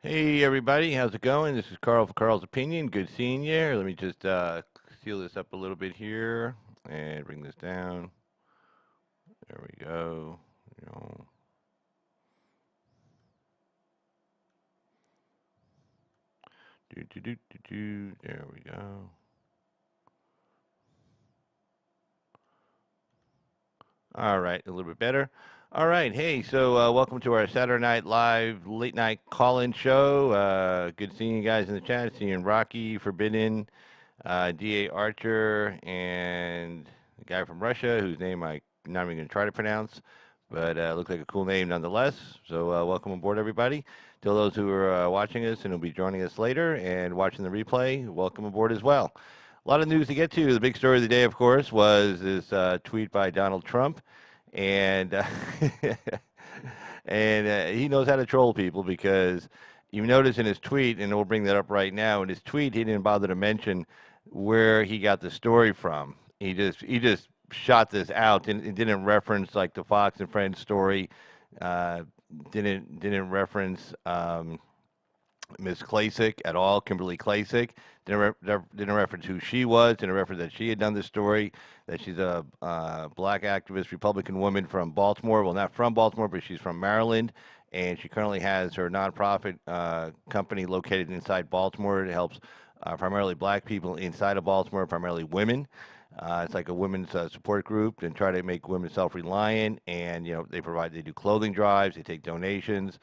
Hey everybody, how's it going? This is Carl for Carl's Opinion. Good seeing you. Let me just seal this up a little bit here and bring this down. There we go. You know, There we go. All right, a little bit better. All right, hey, so welcome to our Saturday Night Live late night call-in show. Good seeing you guys in the chat. Seeing Rocky, Forbidden, D.A. Archer, and the guy from Russia whose name I'm not even going to try to pronounce, but looks like a cool name nonetheless. So welcome aboard, everybody. To those who are watching us and will be joining us later and watching the replay, welcome aboard as well. A lot of news to get to. The big story of the day, of course, was this tweet by Donald Trump, and and he knows how to troll people because you notice in his tweet, and we'll bring that up right now. In his tweet, he didn't bother to mention where he got the story from. He just shot this out and it didn't reference like the Fox and Friends story. Uh, didn't reference Ms. Klacik at all, Kimberly Klacik. Didn't reference who she was. Didn't reference that she had done this story. That she's a black activist Republican woman from Baltimore. Well, not from Baltimore, but she's from Maryland, and she currently has her nonprofit company located inside Baltimore. It helps primarily black people inside of Baltimore, primarily women. It's like a women's support group and try to make women self-reliant. And they do clothing drives, they take donations,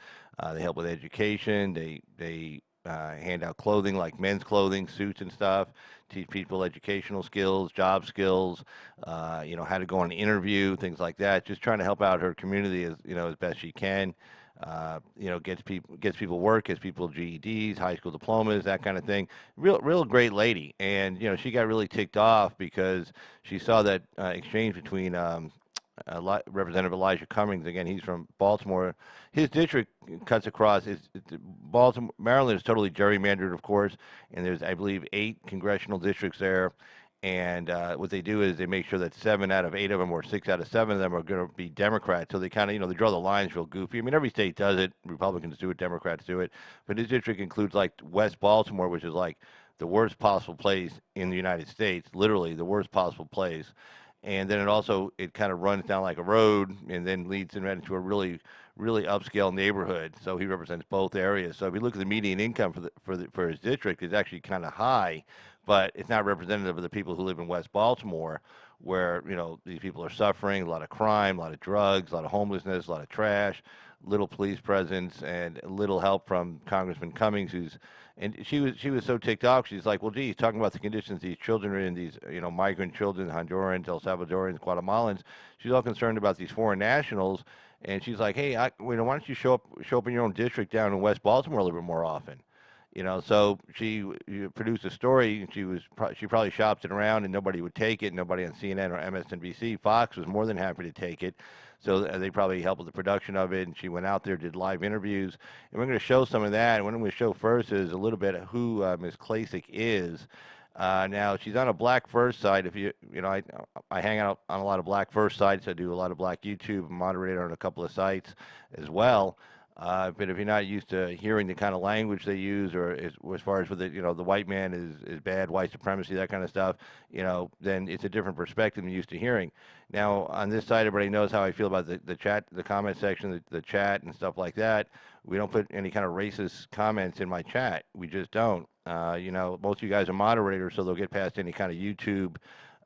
they help with education, they hand out clothing like men's clothing, suits and stuff, teach people educational skills, job skills, how to go on an interview, things like that. Just trying to help out her community as best she can. Gets people work, gets people GEDs, high school diplomas, that kind of thing. Real great lady, and she got really ticked off because she saw that exchange between Representative Elijah Cummings. Again, he's from Baltimore. His district cuts across. Baltimore, Maryland is totally gerrymandered, of course, and there's, I believe, 8 congressional districts there. And what they do is they make sure that 7 out of 8 of them, or 6 out of 7 of them, are going to be Democrats. So they kind of, they draw the lines real goofy. I mean, every state does it. Republicans do it. Democrats do it. But his district includes like West Baltimore, which is like the worst possible place in the United States, literally the worst possible place. And then it kind of runs down like a road, and then leads into a really upscale neighborhood. So he represents both areas. So if you look at the median income for his district, it's actually kind of high, but it's not representative of the people who live in West Baltimore, where these people are suffering, a lot of crime, a lot of drugs, a lot of homelessness, a lot of trash, little police presence, and little help from Congressman Cummings, and she was so ticked off. She's like, well, gee, he's talking about the conditions these children are in, these migrant children, Hondurans, El Salvadorians, Guatemalans. She's all concerned about these foreign nationals, and she's like, hey, why don't you show up in your own district down in West Baltimore a little bit more often? So she produced a story, and she probably shopped it around, and nobody would take it. Nobody on CNN or MSNBC. Fox was more than happy to take it, so they probably helped with the production of it. And she went out there, did live interviews, and we're going to show some of that. And what I'm going to show first is a little bit of who Ms. Klacik is. Now she's on a Black First site. If I hang out on a lot of Black First sites. I do a lot of Black YouTube. I'm moderator on a couple of sites as well. But if you're not used to hearing the kind of language they use, or as far as with the white man is bad, white supremacy, that kind of stuff, then it's a different perspective than you're used to hearing. Now, on this side, everybody knows how I feel about the chat, the comment section, the chat and stuff like that. We don't put any kind of racist comments in my chat. We just don't. Most of you guys are moderators, so they'll get past any kind of YouTube,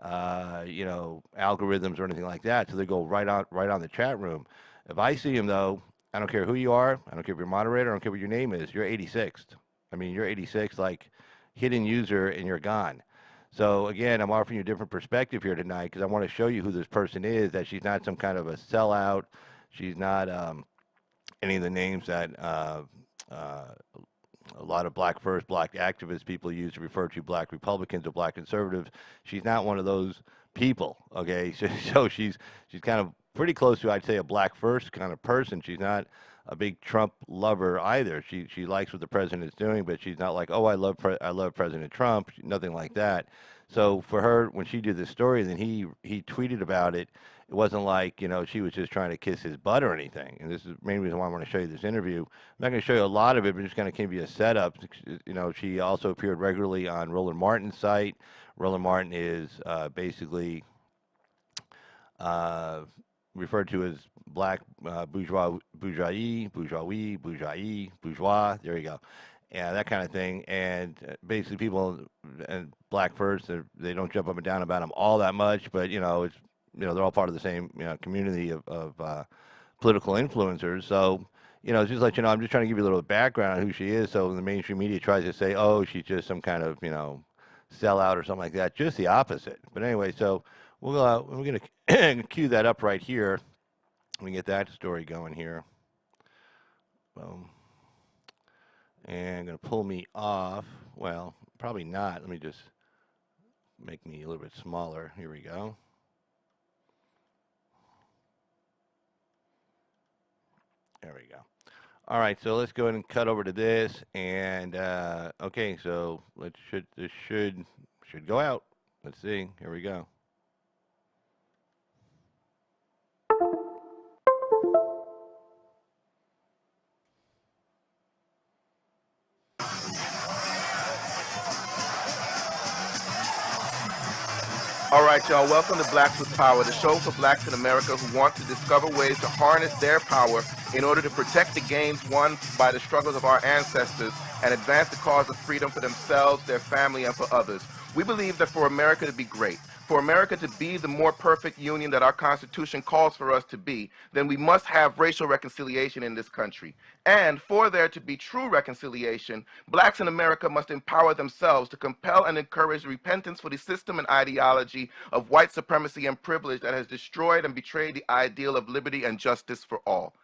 algorithms or anything like that. So they go right on the chat room. If I see them, though, I don't care who you are. I don't care if you're a moderator. I don't care what your name is. You're 86th. I mean, you're 86th, like hidden user, and you're gone. So again, I'm offering you a different perspective here tonight because I want to show you who this person is. That she's not some kind of a sellout. She's not any of the names that a lot of Black First, Black activist people use to refer to Black Republicans or Black conservatives. She's not one of those people. Okay, so she's kind of pretty close to, I'd say, a Black First kind of person. She's not a big Trump lover either. She likes what the president is doing, but she's not like, oh, I love President Trump. Nothing like that. So for her, when she did this story, and then he tweeted about it. It wasn't like she was just trying to kiss his butt or anything. And this is the main reason why I want to show you this interview. I'm not going to show you a lot of it, but just going to give you a setup. She also appeared regularly on Roland Martin's site. Roland Martin is basically referred to as Black bourgeois. There you go. Yeah, that kind of thing. And basically people and Black First, they don't jump up and down about him all that much, but it's they're all part of the same community of political influencers. So it's just like I'm just trying to give you a little background on who she is. So the mainstream media tries to say, oh, she's just some kind of sellout or something like that. Just the opposite. But anyway, so we're going to cue that up right here. We can get that story going here. Boom. And I'm going to pull me off. Well, probably not. Let me just make me a little bit smaller. Here we go. There we go. All right, so let's go ahead and cut over to this. And okay, so this should go out. Let's see. Here we go. All right, y'all, welcome to Blacks with Power, the show for blacks in America who want to discover ways to harness their power in order to protect the gains won by the struggles of our ancestors and advance the cause of freedom for themselves, their family, and for others. We believe that for America to be great, for America to be the more perfect union that our Constitution calls for us to be, then we must have racial reconciliation in this country. And for there to be true reconciliation, blacks in America must empower themselves to compel and encourage repentance for the system and ideology of white supremacy and privilege that has destroyed and betrayed the ideal of liberty and justice for all.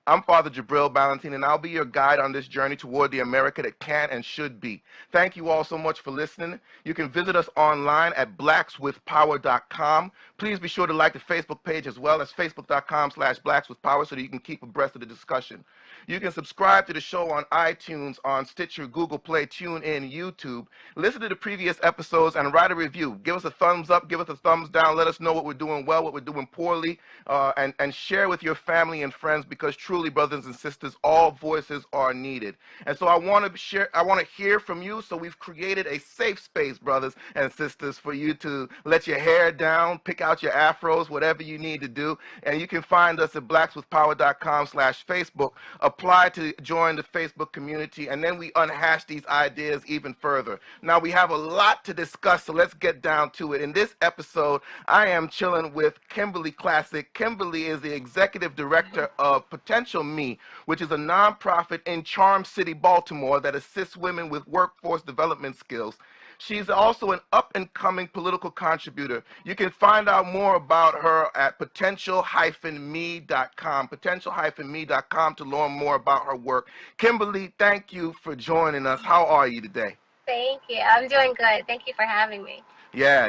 I'm Father Jabril Ballantine, and I'll be your guide on this journey toward the America that can and should be. Thank you all so much for listening. You can visit us online at blackswithpower.com. Please be sure to like the Facebook page as well as facebook.com/blackswithpower so that you can keep abreast of the discussion. You can subscribe to the show on iTunes, on Stitcher, Google Play, TuneIn, YouTube. Listen to the previous episodes and write a review. Give us a thumbs up, give us a thumbs down. Let us know what we're doing well, what we're doing poorly, and share with your family and friends, because truly, brothers and sisters, all voices are needed. And so I want to hear from you. So we've created a safe space, brothers and sisters, for you to let your hair down, pick out your afros, whatever you need to do. And you can find us at blackswithpower.com/Facebook. Apply to join the Facebook community, and then we unhash these ideas even further. Now, we have a lot to discuss, so let's get down to it. In this episode, I am chilling with Kimberly Klacik. Kimberly is the executive director of Potential Me, which is a nonprofit in Charm City, Baltimore, that assists women with workforce development skills. She's also an up-and-coming political contributor. You can find out more about her at potential-me.com, potential-me.com, to learn more about her work. Kimberly, thank you for joining us. How are you today? Thank you. I'm doing good. Thank you for having me. Yeah.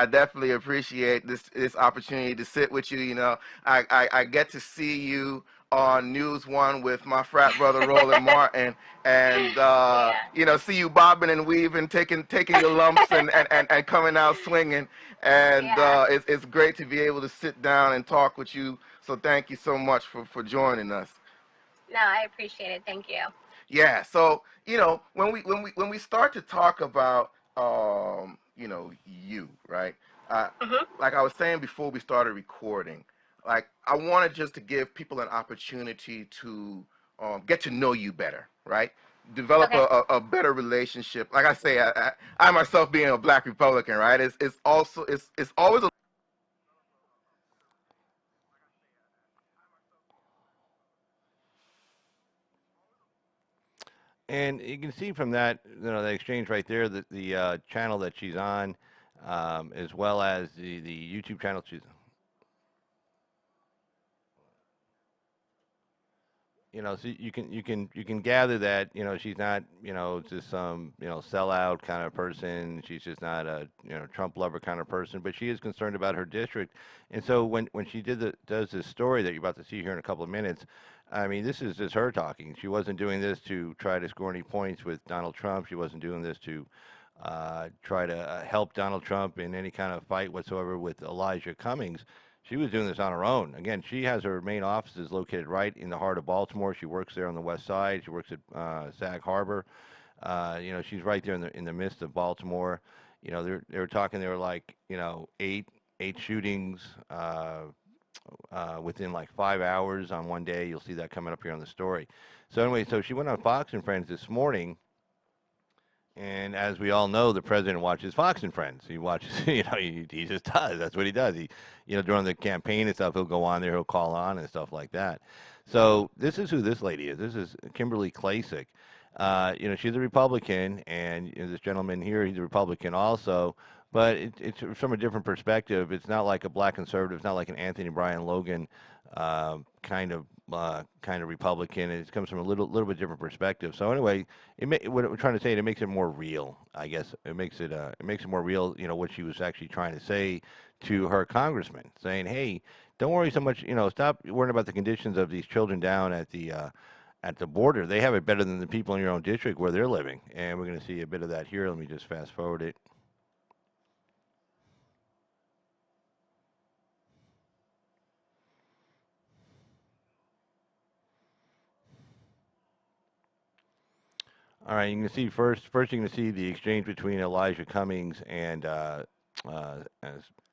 I definitely appreciate this opportunity to sit with you. You know, I get to see you on News One with my frat brother Roland Martin, and you know, see you bobbing and weaving, taking your lumps and coming out swinging, and it's great to be able to sit down and talk with you. So thank you so much for joining us. No, I appreciate it. Thank you. Yeah. So you know, when we start to talk about you know, you, right? Like I was saying before we started recording, like I wanted just to give people an opportunity to get to know you better, right? Develop a better relationship. Like I say, I myself being a Black Republican, right? It's always a And you can see from that, you know, the exchange right there, that the channel that she's on, as well as the YouTube channel she's, you know, so you can gather that, you know, she's not, you know, just some, you know, sellout kind of person. She's just not a, you know, Trump lover kind of person, but she is concerned about her district. And so when she does this story that you're about to see here in a couple of minutes, I mean, this is just her talking. She wasn't doing this to try to score any points with Donald Trump. She wasn't doing this to try to help Donald Trump in any kind of fight whatsoever with Elijah Cummings. She was doing this on her own. Again, she has her main offices located right in the heart of Baltimore. She works there on the west side. She works at Sag Harbor. You know, she's right there in the midst of Baltimore. You know, they were talking. They were like, you know, eight shootings within like 5 hours on one day. You'll see that coming up here on the story. So anyway, so she went on Fox and Friends this morning. And as we all know, the president watches Fox and Friends. He watches, you know, he just does. That's what he does. He, you know, during the campaign and stuff, he'll go on there, he'll call on and stuff like that. So this is who this lady is. This is Kimberly Klacik. You know, she's a Republican, and you know, this gentleman here, he's a Republican also. But it's from a different perspective. It's not like a black conservative. It's not like an Anthony Bryan Logan kind of Republican. It comes from a little bit different perspective. So anyway, what I'm trying to say, it makes it more real. I guess it makes it more real. You know, what she was actually trying to say to her congressman, saying, "Hey, don't worry so much. You know, stop worrying about the conditions of these children down at the border. They have it better than the people in your own district where they're living." And we're going to see a bit of that here. Let me just fast forward it. All right, you can see first you can see the exchange between Elijah Cummings and as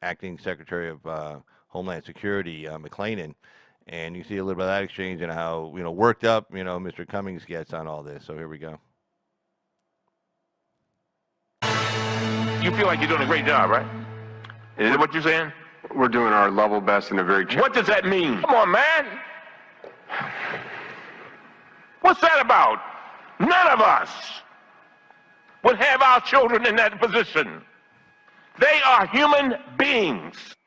acting Secretary of Homeland Security McClellan, and you see a little bit of that exchange and how, you know, worked up, you know, Mr. Cummings gets on all this. So here we go. You feel like you're doing a great job, right? Is it what you're saying? We're doing our level best in a very What does that mean? Come on, man. What's that about? None of us would have our children in that position. They are human beings.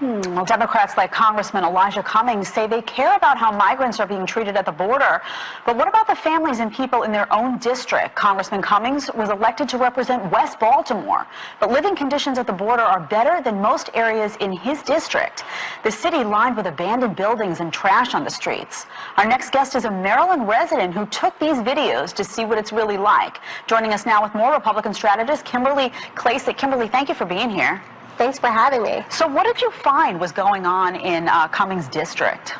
Well, Democrats like Congressman Elijah Cummings say they care about how migrants are being treated at the border. But what about the families and people in their own district? Congressman Cummings was elected to represent West Baltimore, but living conditions at the border are better than most areas in his district. The city lined with abandoned buildings and trash on the streets. Our next guest is a Maryland resident who took these videos to see what it's really like. Joining us now with more Republican strategist, Kimberly Klacik. Kimberly, thank you for being here. Thanks for having me. So what did you find was going on in Cummings' district?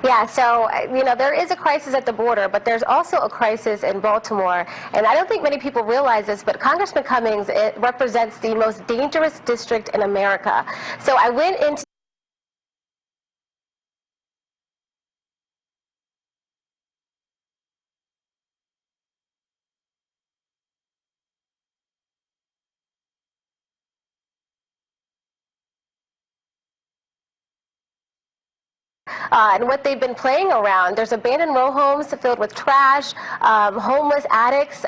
Yeah, so, there is a crisis at the border, but there's also a crisis in Baltimore. And I don't think many people realize this, but Congressman Cummings represents the most dangerous district in America. So I went into and what they've been playing around. There's abandoned row homes filled with trash, homeless addicts,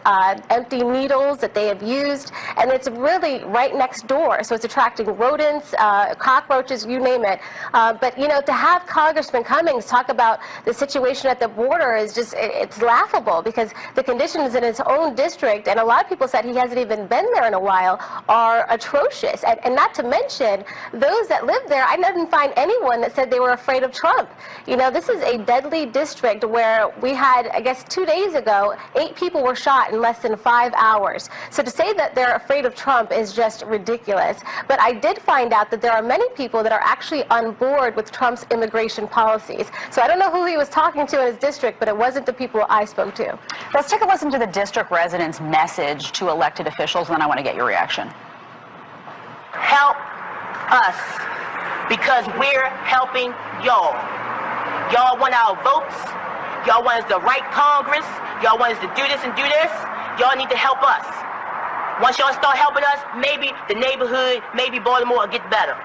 empty needles that they have used, and it's really right next door. So it's attracting rodents, cockroaches, you name it. But, to have Congressman Cummings talk about the situation at the border is just, it's laughable because the conditions in his own district, and a lot of people said he hasn't even been there in a while, are atrocious. And not to mention, those that live there, I didn't find anyone that said they were afraid of Trump. This is a deadly district where we had, I guess 2 days ago, 8 people were shot in less than 5 hours. So to say that they're afraid of Trump is just ridiculous. But I did find out that there are many people that are actually on board with Trump's immigration policies. So I don't know who he was talking to in his district, but it wasn't the people I spoke to. Let's take a listen to the district residents' message to elected officials, and then I want to get your reaction. Help us, because we're helping y'all. Y'all want our votes. Y'all want us to write Congress. Y'all want us to do this and do this. Y'all need to help us. Once y'all start helping us, maybe the neighborhood, maybe Baltimore will get better.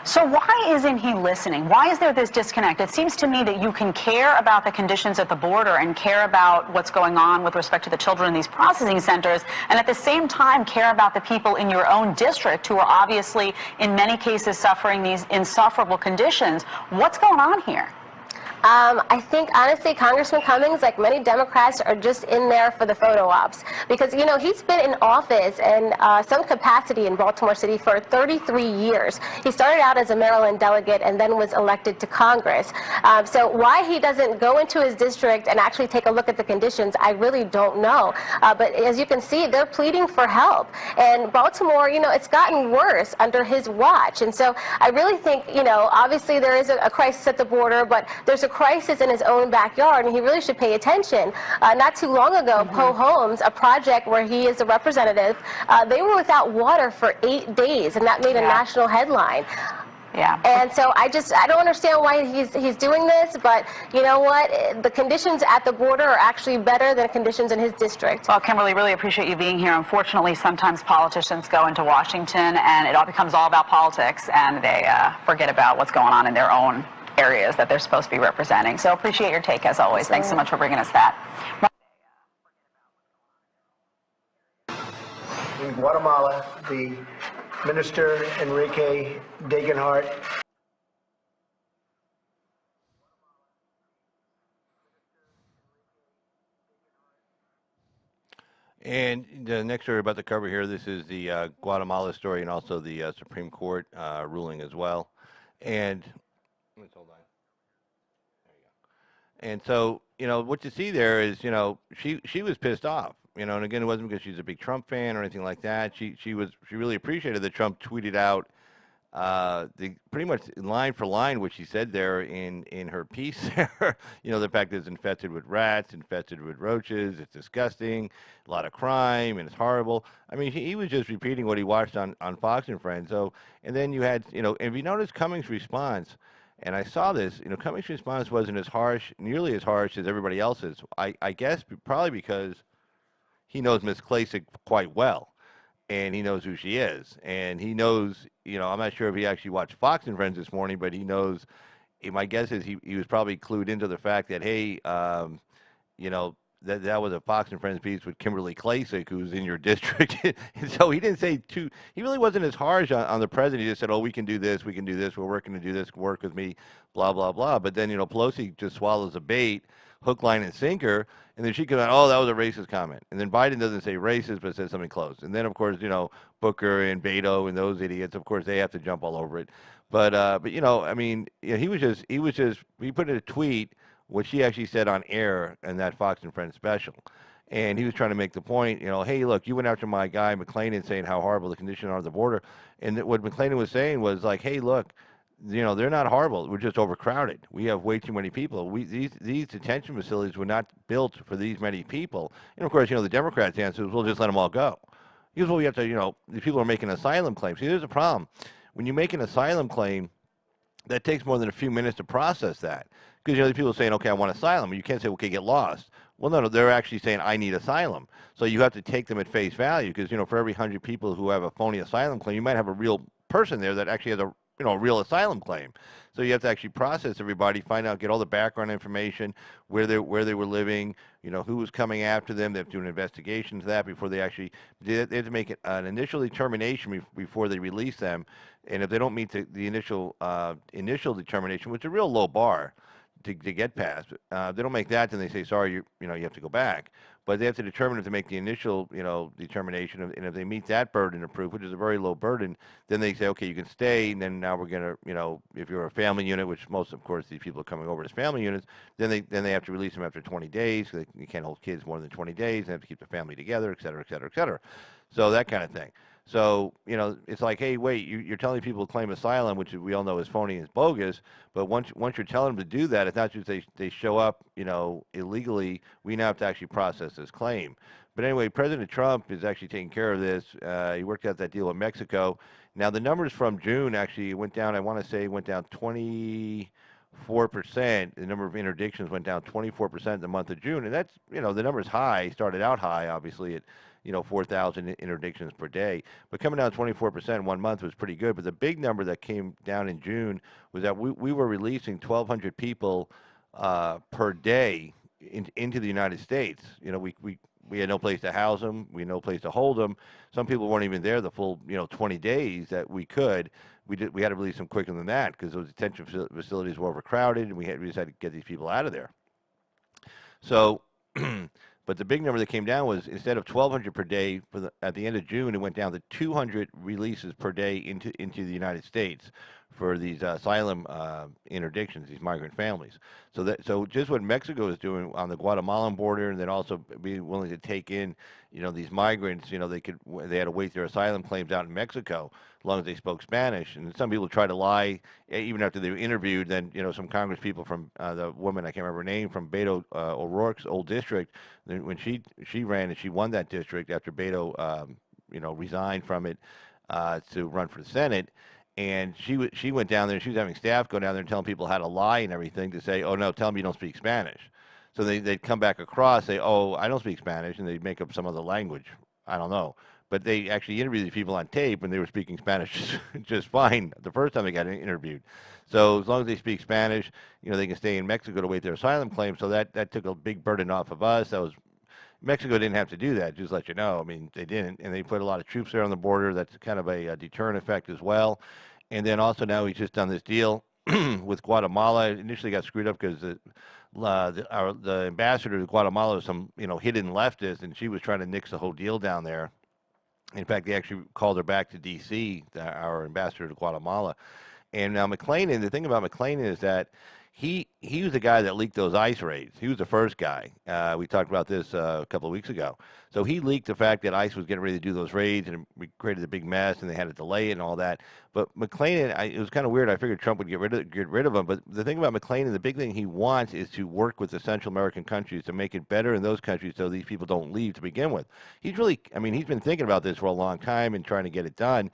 So why isn't he listening? Why is there this disconnect? It seems to me that you can care about the conditions at the border and care about what's going on with respect to the children in these processing centers, and at the same time care about the people in your own district who are obviously, in many cases, suffering these insufferable conditions. What's going on here? I think, honestly, Congressman Cummings, like many Democrats, are just in there for the photo ops. Because, he's been in office in some capacity in Baltimore City for 33 years. He started out as a Maryland delegate and then was elected to Congress. So why he doesn't go into his district and actually take a look at the conditions, I really don't know. But as you can see, they're pleading for help. And Baltimore, it's gotten worse under his watch. And so I really think, obviously there is a crisis at the border, but there's a crisis in his own backyard, and he really should pay attention. Not too long ago, Poe Homes, a project where he is a representative, they were without water for 8 days, and that made a national headline. Yeah. And so I don't understand why he's doing this, but you know what? The conditions at the border are actually better than conditions in his district. Well, Kimberly, really appreciate you being here. Unfortunately, sometimes politicians go into Washington and it all becomes all about politics, and they forget about what's going on in their own areas that they're supposed to be representing. So appreciate your take as always. Absolutely. Thanks so much for bringing us that. In Guatemala, the Minister Enrique Degenhardt And the next story about to cover here, this is the Guatemala story and also the Supreme Court ruling as well. And let's hold on. And so, what you see there is, she was pissed off, and again, it wasn't because she's a big Trump fan or anything like that. She really appreciated that Trump tweeted out the pretty much line for line what she said there in her piece there. The fact that it's infested with rats, infested with roaches, it's disgusting, a lot of crime, and it's horrible. I mean, he was just repeating what he watched on Fox and Friends. So, and then you had, if you notice Cummings' response, and I saw this, Cummings' response wasn't nearly as harsh as everybody else's. I guess probably because he knows Ms. Klacik quite well, and he knows who she is, and he knows, I'm not sure if he actually watched Fox and Friends this morning, but he knows, my guess is he was probably clued into the fact that, hey, that was a Fox and Friends piece with Kimberly Klacik, who's in your district. And so he didn't say too. He really wasn't as harsh on the president. He just said, "Oh, we can do this. We can do this. We're working to do this. Work with me." Blah blah blah. But then Pelosi just swallows a bait, hook, line, and sinker, and then she comes out, "Oh, that was a racist comment." And then Biden doesn't say racist, but says something close. And then of course Booker and Beto and those idiots, of course, they have to jump all over it. But I mean, he put in a tweet what she actually said on air in that Fox and Friends special. And he was trying to make the point, hey, look, you went after my guy McClellan saying how horrible the conditions are at the border. And what McClellan was saying was like, hey, look, they're not horrible. We're just overcrowded. We have way too many people. These detention facilities were not built for these many people. And of course, the Democrats' answer is, we'll just let them all go. Here's what we have to, these people are making asylum claims. See, there's a problem. When you make an asylum claim, that takes more than a few minutes to process that. Because the people are saying, okay, I want asylum. You can't say, okay, get lost. Well, no, they're actually saying, I need asylum. So you have to take them at face value because, for every 100 people who have a phony asylum claim, you might have a real person there that actually has a real asylum claim. So you have to actually process everybody, find out, get all the background information, where they were living, who was coming after them. They have to do an investigation into that before they actually, they have to make an initial determination before they release them. And if they don't meet the initial determination, which is a real low bar to get past, they don't make that, then they say, sorry, you have to go back. But they have to determine if they make the initial, determination, and if they meet that burden of proof, which is a very low burden, then they say, okay, you can stay, and then now we're going to, if you're a family unit, which most, of course, these people are coming over as family units, then they have to release them after 20 days. You can't hold kids more than 20 days. They have to keep the family together, et cetera, et cetera, et cetera. So that kind of thing. So, it's like, hey, wait, you're telling people to claim asylum, which we all know is phony and is bogus, but once you're telling them to do that, it's not just they show up, illegally. We now have to actually process this claim. But anyway, President Trump is actually taking care of this. He worked out that deal with Mexico. Now, the numbers from June actually went down, I want to say, went down 24%. The number of interdictions went down 24% in the month of June. And that's, the number's high, started out high, obviously, at 4,000 interdictions per day. But coming down 24% in 1 month was pretty good. But the big number that came down in June was that we were releasing 1,200 people per day into the United States. We had no place to house them. We had no place to hold them. Some people weren't even there the full 20 days that we could. We had to release them quicker than that because those detention facilities were overcrowded, and we just had to get these people out of there. So. But the big number that came down was instead of 1,200 per day at the end of June, it went down to 200 releases per day into the United States for these asylum interdictions, these migrant families. So just what Mexico is doing on the Guatemalan border, and then also being willing to take in, these migrants, they had to wait their asylum claims out in Mexico as long as they spoke Spanish. And some people try to lie even after they were interviewed. Then some Congress people from the woman, I can't remember her name, from Beto O'Rourke's old district, when she ran and she won that district after Beto resigned from it to run for the Senate. And she went down there. She was having staff go down there and telling people how to lie and everything to say, oh no, tell them you don't speak Spanish. So they'd come back across, say, oh, I don't speak Spanish, and they'd make up some other language. I don't know. But they actually interviewed these people on tape, and they were speaking Spanish just fine the first time they got interviewed. So as long as they speak Spanish, they can stay in Mexico to wait their asylum claim. So that took a big burden off of us. Mexico didn't have to do that, just let you know. I mean, they didn't, and they put a lot of troops there on the border. That's kind of a deterrent effect as well. And then also now he's just done this deal with Guatemala. It initially got screwed up because the ambassador to Guatemala was some hidden leftist, and she was trying to nix the whole deal down there. In fact, they actually called her back to D.C., our ambassador to Guatemala. And now McClellan, the thing about McClellan is that he was the guy that leaked those ICE raids. He was the first guy. We talked about this a couple of weeks ago. So he leaked the fact that ICE was getting ready to do those raids, and it created a big mess, and they had to delay it and all that. But McClellan, it was kind of weird. I figured Trump would get rid of him. But the thing about McClellan, the big thing he wants is to work with the Central American countries to make it better in those countries so these people don't leave to begin with. He's been thinking about this for a long time and trying to get it done.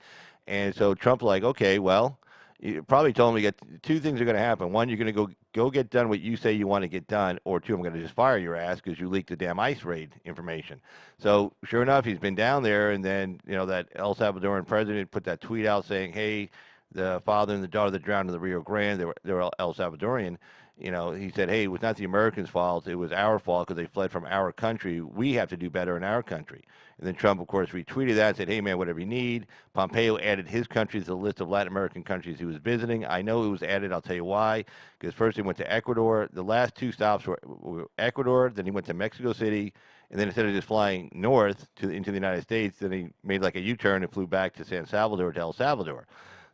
And so Trump's like, okay, well, you probably told him we got two things are going to happen. One, you're going to go get done what you say you want to get done, or two, I'm going to just fire your ass because you leaked the damn ICE raid information. So sure enough, he's been down there, and then that El Salvadoran president put that tweet out saying, hey, the father and the daughter that drowned in the Rio Grande. They were El Salvadorian. You know, he said, hey, it was not the Americans' fault. It was our fault because they fled from our country. We have to do better in our country. And then Trump, of course, retweeted that and said, hey, man, whatever you need. Pompeo added his country to the list of Latin American countries he was visiting. I know it was added. I'll tell you why. Because first he went to Ecuador. The last two stops were Ecuador. Then he went to Mexico City. And then instead of just flying north into the United States, then he made like a U-turn and flew back to San Salvador to El Salvador.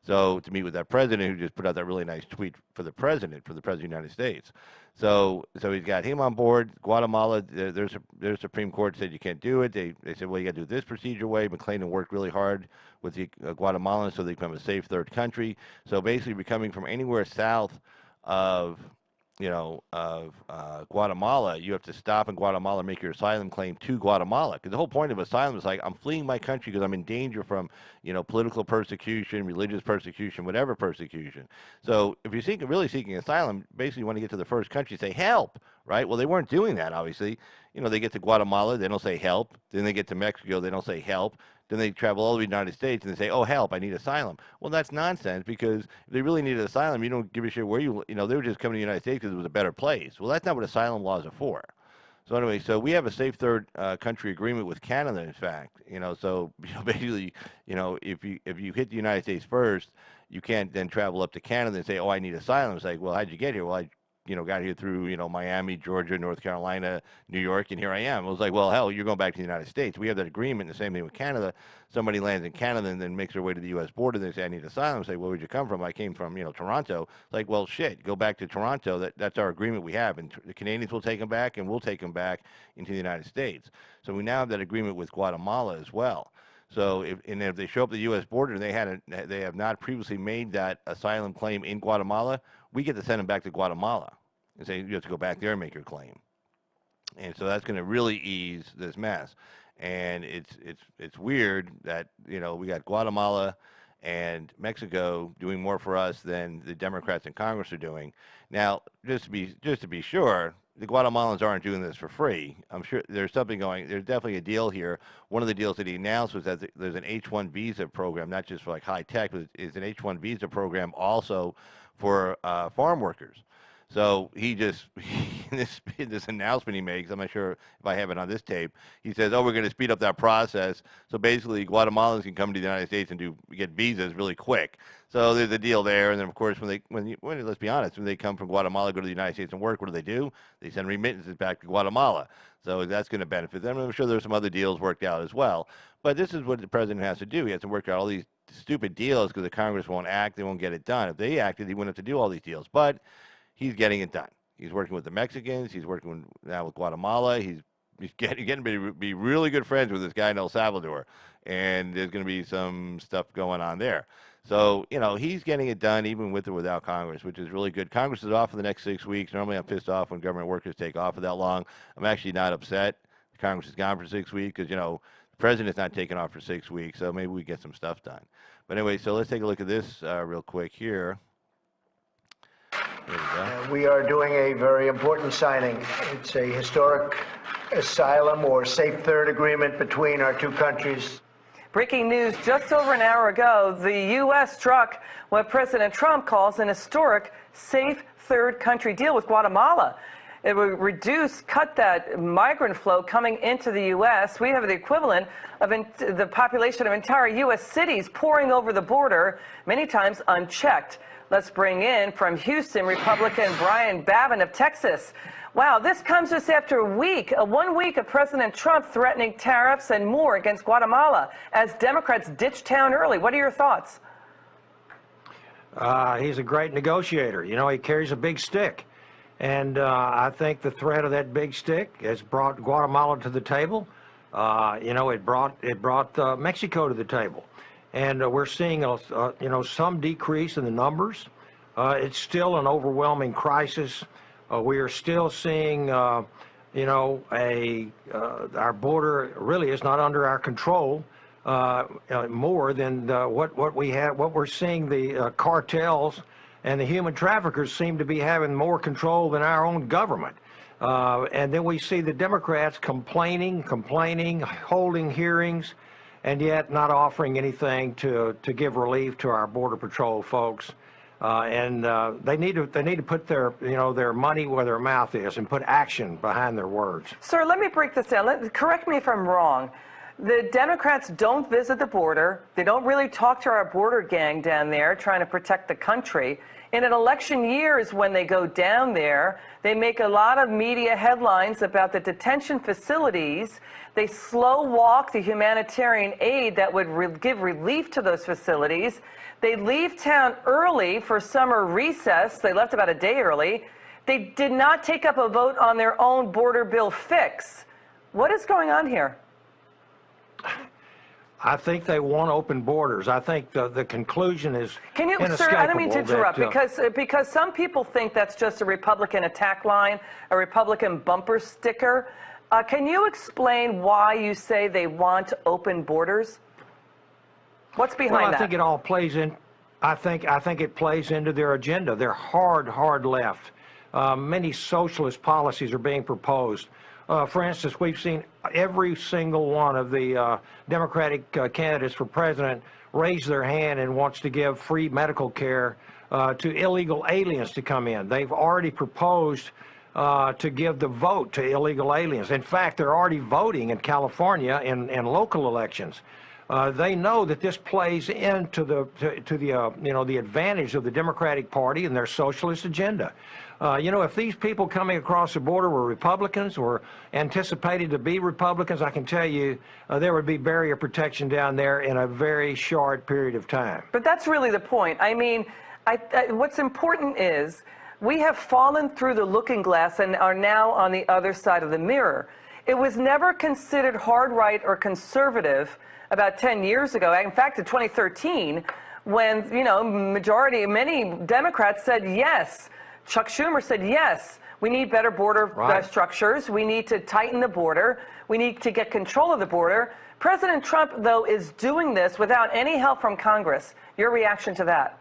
So to meet with that president who just put out that really nice tweet for the president of the United States. So he's got him on board. Guatemala, their Supreme Court said you can't do it. They said, well, you got to do it this procedure way. McClellan worked really hard with the Guatemalans so they become a safe third country. So basically becoming from anywhere south of Guatemala, you have to stop in Guatemala and make your asylum claim to Guatemala. Because the whole point of asylum is like, I'm fleeing my country because I'm in danger from, political persecution, religious persecution, whatever persecution. So if you're really seeking asylum, basically you want to get to the first country, say help, right? Well, they weren't doing that, obviously. They get to Guatemala, they don't say help. Then they get to Mexico, they don't say help. Then they travel all over the United States and they say, oh, help, I need asylum. Well, that's nonsense because if they really needed asylum, you don't give a shit where they were just coming to the United States because it was a better place. Well, that's not what asylum laws are for. So anyway, so we have a safe third country agreement with Canada, in fact. So basically, if you hit the United States first, you can't then travel up to Canada and say, oh, I need asylum. It's like, well, how'd you get here? Well, I got here through, Miami, Georgia, North Carolina, New York, and here I am. It was like, well, hell, you're going back to the United States. We have that agreement, the same thing with Canada. Somebody lands in Canada and then makes their way to the U.S. border. They say, I need asylum. Say, where would you come from? I came from, Toronto. It's like, well, shit, go back to Toronto. That's our agreement we have. And the Canadians will take them back, and we'll take them back into the United States. So we now have that agreement with Guatemala as well. So if they show up at the U.S. border and they have not previously made that asylum claim in Guatemala, we get to send them back to Guatemala and say you have to go back there and make your claim. And so that's going to really ease this mess. And it's weird that we got Guatemala and Mexico doing more for us than the Democrats in Congress are doing. Now, just to be sure, the Guatemalans aren't doing this for free. I'm sure there's something going. There's definitely a deal here. One of the deals that he announced was that there's an H-1 visa program, not just for like high tech, but it's an H-1 visa program also for farm workers. So he just, this announcement he makes, I'm not sure if I have it on this tape, he says, oh, we're going to speed up that process. So basically, Guatemalans can come to the United States and get visas really quick. So there's a deal there. And then, of course, when let's be honest, when they come from Guatemala, go to the United States and work, what do? They send remittances back to Guatemala. So that's going to benefit them. And I'm sure there's some other deals worked out as well. But this is what the president has to do. He has to work out all these stupid deals because the Congress won't act. They won't get it done. If they acted, he wouldn't have to do all these deals. But he's getting it done. He's working with the Mexicans. He's working now with Guatemala. He's getting to be really good friends with this guy in El Salvador. And there's going to be some stuff going on there. So, he's getting it done even with or without Congress, which is really good. Congress is off for the next 6 weeks. Normally I'm pissed off when government workers take off for that long. I'm actually not upset. Congress is gone for 6 weeks because, the president's not taking off for 6 weeks. So maybe we get some stuff done. But anyway, so let's take a look at this real quick here. We are doing a very important signing. It's a historic asylum or safe third agreement between our two countries. Breaking news just over an hour ago, the U.S. struck what President Trump calls an historic safe third country deal with Guatemala. It would cut that migrant flow coming into the U.S. We have the equivalent of the population of entire U.S. cities pouring over the border, many times unchecked. Let's bring in from Houston, Republican Brian Babin of Texas. Wow, this comes just after 1 week of President Trump threatening tariffs and more against Guatemala as Democrats ditch town early. What are your thoughts? He's a great negotiator. He carries a big stick. And I think the threat of that big stick has brought Guatemala to the table. It brought Mexico to the table. And we're seeing, some decrease in the numbers. It's still an overwhelming crisis. We are still seeing, our border really is not under our control more than what we're seeing. The cartels and the human traffickers seem to be having more control than our own government. And then we see the Democrats complaining, holding hearings. and yet not offering anything to give relief to our Border Patrol folks. They need to put their money where their mouth is and put action behind their words. Sir, let me break this down. Correct me if I'm wrong. The Democrats don't visit the border. They don't really talk to our border gang down there trying to protect the country. In an election year is when they go down there. They make a lot of media headlines about the detention facilities. They slow walk the humanitarian aid that would give relief to those facilities. They leave town early for summer recess. They left about a day early. They did not take up a vote on their own border bill fix. What is going on here? I think they want open borders. I think the conclusion is inescapable. Sir, I don't mean to interrupt, because some people think that's just a Republican attack line, a Republican bumper sticker. Can you explain why you say they want open borders? What's behind that? Well, I think it all plays in. I think it plays into their agenda. They're hard left. Many socialist policies are being proposed. For instance, we've seen every single one of the Democratic candidates for president raise their hand and wants to give free medical care to illegal aliens to come in. They've already proposed to give the vote to illegal aliens. In fact, they're already voting in California in local elections. They know that this plays into the advantage of the Democratic Party and their socialist agenda. If these people coming across the border were Republicans or anticipated to be Republicans, I can tell you there would be barrier protection down there in a very short period of time. But that's really the point. I mean, what's important is we have fallen through the looking glass and are now on the other side of the mirror. It was never considered hard right or conservative about 10 years ago. In fact, in 2013, when, many Democrats said yes. Chuck Schumer said, yes, we need better border structures. We need to tighten the border. We need to get control of the border. President Trump, though, is doing this without any help from Congress. Your reaction to that?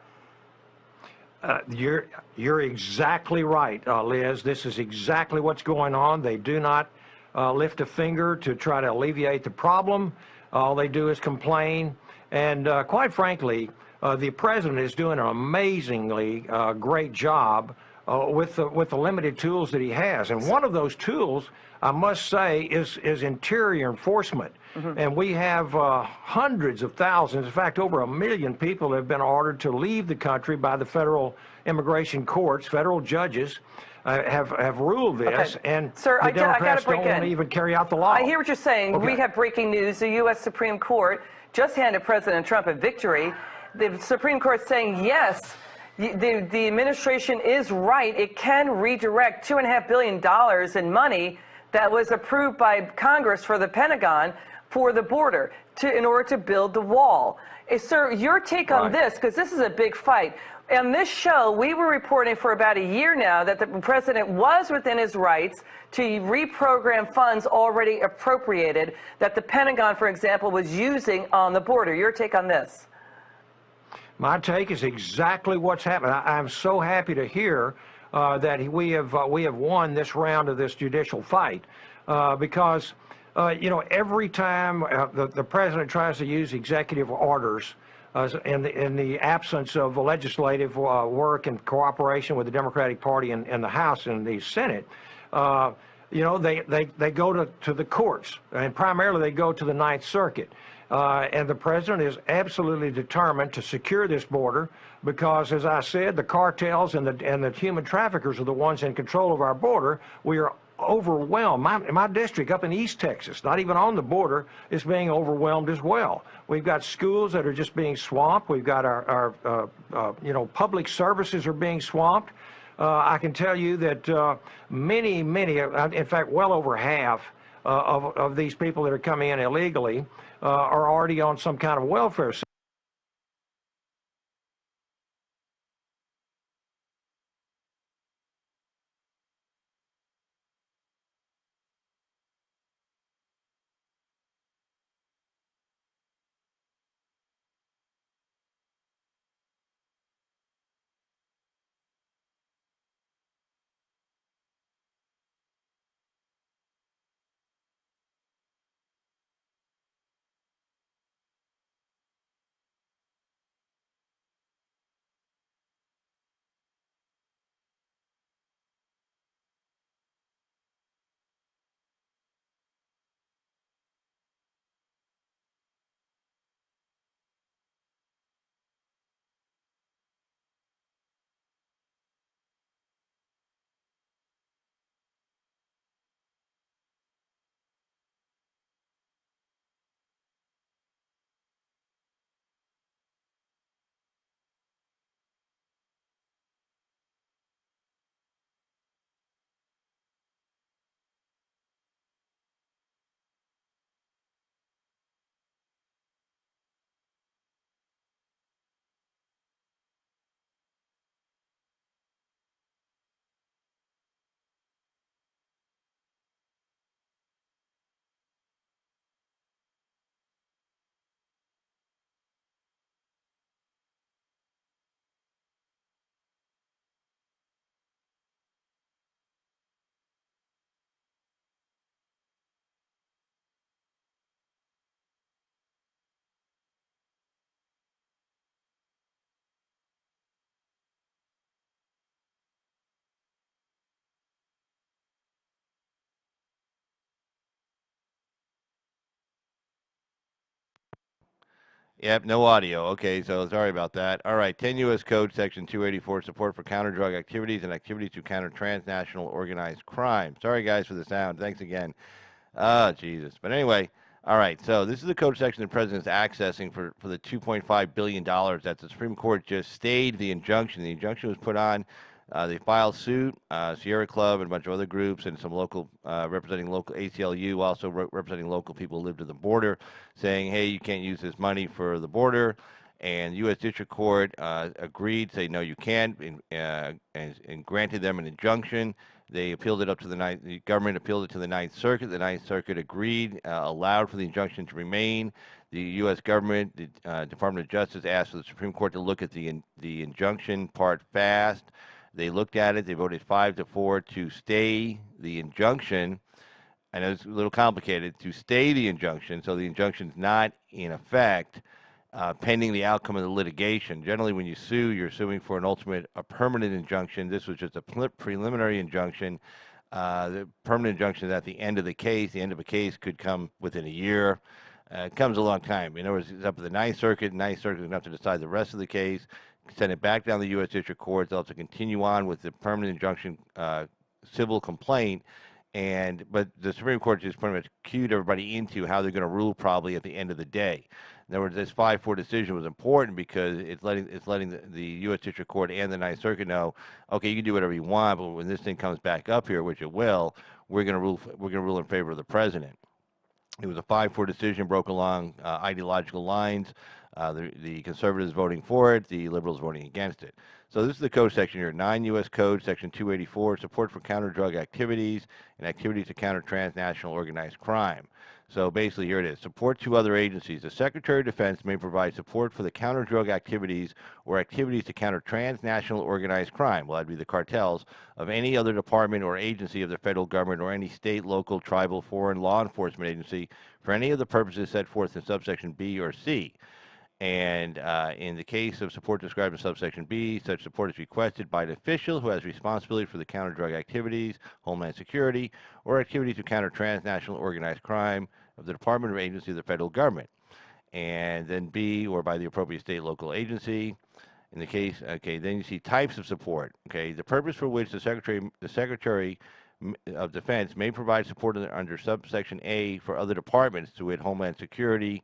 You're exactly right, Liz. This is exactly what's going on. They do not lift a finger to try to alleviate the problem. All they do is complain. And quite frankly, the president is doing an amazingly great job with the limited tools that he has. And one of those tools, I must say, is interior enforcement. Mm-hmm. And we have hundreds of thousands, in fact, over 1 million people have been ordered to leave the country by the federal immigration courts. Federal judges have ruled this, okay. And Sir, the Democrats don't want to even carry out the law. I hear what you're saying. Okay. We have breaking news. The U.S. Supreme Court just handed President Trump a victory. The Supreme Court saying, yes, the administration is right. It can redirect $2.5 billion in money that was approved by Congress for the Pentagon for the border in order to build the wall. Sir, your take on this, because this is a big fight. On this show, we were reporting for about a year now that the president was within his rights to reprogram funds already appropriated that the Pentagon, for example, was using on the border. Your take on this? My take is exactly what's happened. I'm so happy to hear that we have won this round of this judicial fight because every time the president tries to use executive orders in the absence of legislative work and cooperation with the Democratic Party in the House and the Senate, they go to the courts, and primarily they go to the Ninth Circuit. And the president is absolutely determined to secure this border because, as I said, the cartels and the human traffickers are the ones in control of our border. We are overwhelmed. My district up in East Texas, not even on the border, is being overwhelmed as well. We've got schools that are just being swamped. We've got our public services are being swamped. I can tell you that many, in fact, well over half of these people that are coming in illegally are already on some kind of welfare system. Yep, no audio. Okay, so sorry about that. All right, 10 U.S. Code, Section 284, support for counter-drug activities and activities to counter transnational organized crime. Sorry, guys, for the sound. Thanks again. Oh, Jesus. But anyway, all right, so this is the code section the president's accessing for the $2.5 billion that the Supreme Court just stayed the injunction. The injunction was put on. They filed suit, Sierra Club and a bunch of other groups and some local, representing local ACLU, also representing local people who live to the border, saying, hey, you can't use this money for the border. And the U.S. District Court agreed, say, no, you can't, and granted them an injunction. They appealed it up to the government appealed it to the Ninth Circuit. The Ninth Circuit agreed, allowed for the injunction to remain. The U.S. government, the Department of Justice, asked for the Supreme Court to look at the injunction part fast. They looked at it. They voted 5-4 to stay the injunction. I know it's a little complicated, to stay the injunction, so the injunction's not in effect pending the outcome of the litigation. Generally, when you sue, you're suing for a permanent injunction. This was just a preliminary injunction. The permanent injunction is at the end of the case. The end of a case could come within a year. It comes a long time. In other words, it's up to the Ninth Circuit. The Ninth Circuit is going to have to decide the rest of the case, send it back down to the U.S. District Court. They'll have to continue on with the permanent injunction civil complaint. But the Supreme Court just pretty much cued everybody into how they're going to rule probably at the end of the day. In other words, this 5-4 decision was important because it's letting the U.S. District Court and the Ninth Circuit know, okay, you can do whatever you want, but when this thing comes back up here, which it will, we're going to rule in favor of the president. It was a 5-4 decision, broke along ideological lines. The conservatives voting for it, the liberals voting against it. So this is the code section here, 9 U.S. Code, Section 284, support for counter-drug activities and activities to counter transnational organized crime. So basically, here it is. Support to other agencies. The Secretary of Defense may provide support for the counter-drug activities or activities to counter transnational organized crime, well, that'd be the cartels, of any other department or agency of the federal government or any state, local, tribal, foreign law enforcement agency for any of the purposes set forth in subsection B or C. And in the case of support described in subsection B, such support is requested by an official who has responsibility for the counter-drug activities, Homeland Security, or activities to counter transnational organized crime of the department or agency of the federal government. And then B, or by the appropriate state, local agency. In the case, okay, then you see types of support. Okay, the purpose for which the Secretary of Defense may provide support under subsection A for other departments, to wit, Homeland Security,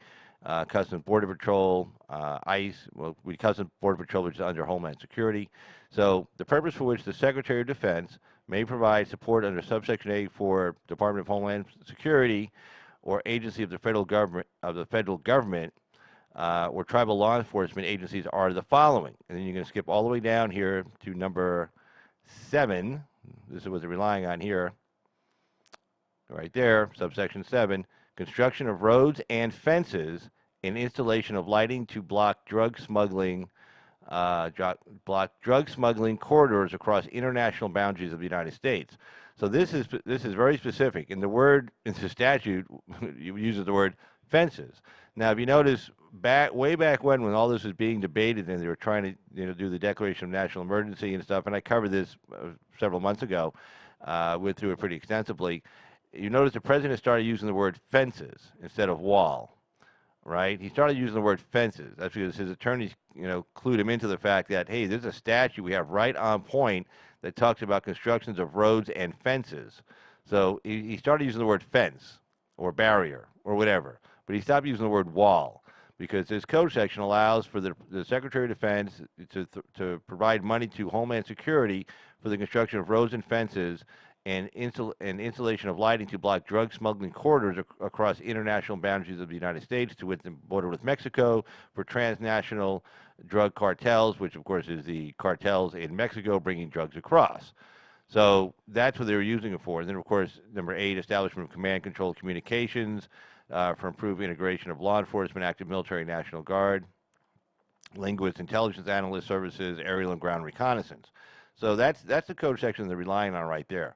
Customs Border Patrol, ICE, Customs Border Patrol, which is under Homeland Security. So the purpose for which the Secretary of Defense may provide support under subsection A for Department of Homeland Security or agency of the federal government, or tribal law enforcement agencies are the following. And then you're going to skip all the way down here to number 7. This is what they're relying on here. Right there, subsection 7. Construction of roads and fences and installation of lighting to block drug smuggling corridors across international boundaries of the United States. So this is very specific. In the statute, it uses the word fences. Now, if you notice, way back when all this was being debated and they were trying to do the Declaration of National Emergency and stuff, and I covered this several months ago, went through it pretty extensively. You notice the president started using the word fences instead of wall, right? He started using the word fences. That's because his attorneys, clued him into the fact that, hey, there's a statute we have right on point that talks about constructions of roads and fences. So he started using the word fence or barrier or whatever, but he stopped using the word wall because this code section allows for the Secretary of Defense to provide money to Homeland Security for the construction of roads and fences and installation of lighting to block drug smuggling corridors across international boundaries of the United States to the border with Mexico for transnational drug cartels, which of course is the cartels in Mexico bringing drugs across. So that's what they were using it for. And then of course, number 8, establishment of command control communications for improved integration of law enforcement, active military, National Guard, linguist, intelligence analyst services, aerial and ground reconnaissance. So that's the code section they're relying on right there.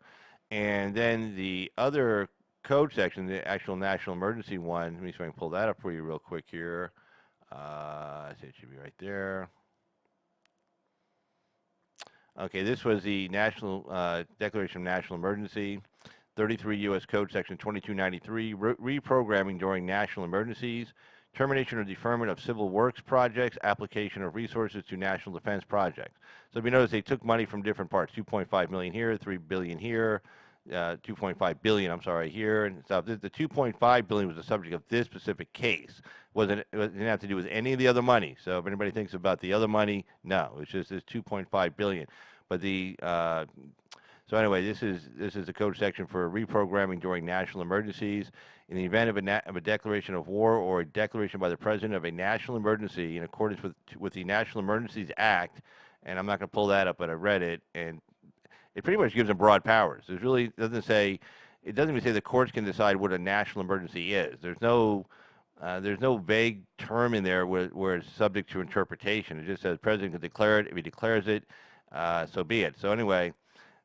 And then the other code section, the actual national emergency one, let me see if I can pull that up for you real quick here. I say it should be right there. Okay, this was the National Declaration of National Emergency, 33 U.S. Code Section 2293, reprogramming during national emergencies. termination or deferment of civil works projects, application of resources to national defense projects. So if you notice, they took money from different parts, 2.5 million here, 3 billion here, 2.5 billion, I'm sorry, here and stuff. The 2.5 billion was the subject of this specific case. It didn't have to do with any of the other money. So if anybody thinks about the other money, no, it's just this 2.5 billion. But so anyway, this is the code section for reprogramming during national emergencies. In the event of a declaration of war or a declaration by the president of a national emergency in accordance with the National Emergencies Act, and I'm not going to pull that up, but I read it, and it pretty much gives them broad powers. It doesn't even say the courts can decide what a national emergency is. There's no vague term in there where it's subject to interpretation. It just says the president can declare it. If he declares it, so be it. So anyway,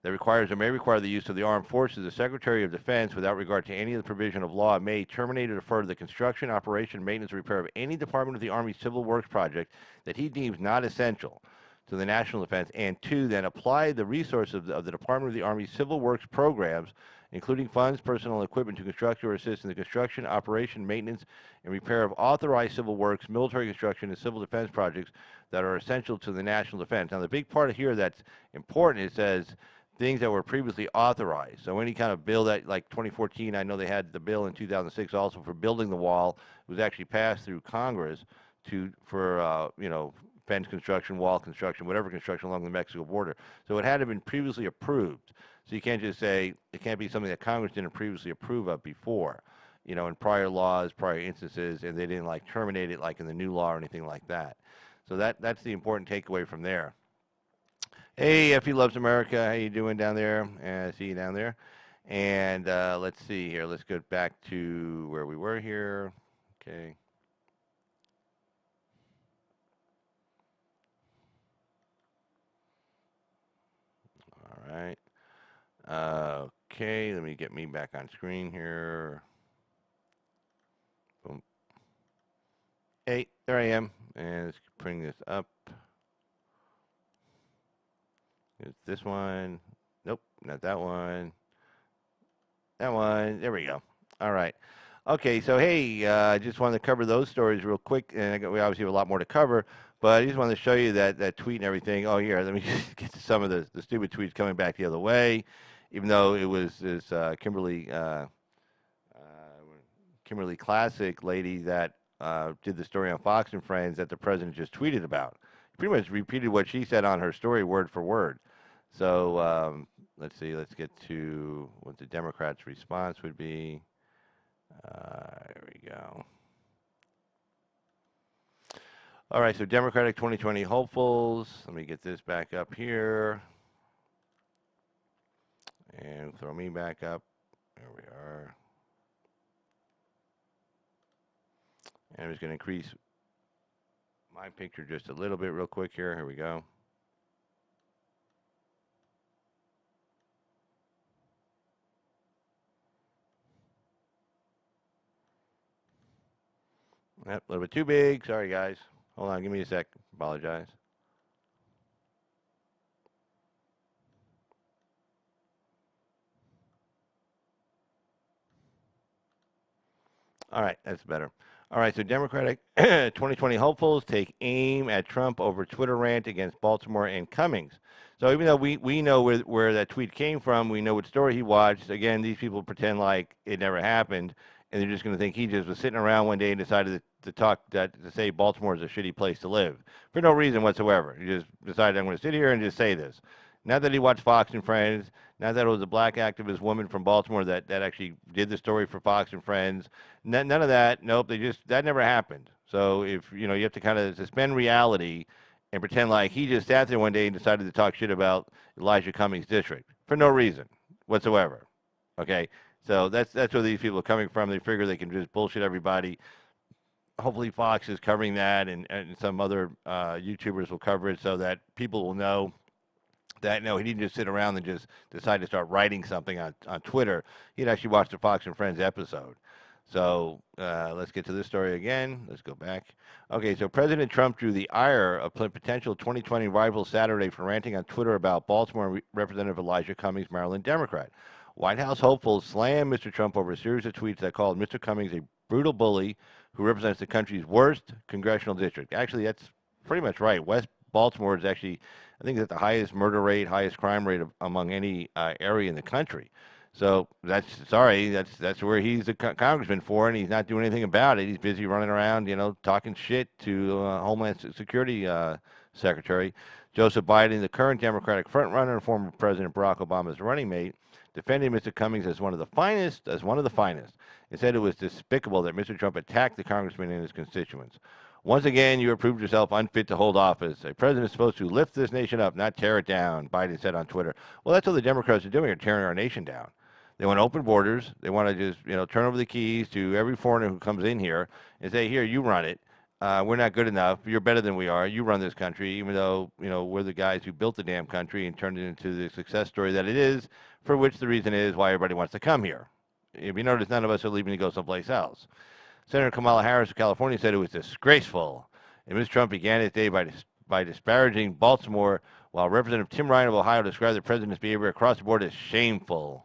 that requires or may require the use of the armed forces. The Secretary of Defense, without regard to any of the provision of law, may terminate or defer the construction, operation, maintenance, or repair of any Department of the Army civil works project that he deems not essential to the national defense, and two, then apply the resources of the Department of the Army civil works programs, including funds, personnel, and equipment to construct or assist in the construction, operation, maintenance, and repair of authorized civil works, military construction, and civil defense projects that are essential to the national defense. Now, the big part here that's important, it says things that were previously authorized. So any kind of bill that, like 2014, I know they had the bill in 2006 also for building the wall. It was actually passed through Congress for fence construction, wall construction, whatever construction along the Mexico border. So it had to have been previously approved. So you can't just say it can't be something that Congress didn't previously approve of before, in prior laws, prior instances, and they didn't terminate it like in the new law or anything like that. So that's the important takeaway from there. Hey, Effie Loves America, how you doing down there? I see you down there. And let's see here. Let's go back to where we were here. Okay. All right. Okay, let me get me back on screen here. Boom. Hey, there I am. And let's bring this up. It's this one. Nope, not that one. That one. There we go. All right. Okay, so hey, I just wanted to cover those stories real quick, and we obviously have a lot more to cover, but I just wanted to show you that tweet and everything. Oh, here, let me just get to some of the stupid tweets coming back the other way, even though it was this Kimberly Klacik lady that did the story on Fox and Friends that the president just tweeted about. He pretty much repeated what she said on her story word for word. So let's see, let's get to what the Democrats' response would be. There we go. All right, so Democratic 2020 hopefuls. Let me get this back up here. And throw me back up. There we are. And I'm just going to increase my picture just a little bit real quick here. Here we go. Yep, a little bit too big. Sorry, guys. Hold on, give me a sec. Apologize. All right, that's better. All right, so Democratic 2020 hopefuls take aim at Trump over Twitter rant against Baltimore and Cummings. So even though we know where that tweet came from, we know what story he watched. Again, these people pretend like it never happened, and they're just going to think he just was sitting around one day and decided to say Baltimore is a shitty place to live for no reason whatsoever. He just decided, I'm going to sit here and just say this. Not that he watched Fox and Friends, not that it was a black activist woman from Baltimore that actually did the story for Fox and Friends. None of that. Nope, that never happened. So if you have to kind of suspend reality and pretend like he just sat there one day and decided to talk shit about Elijah Cummings' district for no reason whatsoever. Okay, so that's where these people are coming from. They figure they can just bullshit everybody. Hopefully Fox is covering that, and some other YouTubers will cover it so that people will know that no, he didn't just sit around and just decide to start writing something on Twitter. He'd actually watched the Fox and Friends episode. So let's get to this story again. Let's go back. Okay, so President Trump drew the ire of potential 2020 rivals Saturday for ranting on Twitter about Baltimore Representative Elijah Cummings, Maryland Democrat. White House hopefuls slammed Mr. Trump over a series of tweets that called Mr. Cummings a brutal bully who represents the country's worst congressional district. Actually, that's pretty much right. West Baltimore is actually, I think, it's the highest murder rate, highest crime rate among any area in the country. So that's where he's a congressman for, and he's not doing anything about it. He's busy running around, talking shit to Homeland Security Secretary Joseph Biden, the current Democratic frontrunner and former President Barack Obama's running mate, defending Mr. Cummings as one of the finest, and said it was despicable that Mr. Trump attacked the congressman and his constituents. Once again, you have proved yourself unfit to hold office. A president is supposed to lift this nation up, not tear it down, Biden said on Twitter. Well, that's what the Democrats are doing, are tearing our nation down. They want open borders. They want to just, turn over the keys to every foreigner who comes in here and say, here, you run it. We're not good enough. You're better than we are. You run this country, even though, we're the guys who built the damn country and turned it into the success story that it is, for which the reason is why everybody wants to come here. If you notice, none of us are leaving to go someplace else. Senator Kamala Harris of California said it was disgraceful. And Mr. Trump began his day by disparaging Baltimore, while Representative Tim Ryan of Ohio described the president's behavior across the board as shameful.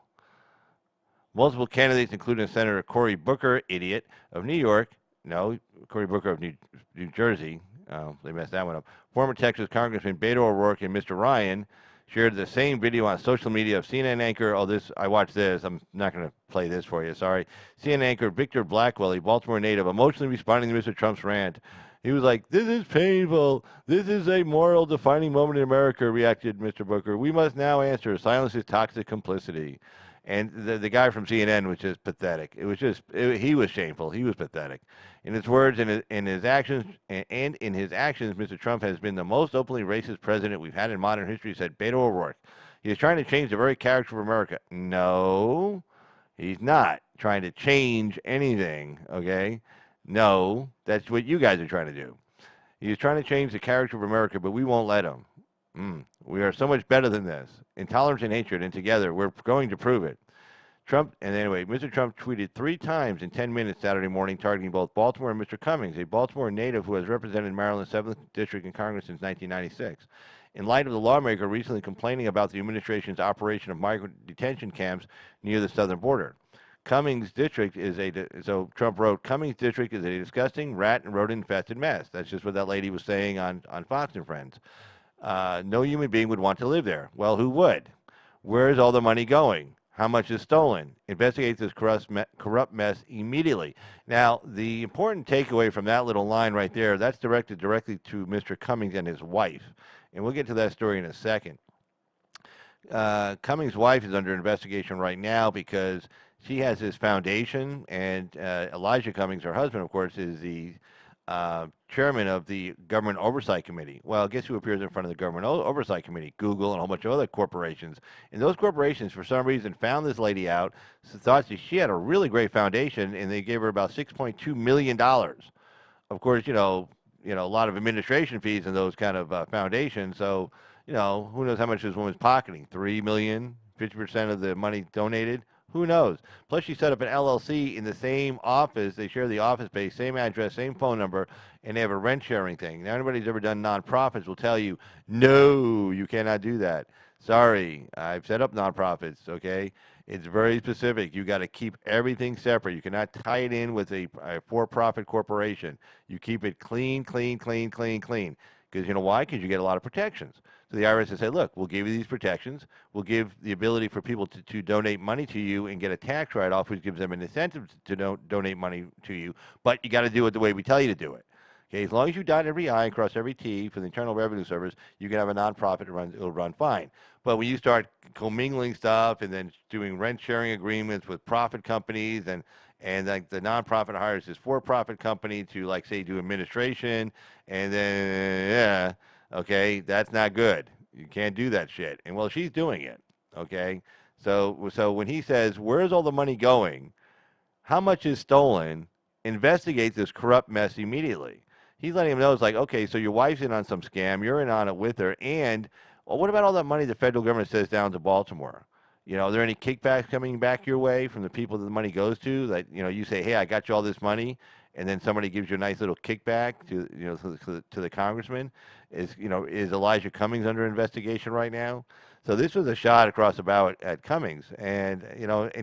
Multiple candidates, including Senator Cory Booker, idiot, of New York. No, Cory Booker of New Jersey. They messed that one up. Former Texas Congressman Beto O'Rourke and Mr. Ryan shared the same video on social media of CNN anchor. I watched this. I'm not going to play this for you. Sorry. CNN anchor Victor Blackwell, a Baltimore native, emotionally responding to Mr. Trump's rant. He was like, "This is painful. This is a moral defining moment in America," reacted Mr. Booker. "We must now answer. Silence is toxic complicity." And the guy from CNN was just pathetic. He was shameful. He was pathetic. In his words and in his actions, Mr. Trump has been the most openly racist president we've had in modern history, said Beto O'Rourke. He is trying to change the very character of America. No, he's not trying to change anything, okay? No, that's what you guys are trying to do. He is trying to change the character of America, but we won't let him. We are so much better than this. Intolerance and hatred, and together we're going to prove it. Mr. Trump tweeted 3 times in 10 minutes Saturday morning, targeting both Baltimore and Mr. Cummings, a Baltimore native who has represented Maryland's 7th District in Congress since 1996. In light of the lawmaker recently complaining about the administration's operation of migrant detention camps near the southern border. Cummings District Trump wrote, Cummings District is a disgusting rat and rodent-infested mess. That's just what that lady was saying on Fox and Friends. No human being would want to live there. Well, who would? Where is all the money going? How much is stolen? Investigate this corrupt mess immediately. Now, the important takeaway from that little line right there, that's directed directly to Mr. Cummings and his wife. And we'll get to that story in a second. Cummings' wife is under investigation right now because she has this foundation, and Elijah Cummings, her husband, of course, is the chairman of the Government Oversight Committee. Well, guess who appears in front of the Government Oversight Committee? Google and a whole bunch of other corporations. And those corporations, for some reason, found this lady out, thought she had a really great foundation, and they gave her about $6.2 million. Of course, a lot of administration fees in those kind of foundations. So, who knows how much this woman's pocketing? $3 million, 50% of the money donated? Who knows? Plus, she set up an LLC in the same office. They share the office space, same address, same phone number, and they have a rent-sharing thing. Now, anybody who's ever done nonprofits will tell you, no, you cannot do that. Sorry, I've set up nonprofits, okay? It's very specific. You got to keep everything separate. You cannot tie it in with a for-profit corporation. You keep it clean, clean, clean, clean, clean. Because you know why? Because you get a lot of protections. So the IRS will say, look, we'll give you these protections. We'll give the ability for people to donate money to you and get a tax write-off, which gives them an incentive to donate money to you. But you got to do it the way we tell you to do it. Okay, as long as you dot every I and cross every T for the Internal Revenue Service, you can have a nonprofit. It'll run fine. But when you start commingling stuff and then doing rent-sharing agreements with profit companies and like the nonprofit hires this for-profit company to, like, say, do administration, and then, okay, that's not good. You can't do that shit. And, well, she's doing it, okay? So when he says, where's all the money going? How much is stolen? Investigate this corrupt mess immediately. He's letting him know, it's like, okay, so your wife's in on some scam. You're in on it with her. And, well, what about all that money the federal government says down to Baltimore? are there any kickbacks coming back your way from the people that the money goes to? That you say, hey, I got you all this money, and then somebody gives you a nice little kickback to the congressman. Is Elijah Cummings under investigation right now? So this was a shot across the bow at Cummings, and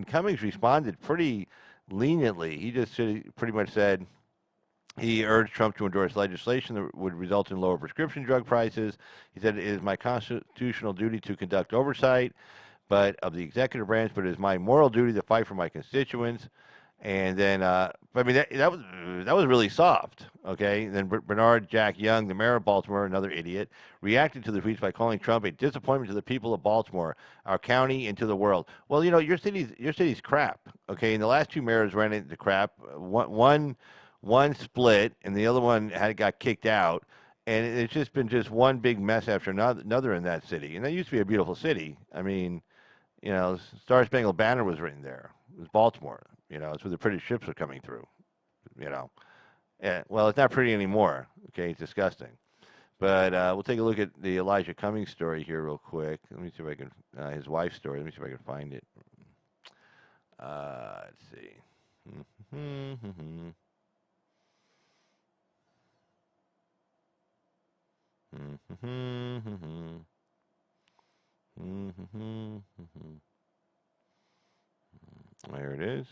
Cummings responded pretty leniently. He just pretty much said he urged Trump to endorse legislation that would result in lower prescription drug prices. He said it is my constitutional duty to conduct oversight, but of the executive branch, but it is my moral duty to fight for my constituents. And then, that was really soft, okay? And then Bernard Jack Young, the mayor of Baltimore, another idiot, reacted to the tweets by calling Trump a disappointment to the people of Baltimore, our county, and to the world. Well, your city's crap, okay? And the last two mayors ran into crap. One split, and the other one got kicked out. And it's just been one big mess after another in that city. And that used to be a beautiful city. I mean, Star Spangled Banner was written there. It was Baltimore. It's where the pretty ships are coming through. Yeah, well, it's not pretty anymore. Okay, it's disgusting. But we'll take a look at the Elijah Cummings story here real quick. Let me see if I can, his wife's story. Let me see if I can find it. Let's see. There it is.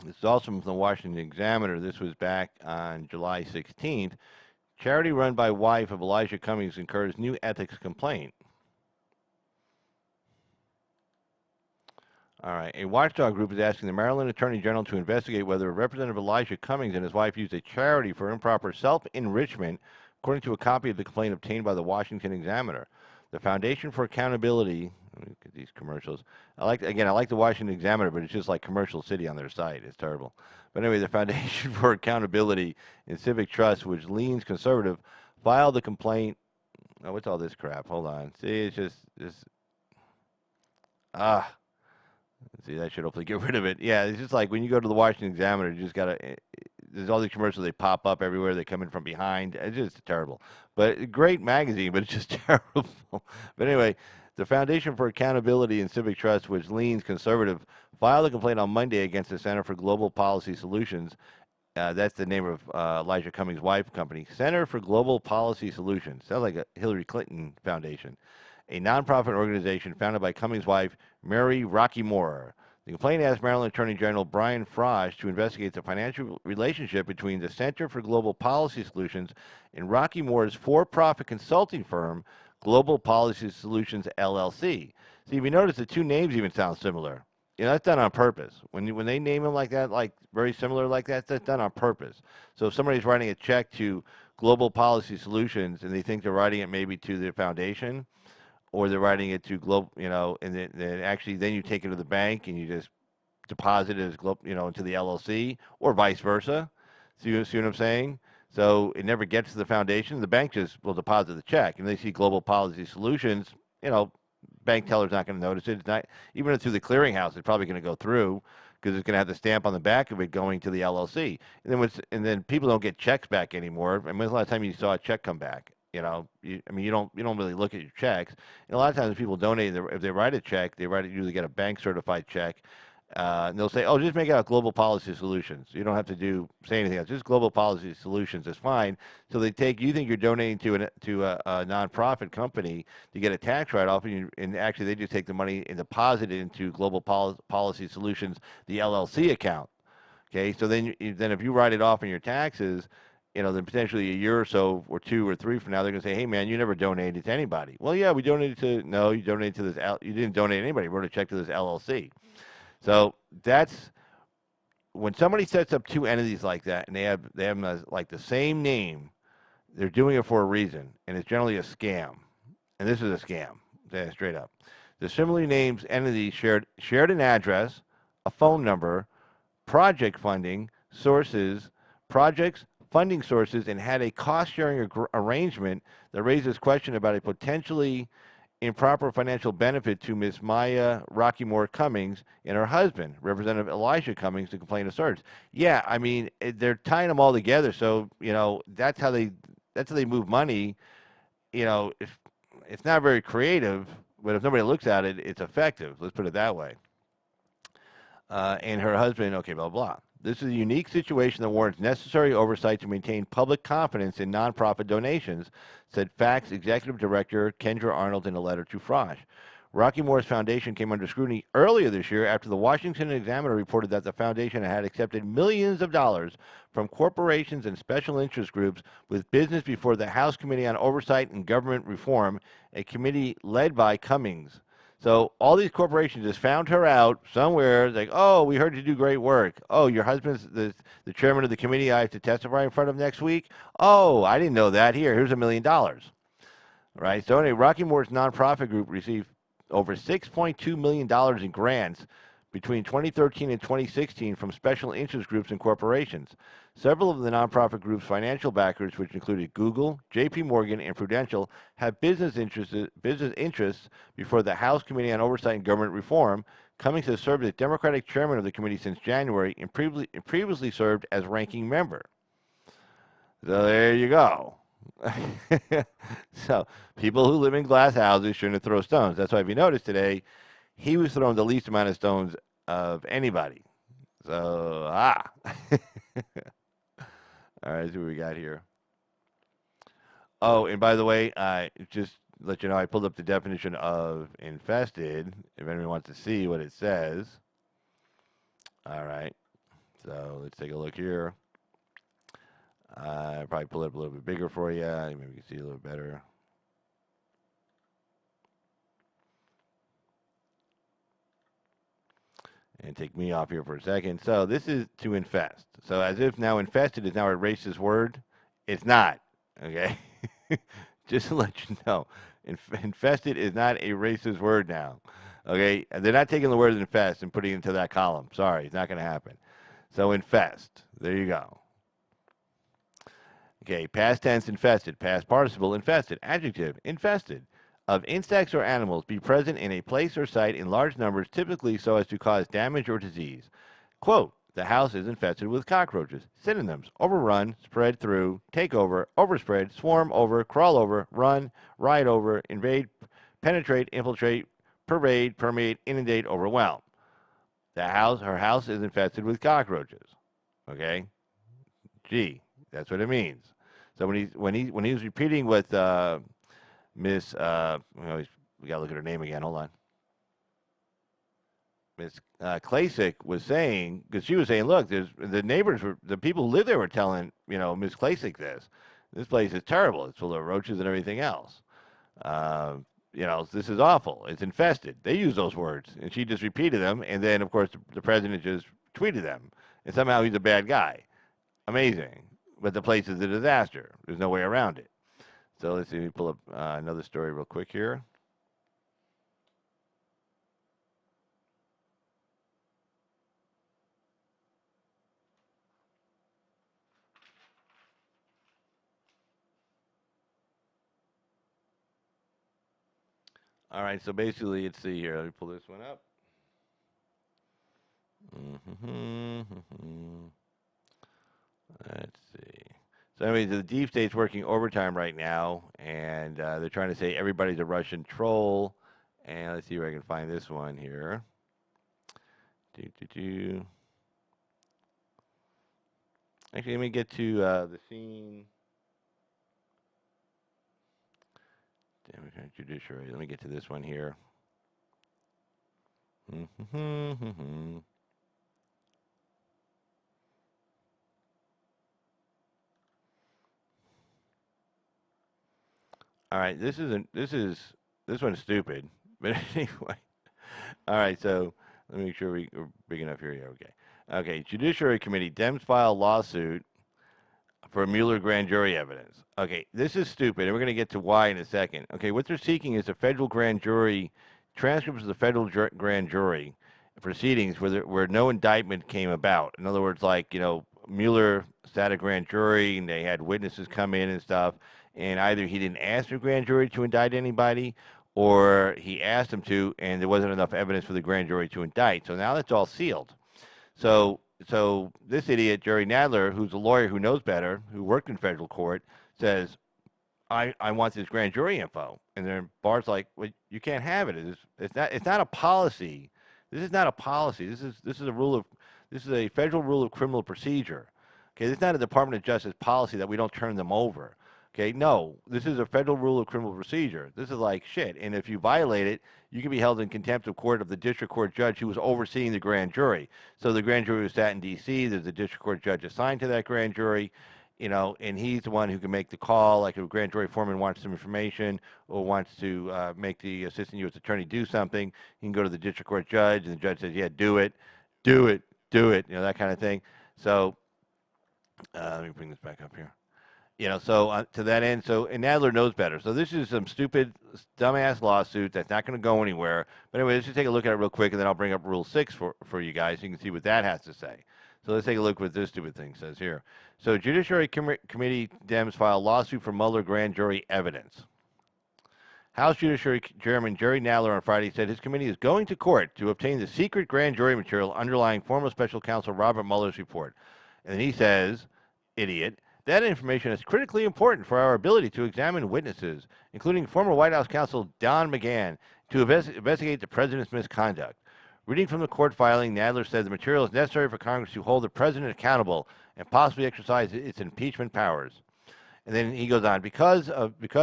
This is also from the Washington Examiner. This was back on July 16th. Charity run by wife of Elijah Cummings incurs new ethics complaint. All right. A watchdog group is asking the Maryland Attorney General to investigate whether Representative Elijah Cummings and his wife used a charity for improper self-enrichment, according to a copy of the complaint obtained by the Washington Examiner. The Foundation for Accountability, let me get these commercials. I like the Washington Examiner, but it's just like Commercial City on their site. It's terrible. But anyway, the Foundation for Accountability and Civic Trust, which leans conservative, filed the complaint. Oh, what's all this crap? Hold on. See, it's just this. See, that should hopefully get rid of it. Yeah, it's just like when you go to the Washington Examiner, you just got to, there's all these commercials, they pop up everywhere, they come in from behind. It's just terrible. But great magazine, but it's just terrible. But anyway, the Foundation for Accountability and Civic Trust, which leans conservative, filed a complaint on Monday against the Center for Global Policy Solutions. That's the name of Elijah Cummings' wife company. Center for Global Policy Solutions. Sounds like a Hillary Clinton foundation. A nonprofit organization founded by Cummings' wife, Mary Rocky Moore. The complaint asked Maryland Attorney General Brian Frosh to investigate the financial relationship between the Center for Global Policy Solutions and Rocky Moore's for-profit consulting firm, Global Policy Solutions, LLC. See, if you notice, the two names even sound similar. That's done on purpose. When they name them like that, like very similar like that, that's done on purpose. So if somebody's writing a check to Global Policy Solutions and they think they're writing it maybe to the foundation, or they're writing it to Global, and then actually then you take it to the bank and you just deposit it as into the LLC, or vice versa. See what I'm saying? So it never gets to the foundation. The bank just will deposit the check, and they see Global Policy Solutions. Bank teller's not going to notice it. It's not even through the clearinghouse. It's probably going to go through because it's going to have the stamp on the back of it going to the LLC. And then people don't get checks back anymore. I mean, when's the last time you saw a check come back? You don't really look at your checks. And a lot of times people donate, if they write a check, they usually get a bank certified check. And they'll say, oh, just make out Global Policy Solutions. You don't have to say anything else. Just Global Policy Solutions is fine. So you think you're donating to a nonprofit company to get a tax write-off, and actually they just take the money and deposit it into Global Policy Solutions, the LLC account. Okay, so then if you write it off in your taxes, then potentially a year or so, or 2 or 3 from now, they're going to say, hey, man, you never donated to anybody. Well, yeah, we donated to, no, you donated to this, you didn't donate to anybody. You wrote a check to this LLC. So that's, when somebody sets up two entities like that, and they have like the same name, they're doing it for a reason, and it's generally a scam. And this is a scam, straight up. The similarly named entities shared an address, a phone number, project funding, sources, projects, funding sources, and had a cost-sharing arrangement that raises question about a potentially improper financial benefit to Ms. Maya Rocky Moore Cummings and her husband, Representative Elijah Cummings, the complaint asserts. Yeah, I mean, they're tying them all together, so that's how they move money. it's not very creative, but if nobody looks at it, it's effective. Let's put it that way. And her husband, okay, blah, blah. This is a unique situation that warrants necessary oversight to maintain public confidence in nonprofit donations, said FACT's Executive Director Kendra Arnold in a letter to Frosh. Rocky Moore's foundation came under scrutiny earlier this year after the Washington Examiner reported that the foundation had accepted millions of dollars from corporations and special interest groups with business before the House Committee on Oversight and Government Reform, a committee led by Cummings. So all these corporations just found her out somewhere, like, oh, we heard you do great work. Oh, your husband's the chairman of the committee I have to testify in front of next week. Oh, I didn't know that. Here's $1 million. Right? So anyway, Rocky Moore's nonprofit group received over $6.2 million in grants between 2013 and 2016 from special interest groups and corporations. Several of the nonprofit group's financial backers, which included Google, J.P. Morgan, and Prudential, have business interests before the House Committee on Oversight and Government Reform. Cummings has served as Democratic chairman of the committee since January and previously served as ranking member. So there you go. So people who live in glass houses shouldn't throw stones. That's why if you notice today, he was throwing the least amount of stones of anybody. So, All right, let's see what we got here. Oh, and by the way, just let you know, I pulled up the definition of infested, if anyone wants to see what it says. All right, so let's take a look here. I'll probably pull it up a little bit bigger for you. Maybe you can see a little better. And take me off here for a second. So this is to infest. So as if now infested is now a racist word. It's not, okay? Just to let you know. Infested is not a racist word now, okay? They're not taking the word infest and putting it into that column. Sorry, it's not going to happen. So infest. There you go. Okay, past tense infested, past participle infested, adjective infested. Of insects or animals be present in a place or site in large numbers, typically so as to cause damage or disease. Quote, the house is infested with cockroaches. Synonyms, overrun, spread through, take over, overspread, swarm over, crawl over, run, ride over, invade, penetrate, infiltrate, pervade, permeate, inundate, overwhelm. Her house is infested with cockroaches. Okay? Gee, that's what it means. So when he was repeating what Miss, we gotta look at her name again. Hold on. Miss Klacik was saying, because she was saying, look, the neighbors the people who live there were telling, Miss Klacik this. This place is terrible. It's full of roaches and everything else. This is awful. It's infested. They use those words, and she just repeated them. And then, of course, the president just tweeted them, and somehow he's a bad guy. Amazing. But the place is a disaster. There's no way around it. So let's see, let me pull up another story real quick here. All right, so basically, let's see here. Let me pull this one up. Let's see. So anyway, the deep state's working overtime right now, and they're trying to say everybody's a Russian troll. And let's see where I can find this one here. Actually, let me get to the scene. Judiciary. Let me get to this one here. All right, this one's stupid, but anyway. All right, so let me make sure we're big enough here. Okay, Judiciary Committee, Dems file lawsuit for Mueller grand jury evidence. Okay, this is stupid, and we're going to get to why in a second. Okay, what they're seeking is a federal grand jury, transcripts of the federal grand jury proceedings where no indictment came about. In other words, like, Mueller sat a grand jury, and they had witnesses come in and stuff, and either he didn't ask the grand jury to indict anybody, or he asked them to, and there wasn't enough evidence for the grand jury to indict. So now that's all sealed. So this idiot, Jerry Nadler, who's a lawyer who knows better, who worked in federal court, says, I want this grand jury info. And then Barr's like, well, you can't have it. It's not a policy. This is not a policy. This is a federal rule of criminal procedure. Okay, this is not a Department of Justice policy that we don't turn them over. Okay, no, this is a federal rule of criminal procedure. This is like shit. And if you violate it, you can be held in contempt of court of the district court judge who was overseeing the grand jury. So the grand jury was sat in D.C. There's a district court judge assigned to that grand jury, and he's the one who can make the call. Like if a grand jury foreman wants some information or wants to make the assistant U.S. attorney do something, he can go to the district court judge, and the judge says, yeah, do it, that kind of thing. So let me bring this back up here. So to that end, and Nadler knows better. So this is some stupid, dumbass lawsuit that's not going to go anywhere. But anyway, let's just take a look at it real quick, and then I'll bring up Rule 6 for you guys so you can see what that has to say. So let's take a look what this stupid thing says here. So Judiciary Committee Dems file lawsuit for Mueller grand jury evidence. House Judiciary Chairman Jerry Nadler on Friday said his committee is going to court to obtain the secret grand jury material underlying former special counsel Robert Mueller's report. And then he says, idiot, that information is critically important for our ability to examine witnesses, including former White House counsel Don McGahn, to investigate the president's misconduct. Reading from the court filing, Nadler said the material is necessary for Congress to hold the president accountable and possibly exercise its impeachment powers. And then he goes on, because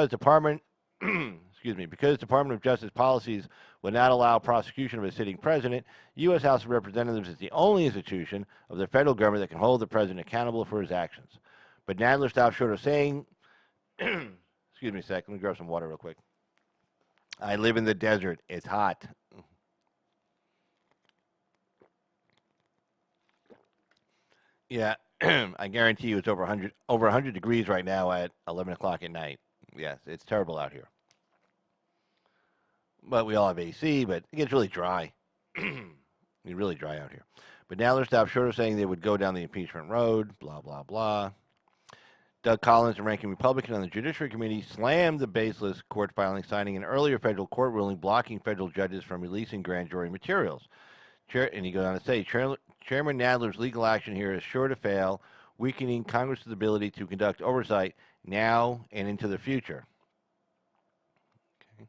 Department of Justice policies would not allow prosecution of a sitting president, U.S. House of Representatives is the only institution of the federal government that can hold the president accountable for his actions. But Nadler stopped short of saying, excuse me a sec, let me grab some water real quick. I live in the desert. It's hot. Yeah, I guarantee you it's over 100 degrees right now at 11 o'clock at night. Yes, it's terrible out here. But we all have AC, but it gets really dry. It's really dry out here. But Nadler stopped short of saying they would go down the impeachment road, blah, blah, blah. Doug Collins, the ranking Republican on the Judiciary Committee, slammed the baseless court filing, citing an earlier federal court ruling blocking federal judges from releasing grand jury materials. And he goes on to say, Chairman Nadler's legal action here is sure to fail, weakening Congress's ability to conduct oversight now and into the future. Okay.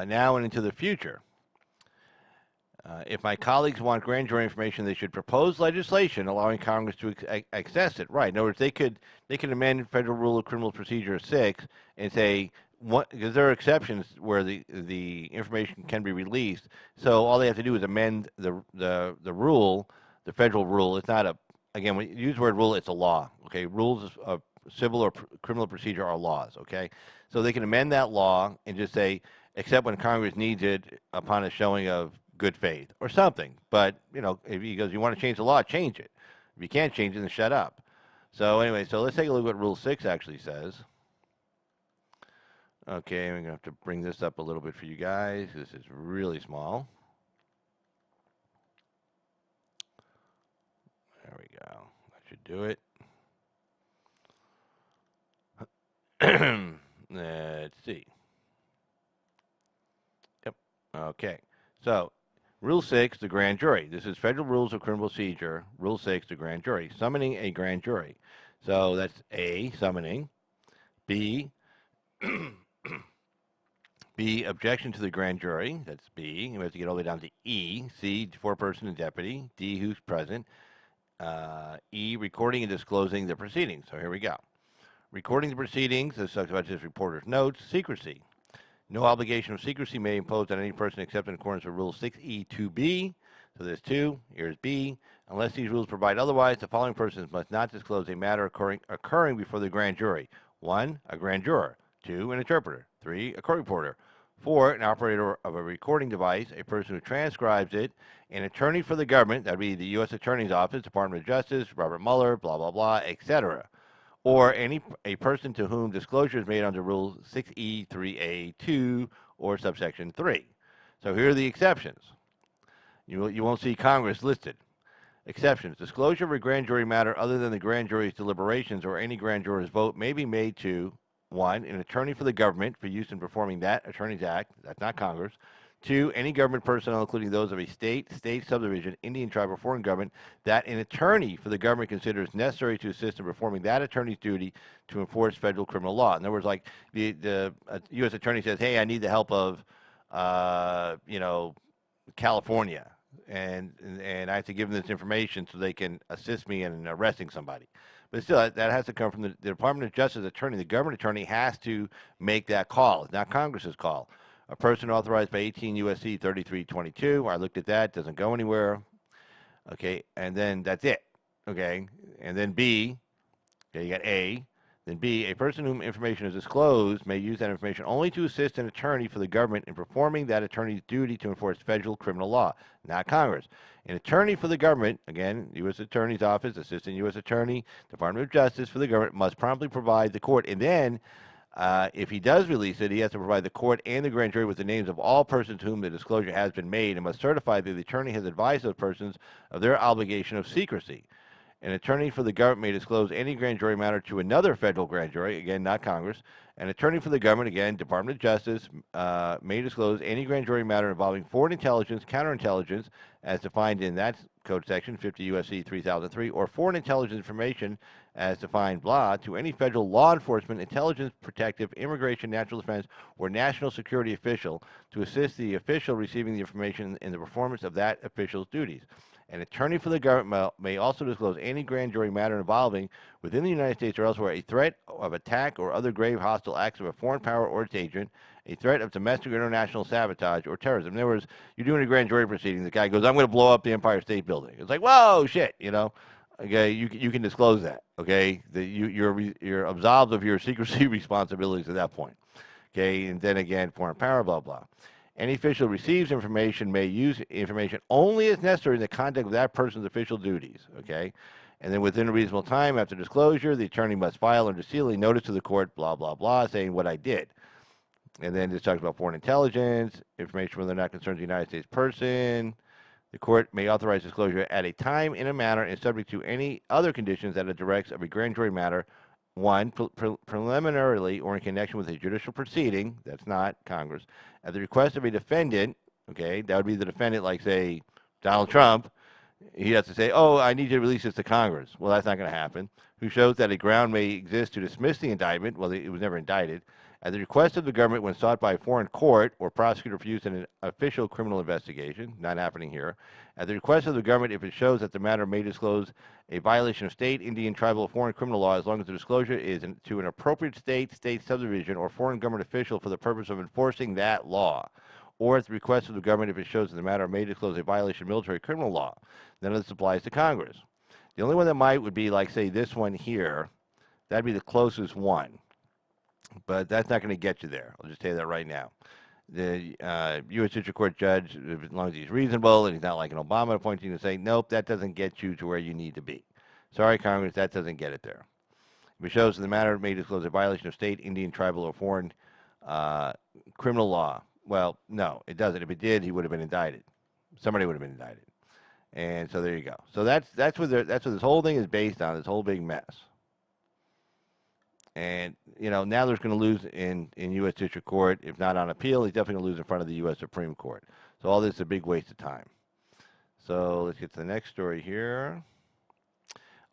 Now and into the future. If my colleagues want grand jury information, they should propose legislation allowing Congress to access it. Right. In other words, they could amend Federal Rule of Criminal Procedure 6 and say, because there are exceptions where the information can be released. So all they have to do is amend the rule, the federal rule. It's not again, when you use the word rule, it's a law. Okay. Rules of civil or criminal procedure are laws. Okay. So they can amend that law and just say, except when Congress needs it upon a showing of good faith or something. But, if he goes, you want to change the law, change it. If you can't change it, then shut up. So anyway, let's take a look at what Rule 6 actually says. Okay, we're going to have to bring this up a little bit for you guys. This is really small. There we go. That should do it. Let's see. Yep. Okay. So, Rule 6, the grand jury. This is Federal Rules of Criminal Procedure. Rule 6, the grand jury. Summoning a grand jury. So that's A, summoning. B, B, objection to the grand jury. That's B. We have to get all the way down to E. C, foreperson and deputy. D, who's present. E, recording and disclosing the proceedings. So here we go. Recording the proceedings, this talks about just reporter's notes. Secrecy. No obligation of secrecy may impose on any person except in accordance with Rule 6E2B. So there's 2. Here's B. Unless these rules provide otherwise, the following persons must not disclose a matter occurring before the grand jury. 1, a grand juror. 2, an interpreter. 3, a court reporter. 4, an operator of a recording device, a person who transcribes it, an attorney for the government, that would be the U.S. Attorney's Office, Department of Justice, Robert Mueller, blah, blah, blah, etc. Or a person to whom disclosure is made under Rule 6E3A2 or subsection 3. So here are the exceptions. You won't see Congress listed. Exceptions. Disclosure of a grand jury matter other than the grand jury's deliberations or any grand juror's vote may be made to 1, an attorney for the government for use in performing that attorney's act. That's not Congress. 2, any government personnel, including those of a state, state subdivision, Indian tribe, or foreign government, that an attorney for the government considers necessary to assist in performing that attorney's duty to enforce federal criminal law. In other words, like the U.S. attorney says, hey, I need the help of, California, and I have to give them this information so they can assist me in arresting somebody. But still, that has to come from the Department of Justice attorney. The government attorney has to make that call. It's not Congress's call. A person authorized by 18 U.S.C. 3322. I looked at that. Doesn't go anywhere. Okay, and then that's it. Okay, and then B. Okay, you got A. Then B, a person whom information is disclosed may use that information only to assist an attorney for the government in performing that attorney's duty to enforce federal criminal law, not Congress. An attorney for the government, again, U.S. Attorney's Office, Assistant U.S. Attorney, Department of Justice for the government, must promptly provide the court. And then, if he does release it, he has to provide the court and the grand jury with the names of all persons to whom the disclosure has been made and must certify that the attorney has advised those persons of their obligation of secrecy. An attorney for the government may disclose any grand jury matter to another federal grand jury, again, not Congress. An attorney for the government, again, Department of Justice, may disclose any grand jury matter involving foreign intelligence, counterintelligence, as defined in that code section, 50 U.S.C. 3003, or foreign intelligence information as defined, blah, to any federal law enforcement, intelligence, protective, immigration, national defense, or national security official to assist the official receiving the information in the performance of that official's duties. An attorney for the government may also disclose any grand jury matter involving, within the United States or elsewhere, a threat of attack or other grave hostile acts of a foreign power or its agent, a threat of domestic or international sabotage or terrorism. In other words, you're doing a grand jury proceeding. The guy goes, I'm going to blow up the Empire State Building. It's like, whoa, shit, Okay, you can disclose that. Okay, you're absolved of your secrecy responsibilities at that point. Okay, and then again, foreign power, blah blah. Any official receives information may use information only as necessary in the context of that person's official duties, okay? And then within a reasonable time after disclosure, the attorney must file under seal a notice to the court, blah, blah, blah, saying what I did. And then this talks about foreign intelligence, information whether or not concerns the United States person. The court may authorize disclosure at a time, in a manner, and subject to any other conditions that it directs of a grand jury matter, one, preliminarily or in connection with a judicial proceeding, that's not Congress, at the request of a defendant, okay, that would be the defendant, like, say, Donald Trump, he has to say, oh, I need you to release this to Congress. Well, that's not going to happen. Who shows that a ground may exist to dismiss the indictment, well, it was never indicted, at the request of the government when sought by a foreign court or prosecutor for use in an official criminal investigation, not happening here, at the request of the government if it shows that the matter may disclose a violation of state, Indian, tribal, or foreign criminal law as long as the disclosure is to an appropriate state, state subdivision, or foreign government official for the purpose of enforcing that law, or at the request of the government if it shows that the matter may disclose a violation of military criminal law. None of this applies to Congress. The only one that might would be, like, say, this one here. That'd be the closest one. But that's not going to get you there. I'll just tell you that right now. The U.S. District Court judge, as long as he's reasonable and he's not like an Obama appointee, to say, nope, that doesn't get you to where you need to be. Sorry, Congress, that doesn't get it there. If it shows that the matter may disclose a violation of state, Indian, tribal, or foreign criminal law, well, no, it doesn't. If it did, he would have been indicted. Somebody would have been indicted. And so there you go. So that's what this whole thing is based on, this whole big mess. And, now there's going to lose in U.S. District Court. If not on appeal, he's definitely going to lose in front of the U.S. Supreme Court. So all this is a big waste of time. So let's get to the next story here.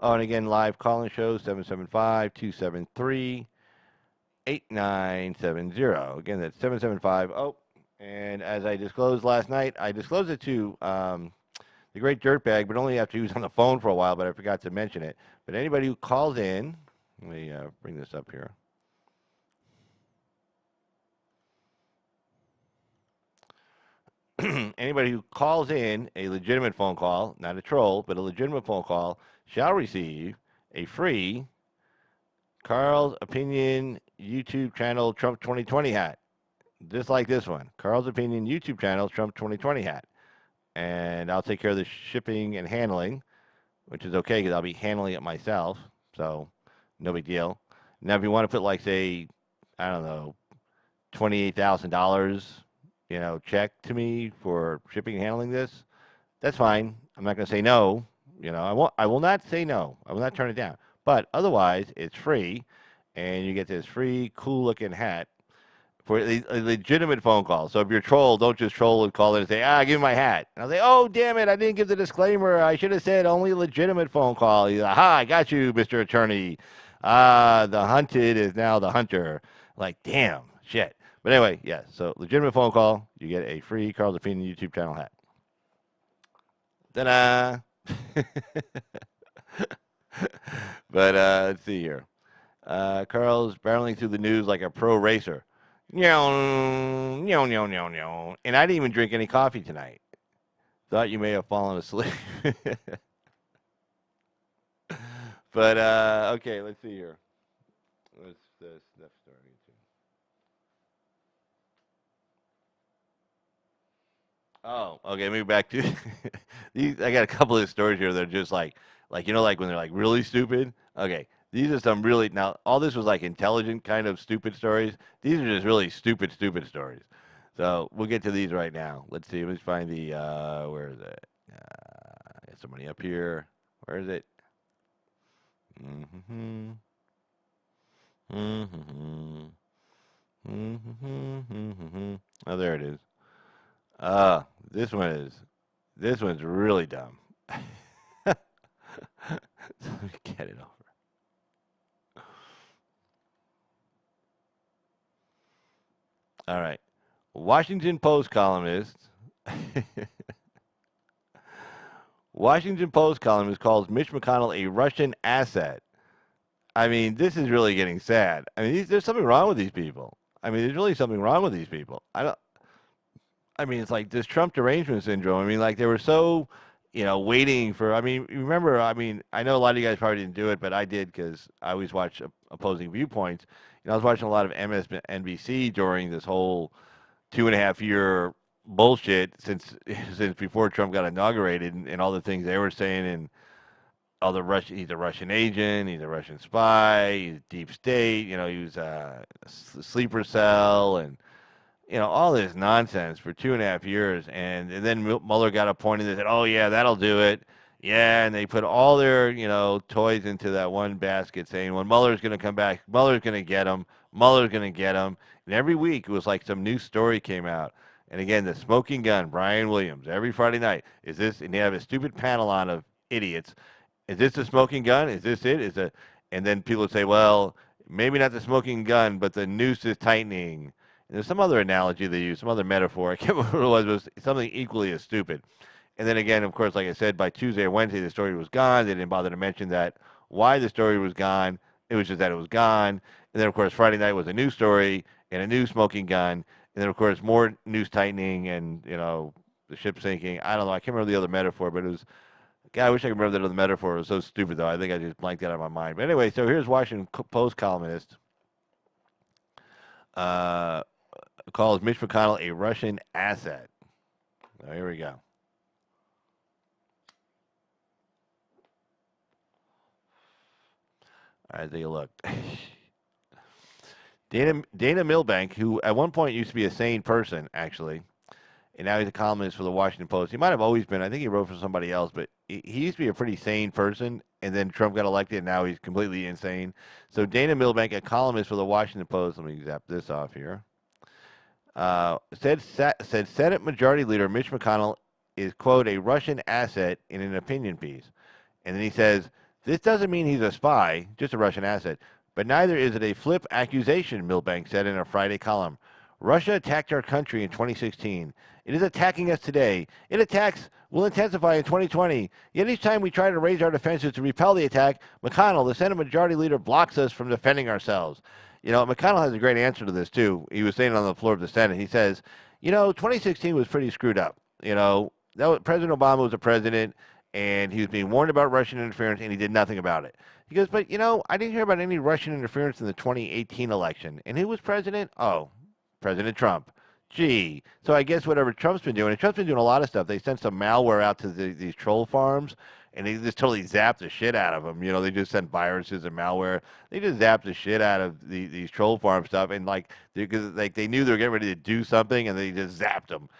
Oh, and again, live call-in show, 775-273-8970. Again, that's 775. Oh, and as I disclosed last night, I disclosed it to the great dirtbag, but only after he was on the phone for a while, but I forgot to mention it. But anybody who calls in, let me bring this up here. Anybody who calls in a legitimate phone call, not a troll, but a legitimate phone call, shall receive a free Carl's Opinion YouTube channel Trump 2020 hat. Just like this one. Carl's Opinion YouTube channel Trump 2020 hat. And I'll take care of the shipping and handling, which is okay because I'll be handling it myself. So no big deal. Now, if you want to put, like, say, I don't know, $28,000, check to me for shipping and handling this, that's fine. I'm not going to say no. I will not say no. I will not turn it down. But otherwise, it's free, and you get this free, cool-looking hat for a legitimate phone call. So if you're trolled, don't just troll and call in and say, give me my hat. And I'll say, oh, damn it, I didn't give the disclaimer. I should have said only a legitimate phone call. He's like, I got you, Mr. Attorney. The hunted is now the hunter. Like, damn, shit. But anyway, yes, so legitimate phone call, you get a free Carl DeFina YouTube channel hat. Ta-da! But let's see here. Carl's barreling through the news like a pro racer. And I didn't even drink any coffee tonight. Thought you may have fallen asleep. But, okay, let's see here. What's the stuff story? Oh, okay, maybe back to these. I got a couple of stories here that are just like like when they're like really stupid. Okay, these are some really, now all this was like intelligent kind of stupid stories. These are just really stupid stories. So we'll get to these right now. Let's see. Let's find the where is it? Got somebody up here. Where is it? Mm-hmm. Mm-hmm. Mm-hmm. Oh, there it is. This one's really dumb. Let me get it over. All right. Washington Post columnist. Washington Post columnist calls Mitch McConnell a Russian asset. I mean, this is really getting sad. I mean, there's something wrong with these people. I mean, there's really something wrong with these people. I mean, it's like this Trump derangement syndrome. I mean, like they were so, waiting for. I mean, remember? I mean, I know a lot of you guys probably didn't do it, but I did because I always watch opposing viewpoints. I was watching a lot of MSNBC during this whole 2.5 year bullshit since before Trump got inaugurated, and all the things they were saying, and all the he's a Russian agent, he's a Russian spy, he's deep state. He was a sleeper cell, and all this nonsense for 2.5 years. And then Mueller got appointed and said, oh, yeah, that'll do it. Yeah, and they put all their, toys into that one basket saying, well, Mueller's going to come back. Mueller's going to get him. Mueller's going to get him. And every week it was like some new story came out. And again, the smoking gun, Brian Williams, every Friday night. Is this, and they have a stupid panel on of idiots. Is this the smoking gun? Is this it? And then people would say, well, maybe not the smoking gun, but the noose is tightening. And there's some other analogy they use, some other metaphor. I can't remember what it was. It was something equally as stupid. And then again, of course, like I said, by Tuesday or Wednesday, the story was gone. They didn't bother to mention that why the story was gone. It was just that it was gone. And then, of course, Friday night was a new story and a new smoking gun. And then, of course, more noose tightening and, the ship sinking. I don't know. I can't remember the other metaphor, but it was, God, I wish I could remember that other metaphor. It was so stupid, though. I think I just blanked that out of my mind. But anyway, so here's Washington Post columnist. Calls Mitch McConnell a Russian asset. So here we go. All right, take a look. Dana Milbank, who at one point used to be a sane person, actually, and now he's a columnist for the Washington Post. He might have always been. I think he wrote for somebody else, but he used to be a pretty sane person, and then Trump got elected, and now he's completely insane. So Dana Milbank, a columnist for the Washington Post, let me zap this off here, said Senate Majority Leader Mitch McConnell is, quote, a Russian asset in an opinion piece. And then he says, this doesn't mean he's a spy, just a Russian asset, but neither is it a flip accusation, Milbank said in a Friday column. Russia attacked our country in 2016. It is attacking us today. Its attacks will intensify in 2020. Yet each time we try to raise our defenses to repel the attack, McConnell, the Senate Majority Leader, blocks us from defending ourselves. McConnell has a great answer to this, too. He was saying it on the floor of the Senate. He says, 2016 was pretty screwed up. President Obama was a president, and he was being warned about Russian interference, and he did nothing about it. He goes, but, I didn't hear about any Russian interference in the 2018 election. And who was president? Oh, President Trump. Gee. So I guess whatever Trump's been doing, and Trump's been doing a lot of stuff. They sent some malware out to these troll farms, and they just totally zapped the shit out of them. They just sent viruses and malware. They just zapped the shit out of these troll farm stuff, and because they knew they were getting ready to do something, and they just zapped them.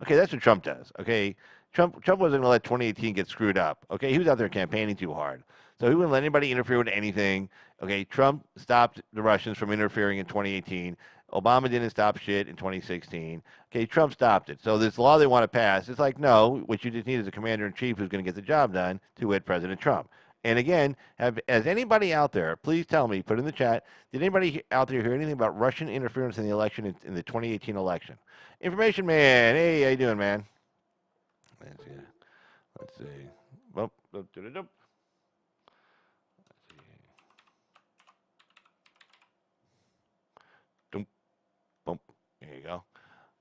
Okay, that's what Trump does. Okay, Trump wasn't going to let 2018 get screwed up. Okay, he was out there campaigning too hard. So he wouldn't let anybody interfere with anything. Okay, Trump stopped the Russians from interfering in 2018. Obama didn't stop shit in 2016. Okay, Trump stopped it. So this law they want to pass, it's like, no, what you just need is a commander-in-chief who's going to get the job done, to wit, President Trump. And again, has anybody out there, please tell me, put in the chat, did anybody out there hear anything about Russian interference in the election, in the 2018 election? Information man, hey, how you doing, man? Let's see. Let's see. Well, let's see. Dum, bump. There you go.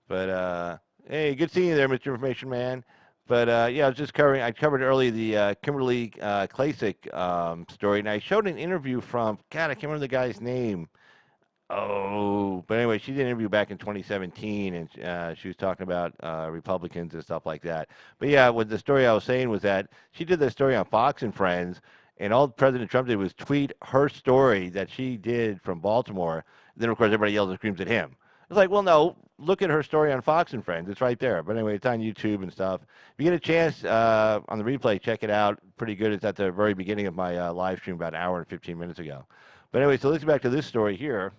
But hey, good seeing you there, Mr. Information Man. But yeah, I was just covering. I covered earlier the Kimberly Klacik story, and I showed an interview from God. I can't remember the guy's name. Oh, but anyway, she did an interview back in 2017, and she was talking about Republicans and stuff like that. But yeah, what the story I was saying was that she did the story on Fox and Friends, and all President Trump did was tweet her story that she did from Baltimore. And then, of course, everybody yells and screams at him. It's like, well, no, look at her story on Fox and Friends. It's right there. But anyway, it's on YouTube and stuff. If you get a chance on the replay, check it out. Pretty good. It's at the very beginning of my live stream about an hour and 15 minutes ago. But anyway, so let's get back to this story here.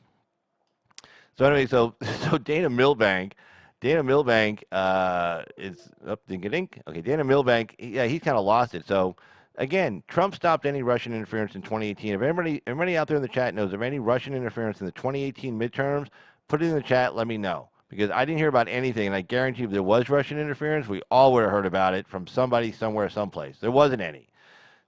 So anyway, so Dana Milbank is up dink-a-dink. Okay, Dana Milbank, yeah, he's kind of lost it. So again, Trump stopped any Russian interference in 2018. If everybody out there in the chat knows of any Russian interference in the 2018 midterms, put it in the chat. Let me know, because I didn't hear about anything, and I guarantee if there was Russian interference, we all would have heard about it from somebody, somewhere, someplace. There wasn't any.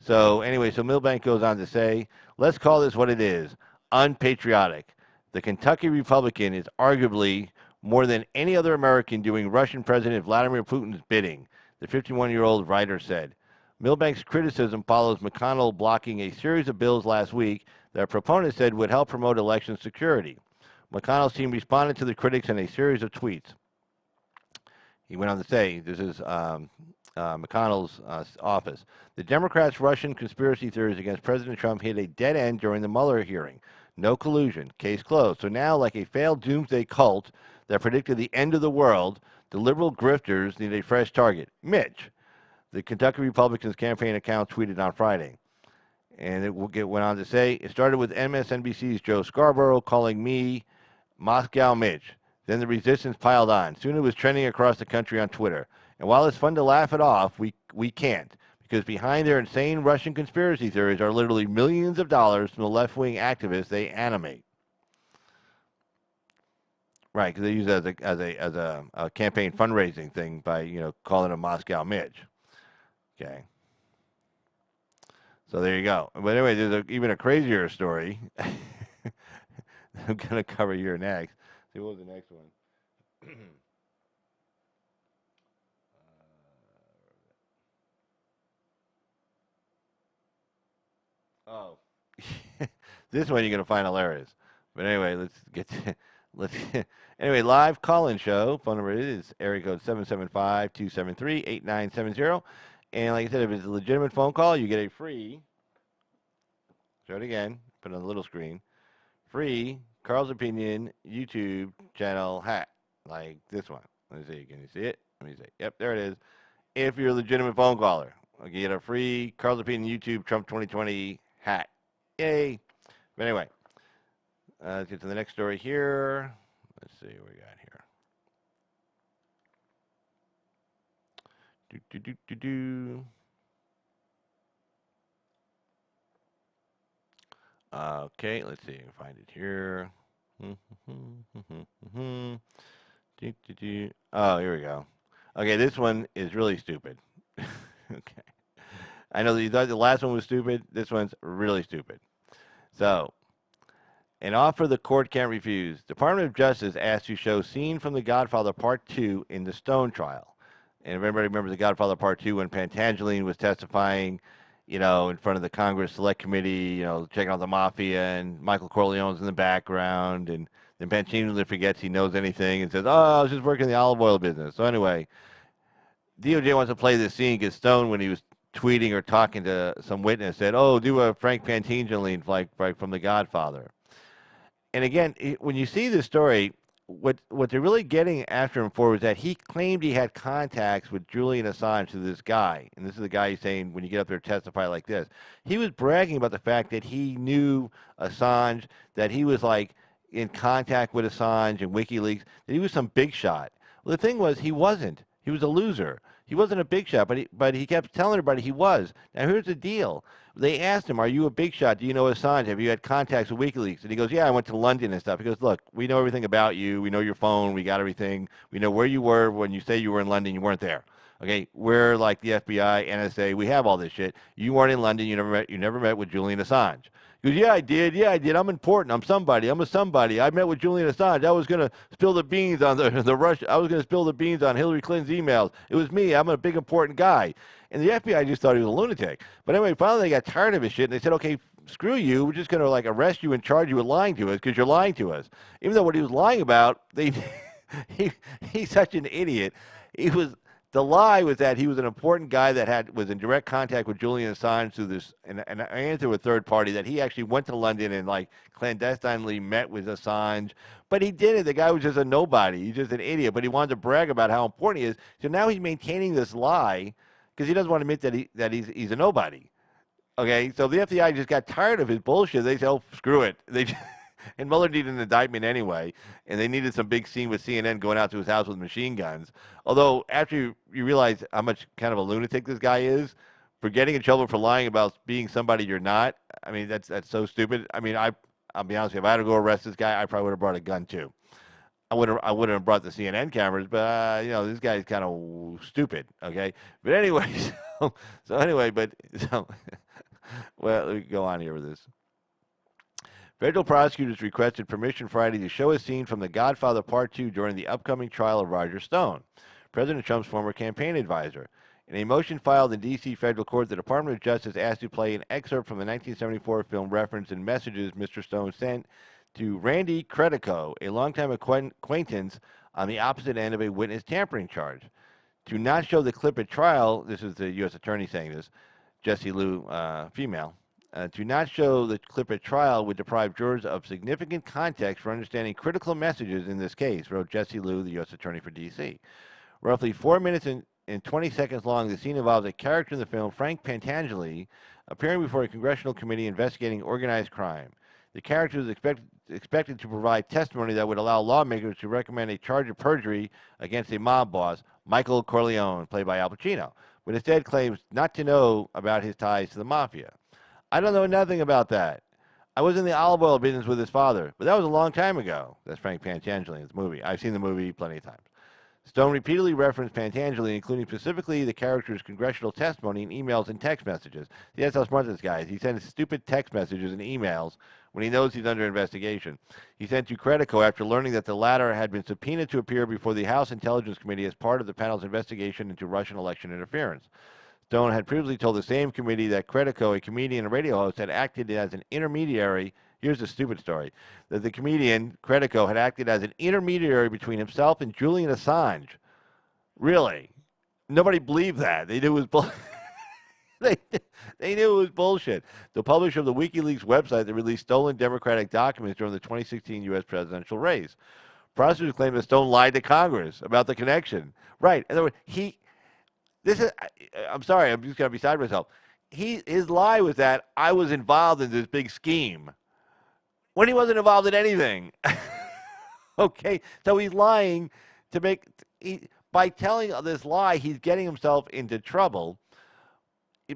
So anyway, so Milbank goes on to say, let's call this what it is: unpatriotic. The Kentucky Republican is arguably more than any other American doing Russian President Vladimir Putin's bidding, the 51-year-old writer said. Milbank's criticism follows McConnell blocking a series of bills last week that proponents said would help promote election security. McConnell's team responded to the critics in a series of tweets. He went on to say, this is McConnell's office. The Democrats' Russian conspiracy theories against President Trump hit a dead end during the Mueller hearing. No collusion. Case closed. So now, like a failed doomsday cult that predicted the end of the world, the liberal grifters need a fresh target. Mitch, the Kentucky Republicans' campaign account, tweeted on Friday. And it went on to say, it started with MSNBC's Joe Scarborough calling me Moscow Mitch. Then the resistance piled on. Soon it was trending across the country on Twitter. And while it's fun to laugh it off, we can't. Because behind their insane Russian conspiracy theories are literally millions of dollars from the left-wing activists they animate. Right, because they use it as a campaign fundraising thing by calling him Moscow Mitch. Okay. So there you go. But anyway, there's even a crazier story. I'm gonna cover here next. See, what was the next one? Oh, this one you're gonna find hilarious. But anyway, anyway, live call-in show. Phone number is area code 775-273-8970. And like I said, if it's a legitimate phone call, you get a free. Show it again. Put it on the little screen. Free Carl's Opinion YouTube channel hat, like this one. Let me see. Can you see it? Let me see. Yep, there it is. If you're a legitimate phone caller, you get a free Carl's Opinion YouTube Trump 2020 hat. Yay. But anyway, let's get to the next story here. Let's see what we got here. Okay, let's see. Find it here. Oh, here we go. Okay, this one is really stupid. Okay. I know that you thought the last one was stupid. This one's really stupid. So, an offer the court can't refuse. Department of Justice asked to show scene from The Godfather Part 2 in the Stone trial. And if everybody remembers The Godfather Part 2 when Pantangeline was testifying, in front of the Congress Select Committee, checking out the mafia, and Michael Corleone's in the background, and then Pantangeline forgets he knows anything and says, oh, I was just working in the olive oil business. So anyway, DOJ wants to play this scene because Stone, when he was tweeting or talking to some witness, said, oh, do a Frank Pantangeline like from The Godfather. And again, when you see this story, what they're really getting after him for was that he claimed he had contacts with Julian Assange to this guy, and this is the guy he's saying when you get up there to testify like this. He was bragging about the fact that he knew Assange, that he was like in contact with Assange and WikiLeaks, that he was some big shot. Well, the thing was, he wasn't. He was a loser. He wasn't a big shot, but he kept telling everybody he was. Now here's the deal. They asked him, "Are you a big shot? Do you know Assange? Have you had contacts with WikiLeaks?" And he goes, "Yeah, I went to London and stuff." He goes, "Look, we know everything about you. We know your phone. We got everything. We know where you were when you say you were in London. You weren't there. Okay, we're like the FBI, NSA. We have all this shit. You weren't in London. You never met with Julian Assange." He goes, "Yeah, I did. Yeah, I did. I'm important. I'm somebody. I'm a somebody. I met with Julian Assange. I was gonna spill the beans on the Russia. I was gonna spill the beans on Hillary Clinton's emails. It was me. I'm a big important guy." And the FBI just thought he was a lunatic. But anyway, finally they got tired of his shit and they said, "Okay, screw you. We're just gonna like arrest you and charge you with lying to us because you're lying to us." Even though what he was lying about, he's such an idiot. The lie was that he was an important guy that was in direct contact with Julian Assange through this and through a third party, that he actually went to London and like clandestinely met with Assange. But he didn't. The guy was just a nobody. He's just an idiot. But he wanted to brag about how important he is. So now he's maintaining this lie because he doesn't want to admit that he's a nobody. Okay, so the FBI just got tired of his bullshit. They said, "Oh, screw it." And Mueller needed an indictment anyway, and they needed some big scene with CNN going out to his house with machine guns. Although after you realize how much kind of a lunatic this guy is, for getting in trouble for lying about being somebody you're not, I mean that's so stupid. I mean I'll be honest with you, if I had to go arrest this guy, I probably would have brought a gun too. I wouldn't have brought the CNN cameras, but this guy's kind of stupid. Okay, but anyway, so anyway, well, let me go on here with this. Federal prosecutors requested permission Friday to show a scene from The Godfather Part 2 during the upcoming trial of Roger Stone, President Trump's former campaign advisor. In a motion filed in D.C. federal court, the Department of Justice asked to play an excerpt from the 1974 film referenced in messages Mr. Stone sent to Randy Credico, a longtime acquaintance on the opposite end of a witness tampering charge. To not show the clip at trial, this is the U.S. attorney saying this, Jessie Liu, female, to not show the clip at trial would deprive jurors of significant context for understanding critical messages in this case, wrote Jessie Liu, the U.S. Attorney for D.C. Roughly 4 minutes and 20 seconds long, the scene involves a character in the film, Frank Pantangeli, appearing before a congressional committee investigating organized crime. The character is expected to provide testimony that would allow lawmakers to recommend a charge of perjury against a mob boss, Michael Corleone, played by Al Pacino, but instead claims not to know about his ties to the mafia. "I don't know nothing about that. I was in the olive oil business with his father, but that was a long time ago." That's Frank Pantangeli in this movie. I've seen the movie plenty of times. Stone repeatedly referenced Pantangeli, including specifically the character's congressional testimony in emails and text messages. See, that's how smart this guy is. He sends stupid text messages and emails when he knows he's under investigation. He sent to Credico after learning that the latter had been subpoenaed to appear before the House Intelligence Committee as part of the panel's investigation into Russian election interference. Stone had previously told the same committee that Credico, a comedian and radio host, had acted as an intermediary. Here's the stupid story. That the comedian, Credico, had acted as an intermediary between himself and Julian Assange. Really? Nobody believed that. They knew it was they knew it was bullshit. The publisher of the WikiLeaks website that released stolen Democratic documents during the 2016 U.S. presidential race. Prosecutors claim that Stone lied to Congress about the connection. Right. In other words, I'm sorry, I'm just going to be beside myself. His lie was that I was involved in this big scheme when he wasn't involved in anything. Okay, so he's lying by telling this lie, he's getting himself into trouble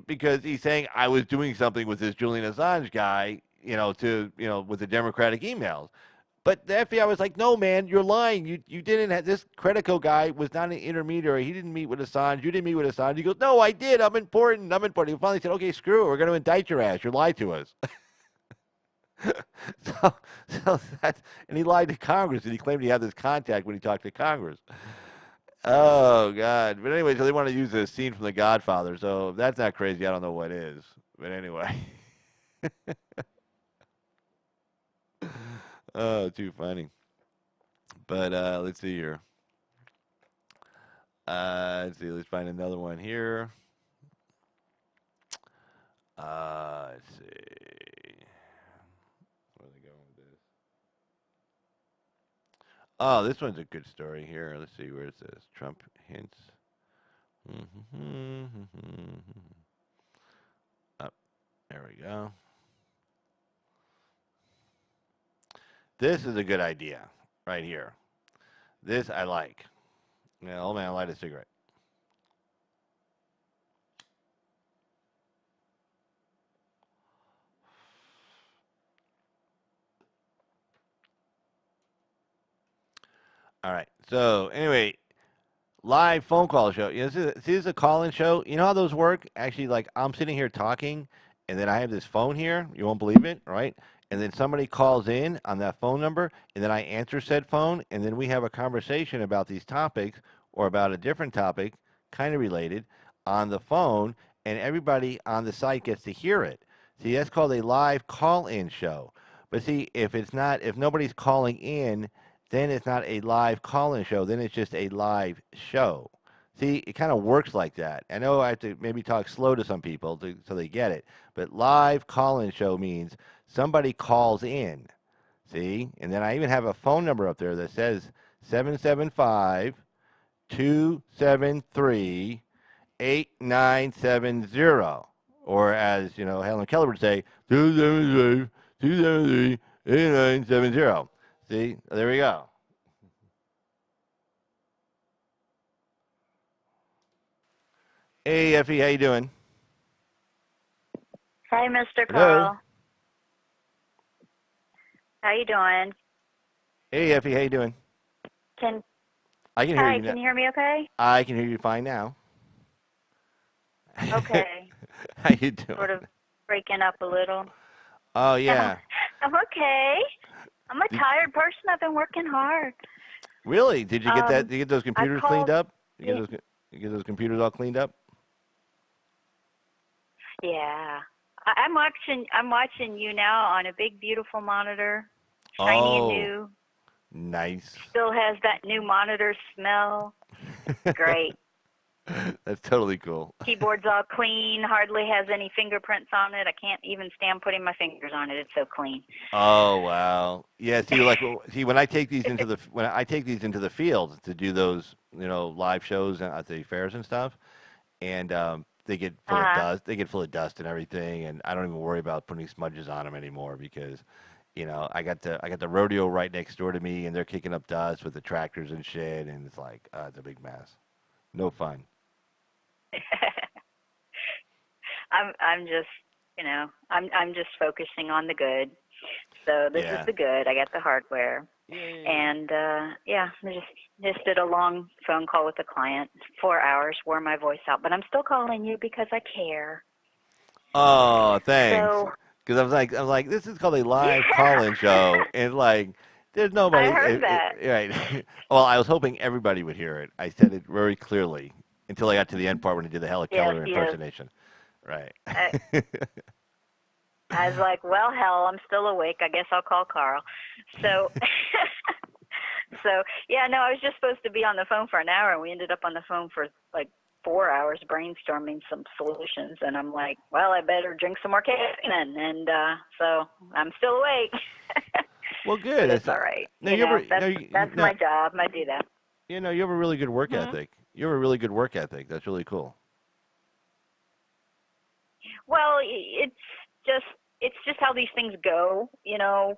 because he's saying I was doing something with this Julian Assange guy, with the Democratic emails. But the FBI was like, "No, man, you're lying. You didn't have this Credico guy was not an intermediary. He didn't meet with Assange. You didn't meet with Assange." He goes, "No, I did. I'm important. He finally said, "Okay, screw it. We're going to indict your ass. You lied to us." And he lied to Congress, and he claimed he had this contact when he talked to Congress. Oh, God. But anyway, so they want to use this scene from The Godfather. So if that's not crazy, I don't know what is. But anyway. Oh, too funny. But let's see here. Let's find another one here. Let's see. Where are they going with this? Oh, this one's a good story here. Let's see, where it says Trump hints. Up, there we go. This is a good idea right here. This I like. Yeah, old man, light a cigarette. All right. So anyway, live phone call show. You know, this is a call-in show. You know how those work? Actually, like I'm sitting here talking, and then I have this phone here. You won't believe it, right? And then somebody calls in on that phone number, and then I answer said phone, and then we have a conversation about these topics or about a different topic, kind of related, on the phone, and everybody on the site gets to hear it. See, that's called a live call-in show. But see, if nobody's calling in, then it's not a live call-in show. Then it's just a live show. See, it kind of works like that. I know I have to maybe talk slow to some people so they get it. But live call-in show means somebody calls in. See? And then I even have a phone number up there that says 775-273-8970. Or as, Helen Keller would say, 273-273-8970. See, there we go. Hey, Effie, how you doing? Hey, Mr. Hello? Carl. How you doing? Hey, Effie, how you doing? I can hear Hi, you now. can you hear me okay? I can hear you fine now. Okay. How you doing? Sort of breaking up a little. Oh, yeah. I'm okay. I'm a tired person. I've been working hard. Really? Did you get that? Did you get those computers cleaned up? You get those computers all cleaned up? Yeah. I'm watching you now on a big, beautiful monitor, shiny and new. Nice. Still has that new monitor smell. Great. That's totally cool. Keyboard's all clean, hardly has any fingerprints on it. I can't even stand putting my fingers on it. It's so clean. Oh, wow. Yeah, see, when I take these into the field to do those, live shows at the fairs and stuff, and they get full of dust. They get full of dust and everything, and I don't even worry about putting smudges on them anymore because, I got the rodeo right next door to me, and they're kicking up dust with the tractors and shit, and it's like it's a big mess. No fun. I'm just, I'm just focusing on the good. So this is the good. I got the hardware. Yay. And I just did a long phone call with a client, 4 hours, wore my voice out, but I'm still calling you because I care. Oh, thanks. So, because I'm like, this is called a live call-in show, and like, there's nobody. I heard that. Right. Well, I was hoping everybody would hear it. I said it very clearly until I got to the end part when I did the Helen Keller impersonation. Right. I was like, well, hell, I'm still awake. I guess I'll call Carl. So, I was just supposed to be on the phone for an hour, and we ended up on the phone for like 4 hours brainstorming some solutions. And I'm like, well, I better drink some more caffeine then. And so I'm still awake. Well, good. That's all right. No, that's my job. I do that. You have a really good work ethic. You have a really good work ethic. That's really cool. Well, it's just how these things go,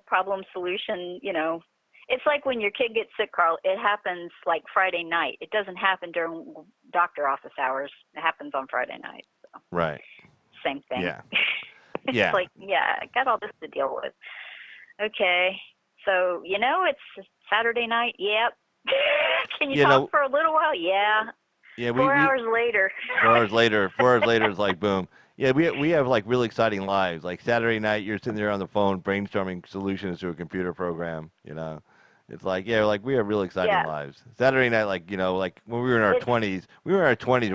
problem solution, It's like when your kid gets sick, Carl, it happens like Friday night. It doesn't happen during doctor office hours. It happens on Friday night. So. Right. Same thing. Yeah. It's yeah. like, I got all this to deal with. Okay. So, it's Saturday night. Yep. Can you talk for a little while? Yeah. Yeah. 4 hours later. 4 hours later. 4 hours later is like, boom. Yeah, we have like really exciting lives. Like Saturday night, you're sitting there on the phone brainstorming solutions to a computer program. It's like we have really exciting lives. Saturday night, like when we were in our 20s, we're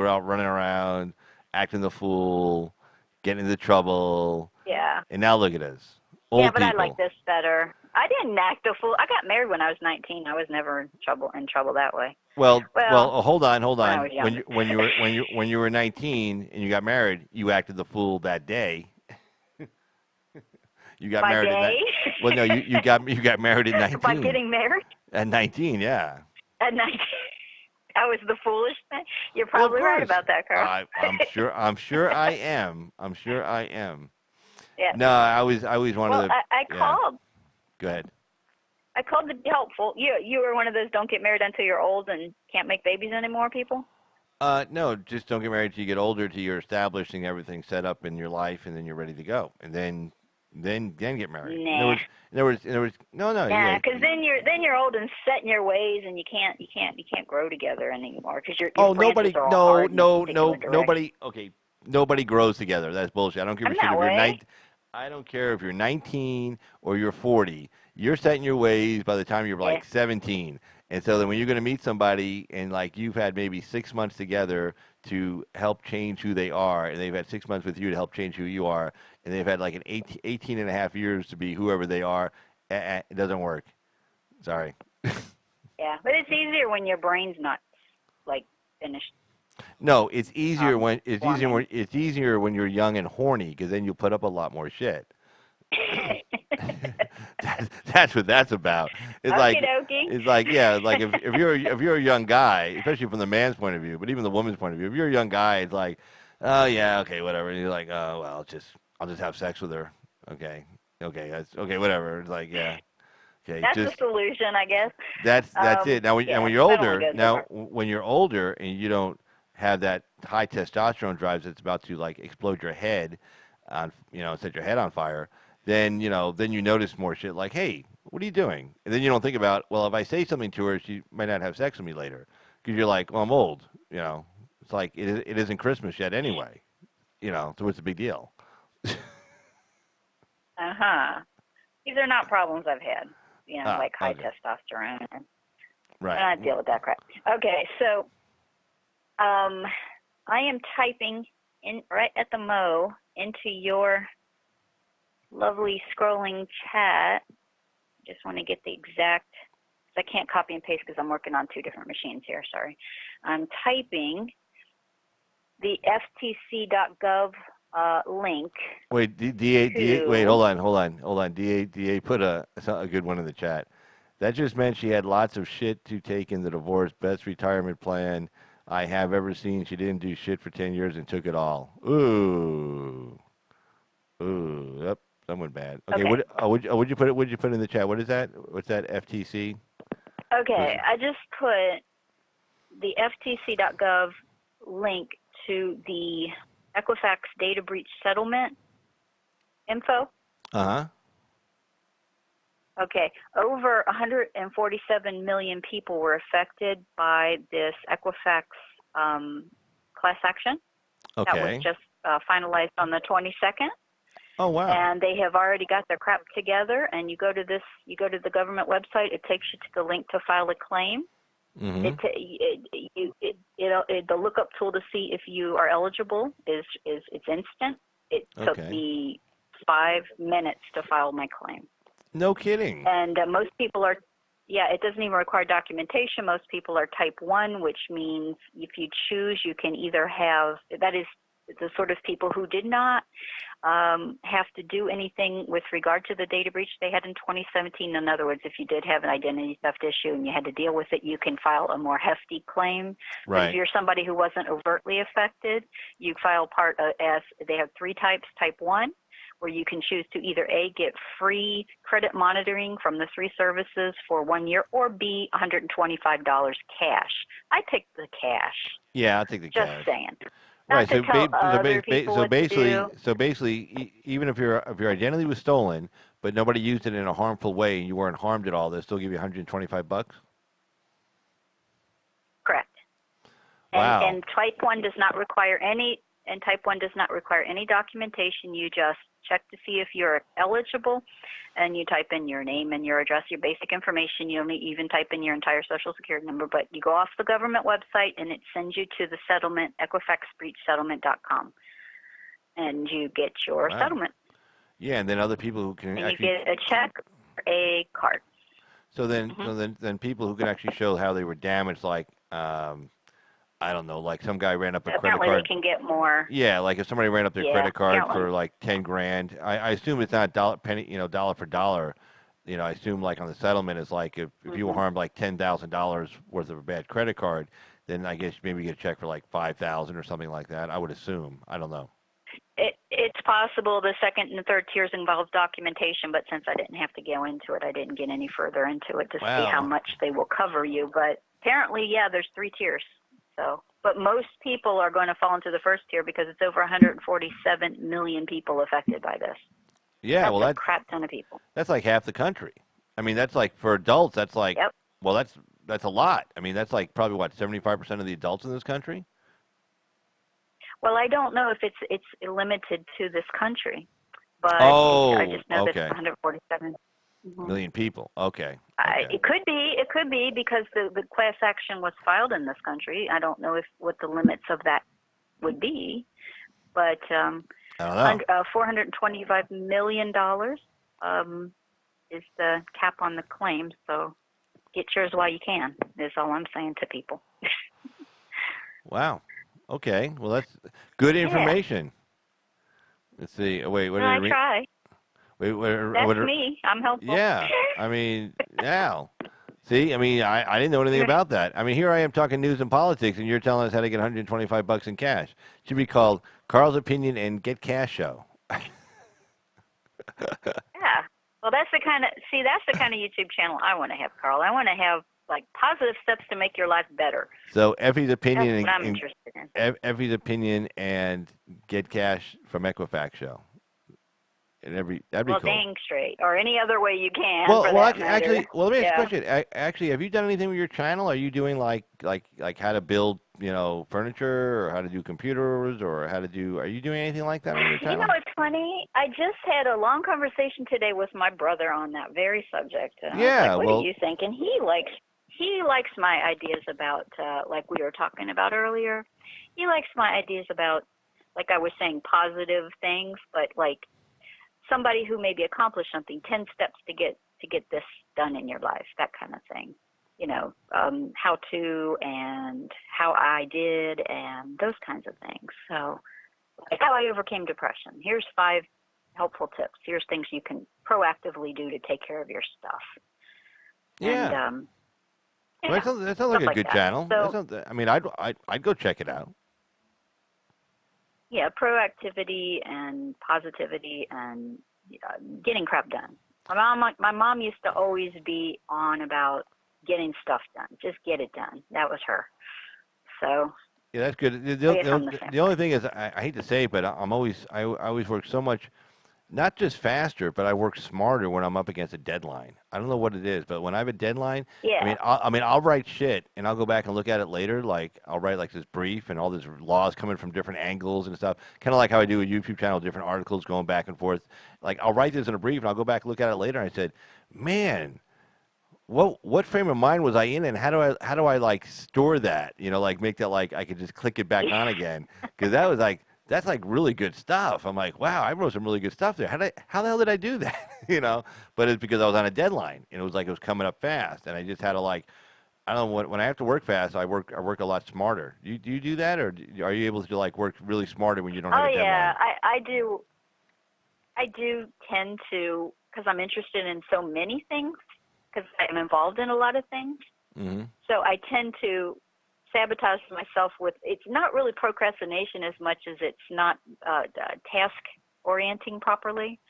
out running around, acting the fool, getting into trouble. Yeah. And now look at us, old but people. I like this better. I didn't act a fool. I got married when I was 19. I was never in trouble that way. Well, hold on. When you were 19 and you got married, you acted the fool that day. You got married. Day? Well, no, you got married at 19. By getting married? At 19, yeah. At 19. That was the foolish thing. You're Well, of probably right course. about that, Carl. I'm sure. I'm sure I am. I'm sure I am. Yeah. No, I always wanted Well, to. I Yeah. called. Go ahead. I called to be helpful. You were one of those don't get married until you're old and can't make babies anymore people? No, just don't get married till you get older, till you're establishing everything set up in your life, and then you're ready to go, and then get married. Nah. No. Nah, Yeah. because then you're old and set in your ways, and you can't grow together anymore because your Oh, branches are all hard in a particular direction. nobody. Okay, nobody grows together. That's bullshit. I don't give a I'm shit that if you're way. I don't care if you're 19 or you're 40. You're set in your ways by the time you're like 17. And so then when you're going to meet somebody and like you've had maybe 6 months together to help change who they are, and they've had 6 months with you to help change who you are, and they've had like an 18 and a half years to be whoever they are, it doesn't work. Sorry. Yeah, but it's easier when your brain's not like finished. No, it's easier when forming. it's easier when you're young and horny because then you put up a lot more shit. That's what that's about. It's like yeah, like if you're a young guy, especially from the man's point of view, but even the woman's point of view, if you're a young guy, it's like, oh yeah, okay, whatever. And you're like, oh well, I'll just have sex with her. Okay, that's okay, whatever. It's like yeah, okay, That's the solution, I guess. that's it. Now, when you're older, when you're older and you don't have that high testosterone drive that's about to like explode your head on, set your head on fire, then you notice more shit like, hey, what are you doing? And then you don't think about, well, if I say something to her, she might not have sex with me later because you're like, well, I'm old. It's like it isn't Christmas yet anyway. So what's the big deal? These are not problems I've had. Like high testosterone. Right. I deal with that crap. Okay, so I am typing in right at the Mo into your lovely scrolling chat. Just want to get the exact, because I can't copy and paste because I'm working on two different machines here. Sorry. I'm typing the ftc.gov link. Wait, DA, wait, hold on. DA put a good one in the chat. That just meant she had lots of shit to take in the divorce. Best retirement plan I have ever seen. She didn't do shit for 10 years and took it all. Ooh, yep, someone bad. Okay, what'd you put in the chat? What is that? What's that? FTC? Okay, I just put the ftc.gov link to the Equifax data breach settlement info. Okay, over 147 million people were affected by this Equifax class action. Okay. That was just finalized on the 22nd. Oh wow! And they have already got their crap together. And you go to the government website. It takes you to the link to file a claim. Mm-hmm. The lookup tool to see if you are eligible it's instant. It took me 5 minutes to file my claim. No kidding. And most people are, it doesn't even require documentation. Most people are type 1, which means if you choose, you can either have, that is the sort of people who did not have to do anything with regard to the data breach they had in 2017. In other words, if you did have an identity theft issue and you had to deal with it, you can file a more hefty claim. Right. But if you're somebody who wasn't overtly affected, you file part as they have 3 types. Type 1, where you can choose to either A, get free credit monitoring from the 3 services for 1 year, or B, $125 cash. I picked the cash. Yeah, I'll take the cash. Just saying. Right. So So basically, even if your identity was stolen, but nobody used it in a harmful way, and you weren't harmed at all, they'll still give you $125. Correct. Wow. And type 1 does not require any. And type 1 does not require any documentation. You just check to see if you're eligible, and you type in your name and your address, your basic information. You don't even type in your entire Social Security number, but you go off the government website, and it sends you to the settlement, EquifaxBreachSettlement.com, and you get your settlement. Yeah, and then other people who can and you get a check or a card. So then, then people who can actually show how they were damaged, like I don't know, like some guy ran up a credit card. They can get more. Yeah, like if somebody ran up their credit card for like $10,000, I assume it's not dollar for dollar, I assume like on the settlement is like if you were harmed like $10,000 worth of a bad credit card, then I guess maybe you get a check for like 5,000 or something like that. I would assume. I don't know. It's possible the second and third tiers involve documentation, but since I didn't have to go into it, I didn't get any further into it to see how much they will cover you. But apparently, yeah, there's 3 tiers. So, but most people are going to fall into the first tier because it's over 147 million people affected by this. Yeah, that's a crap ton of people. That's like half the country. I mean, that's like for adults. That's like, well, that's a lot. I mean, that's like probably what 75% of the adults in this country. Well, I don't know if it's limited to this country, but I just know that it's 147 million people. Okay. It could be because the class action was filed in this country. I don't know what the limits of that would be, but I don't know. $425 million is the cap on the claim. So get yours while you can. Is all I'm saying to people. Wow. Okay, well that's good information. Let's see. Wait, what I try. Wait, that's me. I'm helpful. Yeah, I mean, yeah. See, I mean, I didn't know anything about that. I mean, here I am talking news and politics, and you're telling us how to get $125 in cash. It should be called Carl's Opinion and Get Cash Show. Yeah. Well, that's the kind of YouTube channel I want to have, Carl. I want to have like positive steps to make your life better. So Effie's opinion. That's what I'm interested in. Effie's opinion and Get Cash from Equifax show. And that'd be cool. Dang straight, or any other way you can. Well, actually, let me ask you a question. Actually, have you done anything with your channel? Are you doing like how to build, furniture, or how to do computers, or how to do? Are you doing anything like that on your channel? It's funny. I just had a long conversation today with my brother on that very subject. Yeah. What do you think? And he likes my ideas about, like we were talking about earlier. He likes my ideas about, like I was saying, positive things, but like somebody who maybe accomplished something, 10 steps to get this done in your life, that kind of thing. How to and how I did and those kinds of things. So like how I overcame depression. Here's 5 helpful tips. Here's things you can proactively do to take care of your stuff. Yeah. And, that sounds like a good channel. So, I'd go check it out. Yeah, proactivity and positivity and getting crap done. My mom used to always be on about getting stuff done. Just get it done. That was her. So yeah, that's good. The only thing is, I hate to say it, but I always work so much, not just faster, but I work smarter when I'm up against a deadline. I don't know what it is, but when I have a deadline, I'll write shit and I'll go back and look at it later. Like I'll write like this brief and all this laws coming from different angles and stuff. Kind of like how I do a YouTube channel, different articles going back and forth. Like I'll write this in a brief and I'll go back and look at it later. And I said, man, what frame of mind was I in, and how do I like store that? Like make that like I could just click it back on again, because that was like. That's like really good stuff. I'm like, wow, I wrote some really good stuff there. How the hell did I do that? But it's because I was on a deadline, and it was like it was coming up fast, and I just had to like, I don't know, when I have to work fast, I work a lot smarter. Do you do that, or are you able to like work really smarter when you don't have a deadline? Oh yeah, I do. I do tend to, because I'm interested in so many things, because I'm involved in a lot of things. Mm-hmm. So I tend to sabotage myself with, it's not really procrastination as much as it's not task orienting properly.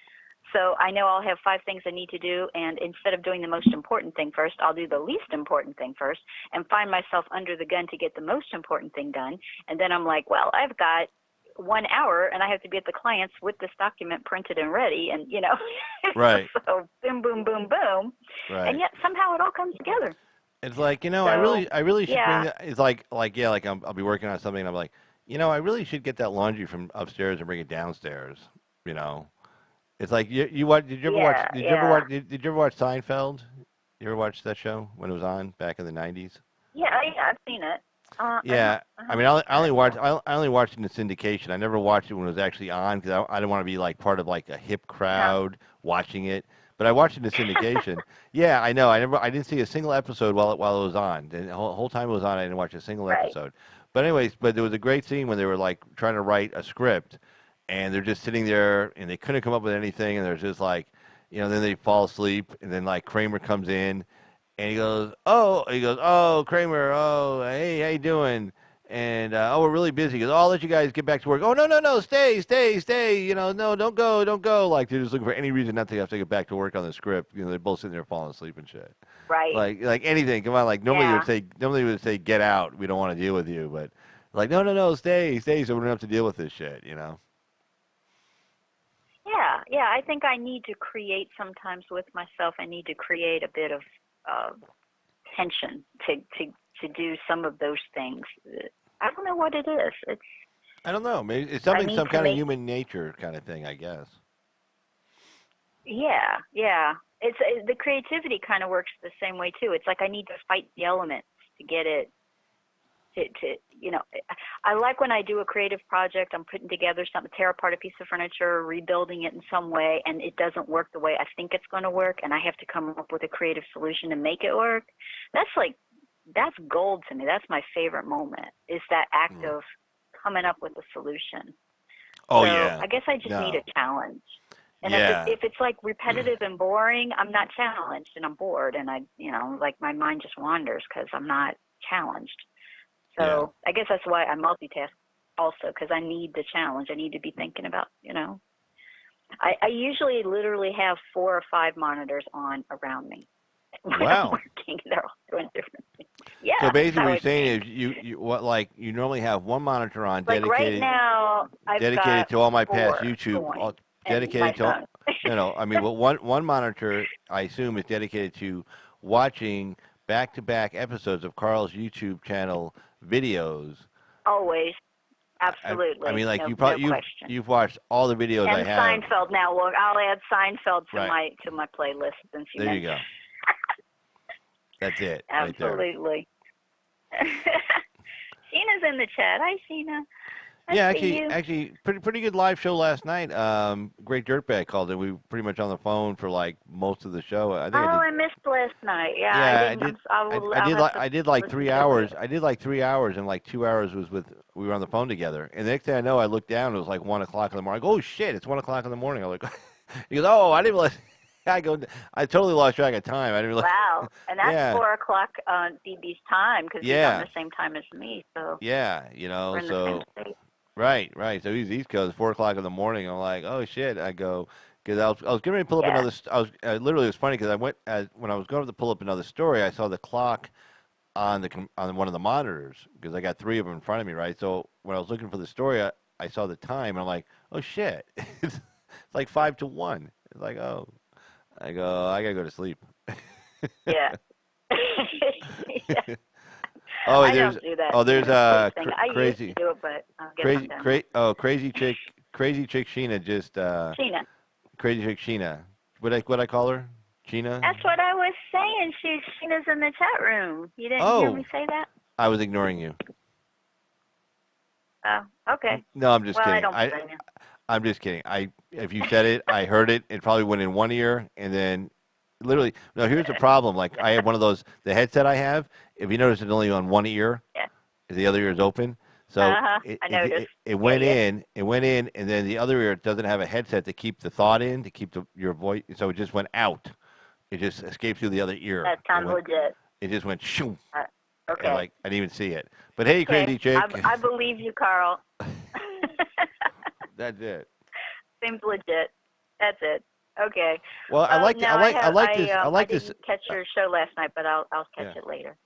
So I know I'll have 5 things I need to do, and instead of doing the most important thing first, I'll do the least important thing first and find myself under the gun to get the most important thing done. And then I'm like, well, I've got 1 hour and I have to be at the clients with this document printed and ready, and Right. So boom, boom, boom, boom. Right. And yet somehow it all comes together. It's like, I really should bring that. It's like I'll be working on something and I'm like, I really should get that laundry from upstairs and bring it downstairs. It's like did you ever watch Seinfeld? You ever watch that show when it was on back in the 90s? Yeah, I've seen it. Yeah, I mean, I only watched it in the syndication. I never watched it when it was actually on because I didn't want to be like part of like a hip crowd watching it. But I watched it in the syndication. Yeah, I know. I didn't see a single episode while it was on. The whole time it was on, I didn't watch a single episode. But anyways, there was a great scene when they were like trying to write a script, and they're just sitting there, and they couldn't come up with anything, and there's just like, then they fall asleep, and then like Kramer comes in, and he goes, oh, Kramer, oh, hey, how you doing? And oh, we're really busy. He goes, oh, I'll let you guys get back to work. Oh, no, stay. No, don't go. Like they're just looking for any reason not to have to get back to work on the script. They're both sitting there falling asleep and shit. Right. Like anything. Come on, like normally Yeah. they would say get out. We don't want to deal with you, but like no, stay, so we don't have to deal with this shit. Yeah. I think I need to create sometimes with myself. I need to create a bit of tension to do some of those things. I don't know what it is. I don't know. Maybe it's some kind of human nature kind of thing, I guess. Yeah. It's the creativity kind of works the same way too. It's like I need to fight the elements to get it. I like when I do a creative project. I'm putting together something, tear apart a piece of furniture, rebuilding it in some way, and it doesn't work the way I think it's going to work, and I have to come up with a creative solution to make it work. That's gold to me. That's my favorite moment. Is that act of coming up with a solution. Oh so yeah. I guess I just need a challenge. And yeah. if it's like repetitive and boring, I'm not challenged and I'm bored, and like my mind just wanders because I'm not challenged. So I guess that's why I multitask also, because I need the challenge. I need to be thinking about, I usually literally have 4 or 5 monitors on around me. Wow. I'm working. They're all doing different things. Yeah. So basically what you're saying is you normally have one monitor on like dedicated. Right now, I've dedicated got to all my 4 past YouTube. going, Dedicated to all, I mean, well, one monitor I assume is dedicated to watching back-to-back episodes of Carl's YouTube channel videos. Always, absolutely. I mean, like no you've watched all the videos and I have. Seinfeld now. Well, I'll add Seinfeld to my playlist since you There you go. That's it. Absolutely. Right Sheena's in the chat. Hi, Sheena. Yeah, actually, pretty good live show last night. Great Dirtbag called it. We were pretty much on the phone for like most of the show. I missed last night. Yeah, I did like 3 hours. I did like 3 hours, and like 2 hours we were on the phone together. And the next thing I know, I looked down. It was like 1 o'clock in the morning. I go, oh shit, it's 1 o'clock in the morning. I'm like, he goes, oh, I didn't realize. I totally lost track of time. I didn't realize. Wow, and that's 4 o'clock on DB's time because he's on the same time as me. So yeah, we're in the same state. Right. So he's East Coast, 4 o'clock in the morning. I'm like, oh shit. I go, because I was getting ready to pull up another. Literally, it was funny because when I was going to pull up another story, I saw the clock on one of the monitors because I got 3 of them in front of me. Right. So when I was looking for the story, I saw the time and I'm like, oh shit, it's like 5 to 1. It's like, oh, I go, I gotta go to sleep. Yeah. Oh, I don't do that. There's crazy. I used to do it, but I'm crazy chick Sheena just Sheena. Crazy chick Sheena. What I call her? Sheena? That's what I was saying. Sheena's in the chat room. You didn't hear me say that? I was ignoring you. Oh, okay. No, I'm just kidding. I don't blame you. I'm just kidding. If you said it, I heard it. It probably went in one ear, and then literally. No, here's the problem. Like I have one of those. The headset I have. If you notice, it's only on one ear. Yeah. The other ear is open. So I noticed. It went in. It went in, and then the other ear doesn't have a headset to keep the thought in, to keep your voice. So it just went out. It just escaped through the other ear. That sounds legit. It just went shoo. Okay. I didn't even see it. But hey, crazy chick. I believe you, Carl. That's it. Seems legit. That's it. Okay. Well, I like this. I didn't catch your show last night, but I'll catch it later.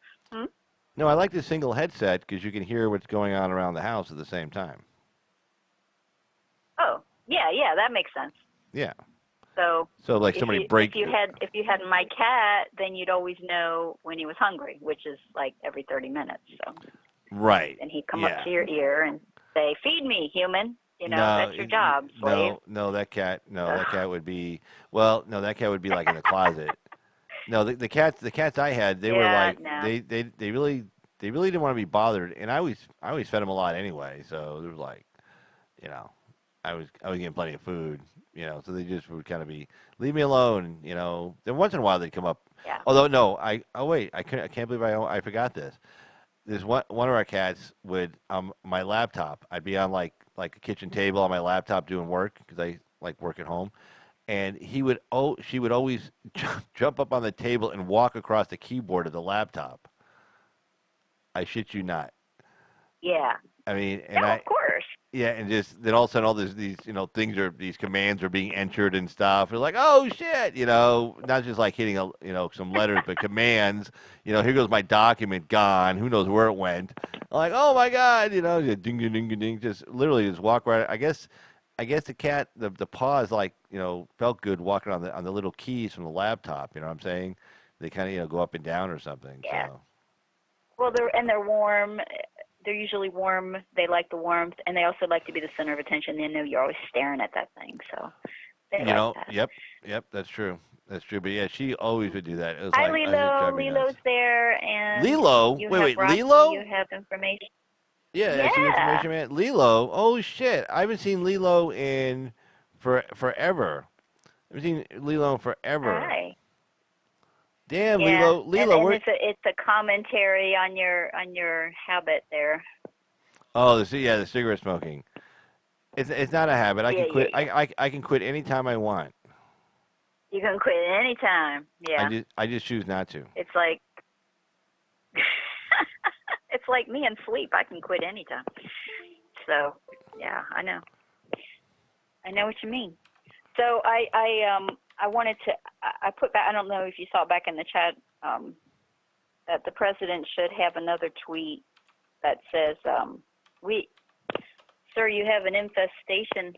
No, I like this single headset because you can hear what's going on around the house at the same time. Oh, yeah, that makes sense. Yeah. So like somebody break. If you had my cat, then you'd always know when he was hungry, which is like every 30 minutes. So. Right. And he'd come up to your ear and say, "Feed me, human." That's your job, slave. No, that cat would be. Well, no, that cat would be like in the closet. No, the cats I had, they were like they really didn't want to be bothered, and I always fed them a lot anyway, so it was like, I was getting plenty of food, so they just would kind of be leave me alone, Then once in a while they'd come up. Yeah. Although no, I can't believe I forgot this. There's one of our cats would my laptop. I'd be on like a kitchen table on my laptop doing work because I like work at home. and she would always jump up on the table and walk across the keyboard of the laptop. I shit you not. Yeah. I mean, and No, of course. yeah, and just then all of a sudden, all these these commands are being entered and stuff. It's like, oh shit, not just like hitting some letters, but commands. Here goes my document gone. Who knows where it went? I'm like, oh my god, ding ding ding ding, just literally just walk right. I guess the cat, the paws like felt good walking on the little keys from the laptop. You know what I'm saying? They kind of go up and down or something. Yeah. So. Well, they're warm. They're usually warm. They like the warmth, and they also like to be the center of attention. They know you're always staring at that thing, so they like that. Yep, that's true. That's true. But yeah, she always would do that. It was Hi, like, Lilo. Lilo's there, and Lilo? you Wait, have Rocky, Lilo? You have information. Yeah, that's the information man. Lilo. Oh shit! I haven't seen Lilo in forever. I haven't seen Lilo in forever. Hi. Damn, Yeah. Lilo. And it's a commentary on your habit there. Oh, the cigarette smoking. It's not a habit. I can quit. Yeah. I can quit anytime I want. You can quit at any time. Yeah. I just choose not to. It's like it's like me and sleep. I can quit anytime. So yeah, I know. I know what you mean. So I wanted to I put back. I don't know if you saw it back in the chat that the president should have another tweet that says Sir, you have an infestation.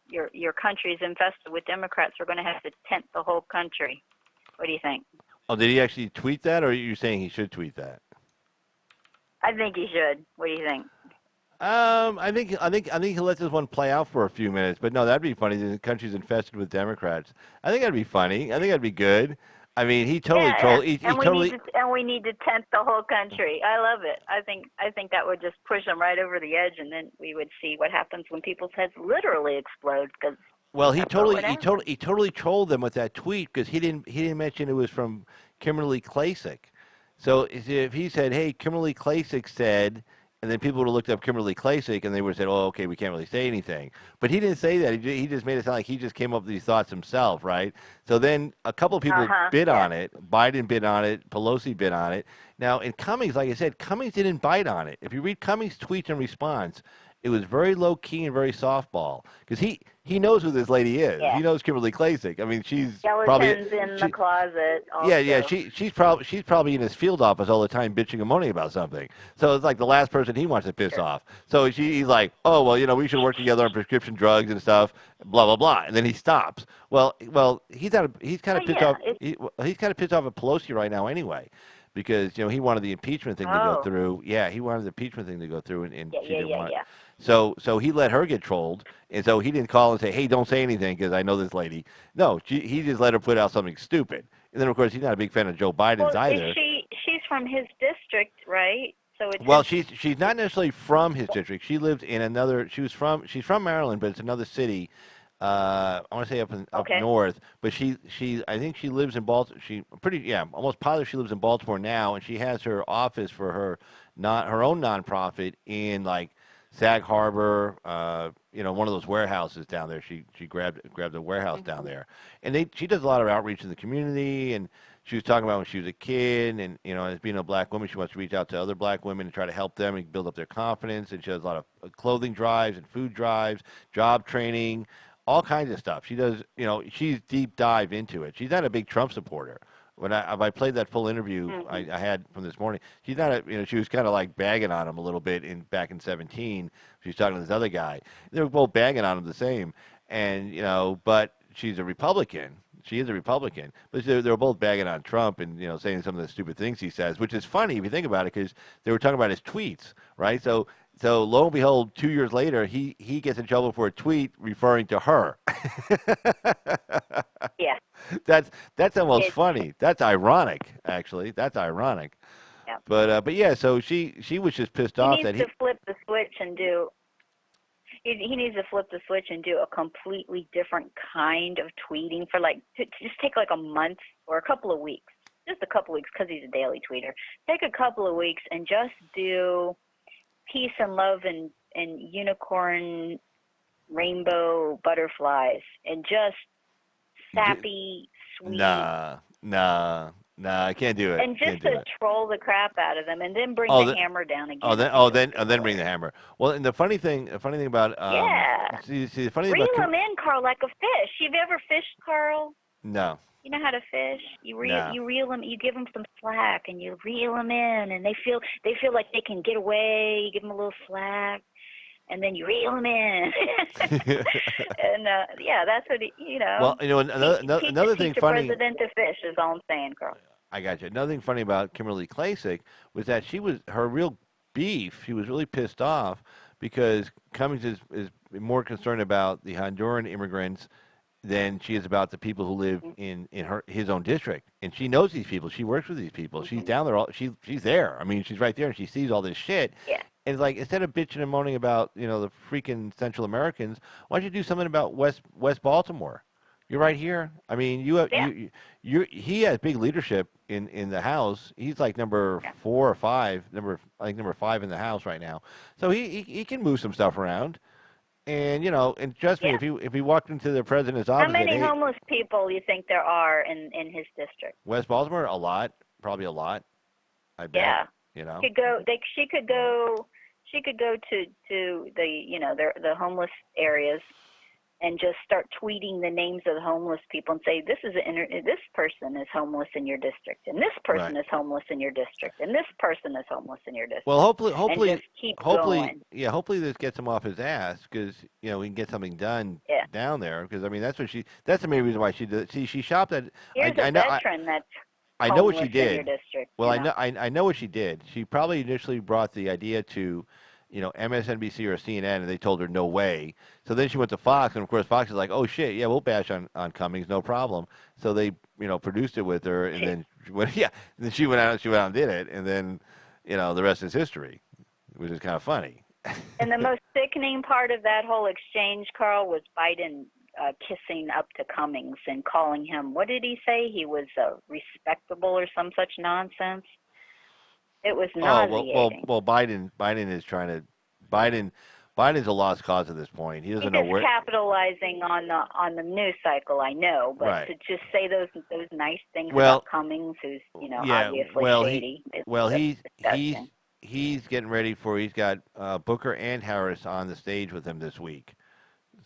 Your country is infested with Democrats. We're going to have to tent the whole country. What do you think? Oh, did he actually tweet that, or are you saying he should tweet that? I think he should. What do you think? I think he'll let this one play out for a few minutes. But no, that'd be funny. The country's infested with Democrats. I think that'd be funny. I think that'd be good. I mean, he totally trolled. We need to tent the whole country. I love it. I think that would just push them right over the edge, and then we would see what happens when people's heads literally explode. Well, he totally trolled them with that tweet because he didn't mention it was from Kimberly Klacik. So if he said, "Hey, Kimberly Klacik said," and then people would have looked up Kimberly Klacik and they would have said, "Oh, okay, we can't really say anything." But he didn't say that. He just made it sound like he just came up with these thoughts himself, right? So then a couple of people bid on it. Biden bid on it. Pelosi bid on it. Now, in Cummings, like I said, Cummings didn't bite on it. If you read Cummings' tweets and response, it was very low key and very softball because he knows who this lady is. Yeah. He knows Kimberly Klacik. I mean, she's Skeletons probably in the closet. Also. Yeah. She's probably in his field office all the time bitching and moaning about something. So it's like the last person he wants to piss off. So he's like, oh well, we should work together on prescription drugs and stuff. Blah blah blah. And then he stops. Well, he's kind of pissed off. He's kind of pissed off at Pelosi right now anyway. Because he wanted the impeachment thing to go through. Yeah, he wanted the impeachment thing to go through, and she didn't want it. So he let her get trolled, and so he didn't call and say, "Hey, don't say anything," because I know this lady. No, he just let her put out something stupid. And then of course he's not a big fan of Joe Biden's either. She's from his district, right? So it's she's not necessarily from his district. She lived in another. She's from Maryland, but it's another city. I want to say up north, but I think she lives in Baltimore. Almost positive she lives in Baltimore now, and she has her office for her own nonprofit in like Sag Harbor, one of those warehouses down there. She grabbed a warehouse down there, and she does a lot of outreach in the community. And she was talking about when she was a kid, and as being a black woman, she wants to reach out to other black women and try to help them and build up their confidence. And she does a lot of clothing drives and food drives, job training. All kinds of stuff. She does, she's deep dive into it. She's not a big Trump supporter. When I played that full interview I had from this morning, she's not she was kind of like bagging on him a little bit back in 2017. She was talking to this other guy. They were both bagging on him the same. And, but she's a Republican. She is a Republican. But they were both bagging on Trump and, saying some of the stupid things he says, which is funny if you think about it because they were talking about his tweets, right? So lo and behold, 2 years later, he gets in trouble for a tweet referring to her. Yeah. That's almost funny. That's ironic, actually. That's ironic. Yeah. But yeah, so she was just pissed off that he needs to flip the switch and do. He needs to flip the switch and do a completely different kind of tweeting for just take like a month or a couple of weeks, just a couple of weeks because he's a daily tweeter. Take a couple of weeks and just do peace and love and unicorn rainbow butterflies and just sappy, sweet. Nah, I can't do it. And just Can't do to it. troll the crap out of them, and then bring Oh, the hammer down again. then bring the hammer. Well, and the funny thing about yeah. see the funny thing Reel about them in, Carl, like a fish. You've ever fished, Carl? no. You know how to fish? You No. reel them. You give them some slack, and you reel them in, and they feel like they can get away. You give them a little slack, and then you reel them in. And yeah, that's what you know. Well, you know, another thing teach funny. the president to fish is all I'm saying, Carl. I got you. Another thing funny about Kimberly Klacik was that her real beef. She was really pissed off because Cummings is more concerned about the Honduran immigrants than she is about the people who live in his own district. And she knows these people. She works with these people. She's down there. She's there. I mean, she's right there, and she sees all this shit. Yeah. And it's like, instead of bitching and moaning about, you know, the freaking Central Americans, why don't you do something about West Baltimore? You're right here. I mean, he has big leadership in the House. He's like number 4 or 5, number 5 in the House right now. So he can move some stuff around. And, you know, and trust me, if he walked into the president's office, how many homeless people you think there are in his district? West Baltimore, a lot, probably a lot. I bet. Yeah. You know. She could go to the the homeless areas and just start tweeting the names of the homeless people and say, this person is homeless in your district, and this person is homeless in your district, and this person is homeless in your district. Well, hopefully, and just keep going. Yeah, hopefully this gets him off his ass, because, you know, we can get something done down there, because I mean that's the main reason why she did. See, she shopped at. Here's a veteran that's I know what she homeless in did. your district, Well, you know? I know what she did. She probably initially brought the idea to, you know, MSNBC or CNN, and they told her no way. So then she went to Fox, and of course Fox is like, oh shit, yeah, we'll bash on Cummings, no problem. So they, you know, produced it with her, and then she went out and did it, and then, you know, the rest is history, which is kind of funny. And the most sickening part of that whole exchange, Carl, was Biden kissing up to Cummings and calling him, what did he say? He was respectable or some such nonsense. It was nauseating. Well, Biden is trying to. Biden's a lost cause at this point. He doesn't know where. He's capitalizing on the news cycle, I know, but to just say those nice things about Cummings, who's, you know, obviously shady. He's getting ready for. He's got Booker and Harris on the stage with him this week.